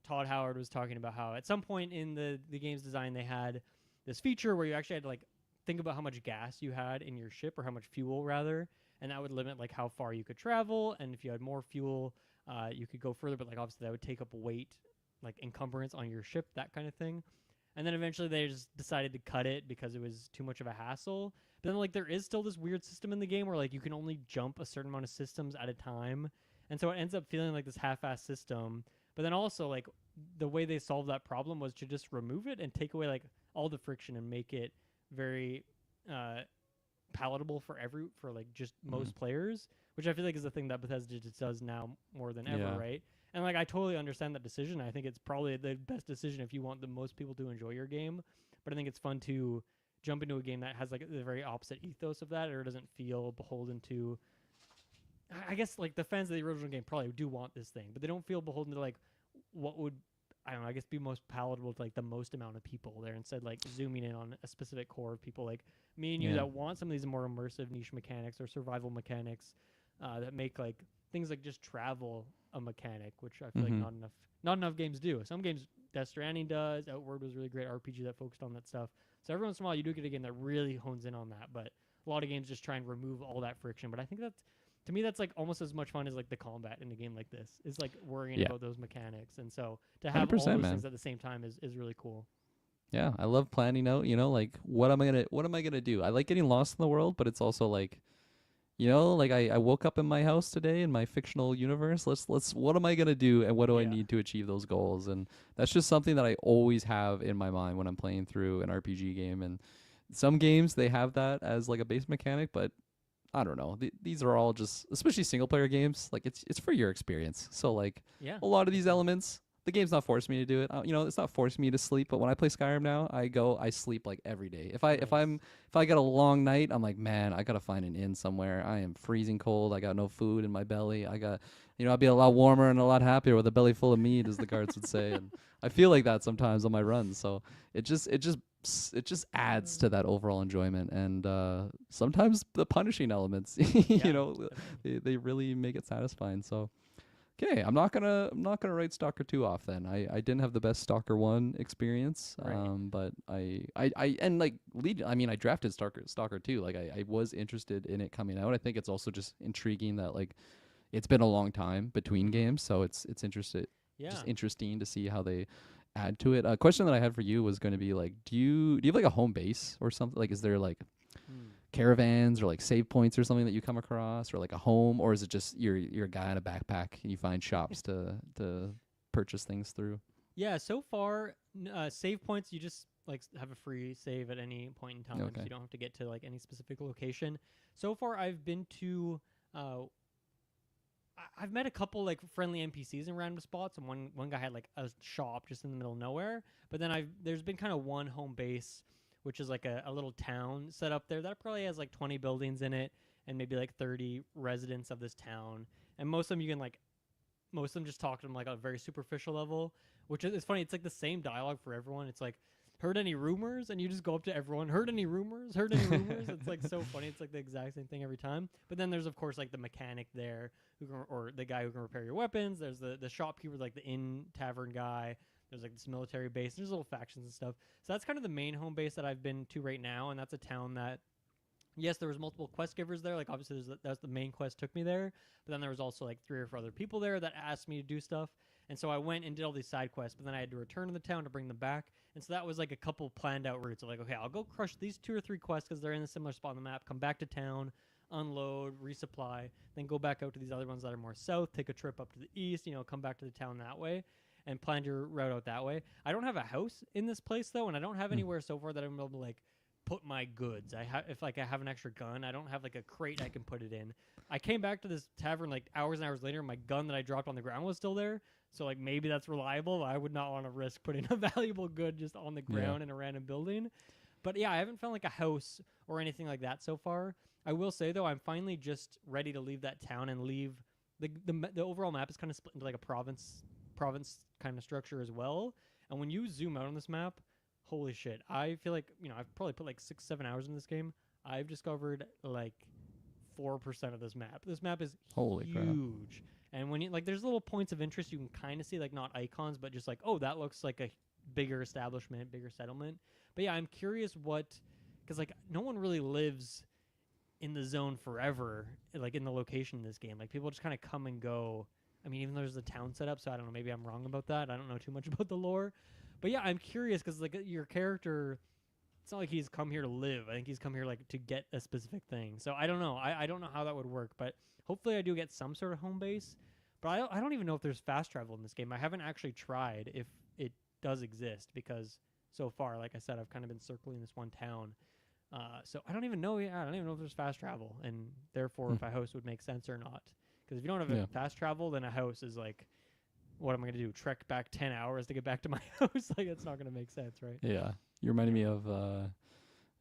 Todd Howard was talking about how at some point in the game's design they had this feature where you actually had to like think about how much gas you had in your ship, or how much fuel rather, and that would limit like how far you could travel. And if you had more fuel, you could go further, but like obviously that would take up weight, like encumbrance on your ship, that kind of thing. And then eventually they just decided to cut it because it was too much of a hassle. But then like there is still this weird system in the game where like you can only jump a certain amount of systems at a time, and so it ends up feeling like this half-assed system. But then also like the way they solved that problem was to just remove it and take away like all the friction and make it very palatable for like just most players, which I feel like is the thing that Bethesda just does now more than ever, Yeah. right? And like I totally understand that decision. I think it's probably the best decision if you want the most people to enjoy your game. But I think it's fun to jump into a game that has like the very opposite ethos of that, or doesn't feel beholden to. I guess like the fans of the original game probably do want this thing, but they don't feel beholden to like what would, I don't know, I guess be most palatable to like the most amount of people there, instead like zooming in on a specific core of people like me and you Yeah. that want some of these more immersive niche mechanics or survival mechanics that make like things like just travel a mechanic, which I feel like not enough games do. Some games, Death Stranding does. Outward was a really great RPG that focused on that stuff. So every once in a while you do get a game that really hones in on that, but a lot of games just try and remove all that friction. But I think that's, to me, that's like almost as much fun as like the combat in a game like this. Is like worrying about those mechanics, and so to have all 100%, those man. things at the same time is really cool. Yeah, I love planning out, like what am I gonna do? I like getting lost in the world, but it's also like, like I woke up in my house today in my fictional universe. Let's what am I gonna do, and what do I Yeah. need to achieve those goals? And that's just something that I always have in my mind when I'm playing through an RPG game. And some games they have that as like a base mechanic, but I don't know. These are all just, especially single player games. Like it's for your experience. So like Yeah. a lot of these elements, the game's not forcing me to do it. It's not forcing me to sleep. But when I play Skyrim now, I sleep like every day. If I get a long night, I'm like, man, I gotta find an inn somewhere. I am freezing cold. I got no food in my belly. I'll be a lot warmer and a lot happier with a belly full of meat, as the guards would say. And I feel like that sometimes on my runs. So it just adds to that overall enjoyment, and sometimes the punishing elements they really make it satisfying. So okay, I'm not gonna write Stalker 2 off then. I didn't have the best Stalker 1 experience, Right. but I drafted Stalker 2. Like I was interested in it coming out. I think it's also just intriguing that like it's been a long time between games, so it's Yeah. just interesting to see how they add to it. A question that I had for you was going to be like, do you have like a home base or something? Like, is there like caravans or like save points or something that you come across, or like a home, or is it just you're a guy in a backpack and you find shops to purchase things through? Yeah, so far, save points, you just like have a free save at any point in time. So Okay. you don't have to get to like any specific location. So far, I've been to, I've met a couple like friendly NPCs in random spots, and one guy had like a shop just in the middle of nowhere. But then there's been kind of one home base, which is like a little town set up there that probably has like 20 buildings in it, and maybe like 30 residents of this town. And most of them you can like most of them just talk to them like on a very superficial level, which is it's funny. It's like the same dialogue for everyone. It's like, heard any rumors? And you just go up to everyone, heard any rumors? Heard any rumors? It's like so funny. It's like the exact same thing every time. But then there's of course like the mechanic there or the guy who can repair your weapons. There's the shopkeeper, like the inn tavern guy. There's like this military base. There's little factions and stuff. So that's kind of the main home base that I've been to right now, and that's a town that yes, there was multiple quest givers there. Like obviously, that's the main quest took me there. But then there was also like 3 or 4 other people there that asked me to do stuff. And so I went and did all these side quests. But then I had to return to the town to bring them back. And so that was like a couple planned out routes of like, okay, I'll go crush these 2 or 3 quests because they're in a similar spot on the map. Come back to town, unload, resupply, then go back out to these other ones that are more south. Take a trip up to the east. Come back to the town that way. And plan your route out that way. I don't have a house in this place though, and I don't have anywhere so far that I'm able to like put my goods. If like I have an extra gun, I don't have like a crate I can put it in. I came back to this tavern like hours and hours later. My gun that I dropped on the ground was still there. So like maybe that's reliable. I would not want to risk putting a valuable good just on the ground in a random building. But yeah, I haven't found like a house or anything like that so far. I will say though, I'm finally just ready to leave that town and leave the overall map is kind of split into like a province kind of structure as well. And when you zoom out on this map, holy shit, I feel like I've probably put like 6-7 hours in this game. I've discovered like 4% of this map. This map is Holy crap. huge. And when you like there's little points of interest you can kind of see, like not icons but just like, oh, that looks like a bigger establishment, bigger settlement. But yeah, I'm curious because like no one really lives in the zone forever, like in the location in this game. Like people just kind of come and go. I mean, even though there's a town set up, so I don't know, maybe I'm wrong about that. I don't know too much about the lore. But yeah, I'm curious because like your character, it's not like he's come here to live. I think he's come here like to get a specific thing. So I don't know. I don't know how that would work, but hopefully I do get some sort of home base. But I don't even know if there's fast travel in this game. I haven't actually tried if it does exist because so far, like I said, I've kind of been circling this one town. So I don't even know. Yeah, I don't even know if there's fast travel, and therefore if a house would make sense or not. Because if you don't have fast travel, then a house is like, what am I going to do? Trek back 10 hours to get back to my house? Like, it's not going to make sense, right? Yeah. You reminded me of a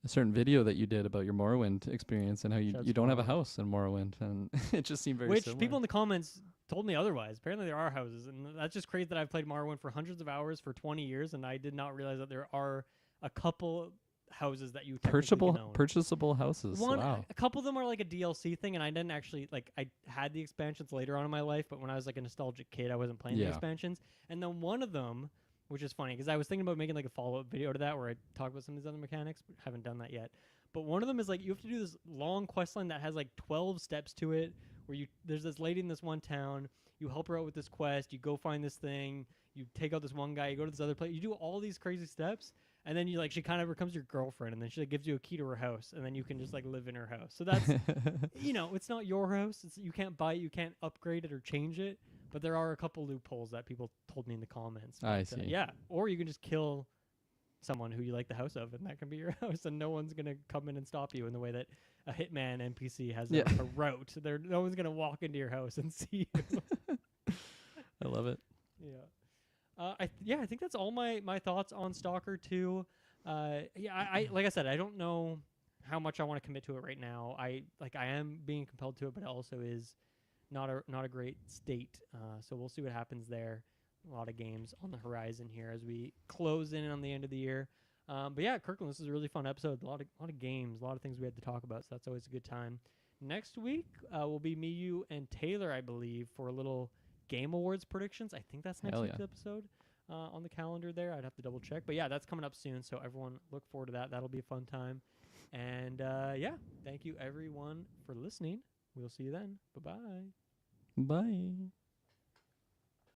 certain video that you did about your Morrowind experience and how you don't have a house in Morrowind. And it just seemed very similar. Which people in the comments told me otherwise. Apparently there are houses. And that's just crazy that I've played Morrowind for hundreds of hours for 20 years. And I did not realize that there are a couple houses that you purchasable houses. Wow. A couple of them are like a DLC thing, and I didn't actually like. I had the expansions later on in my life, but when I was like a nostalgic kid, I wasn't playing the expansions. And then one of them, which is funny because I was thinking about making like a follow-up video to that where I talk about some of these other mechanics, but haven't done that yet. But one of them is like you have to do this long quest line that has like 12 steps to it, where there's this lady in this one town. You help her out with this quest. You go find this thing. You take out this one guy. You go to this other place. You do all these crazy steps. And then you like she kind of becomes your girlfriend, and then she like gives you a key to her house, and then you can just like live in her house. So that's it's not your house. You can't buy it, you can't upgrade it or change it. But there are a couple loopholes that people told me in the comments. I see. Yeah, or you can just kill someone who you like the house of, and that can be your house, and no one's gonna come in and stop you in the way that a Hitman NPC has Yeah. a route. No one's gonna walk into your house and see you. I love it. Yeah. I think that's all my thoughts on Stalker 2. I like I said, I don't know how much I want to commit to it right now. I am being compelled to it, but it also is not a great state. So we'll see what happens there. A lot of games on the horizon here as we close in on the end of the year. But yeah, Kirkland, this is a really fun episode. A lot of games, a lot of things we had to talk about. So that's always a good time. Next week will be me, you, and Taylor, I believe, for a little Game Awards predictions. I think that's next Hell week's yeah. episode on the calendar there. I'd have to double check. But yeah, that's coming up soon. So everyone look forward to that. That'll be a fun time. And yeah, thank you everyone for listening. We'll see you then. Bye-bye. Bye.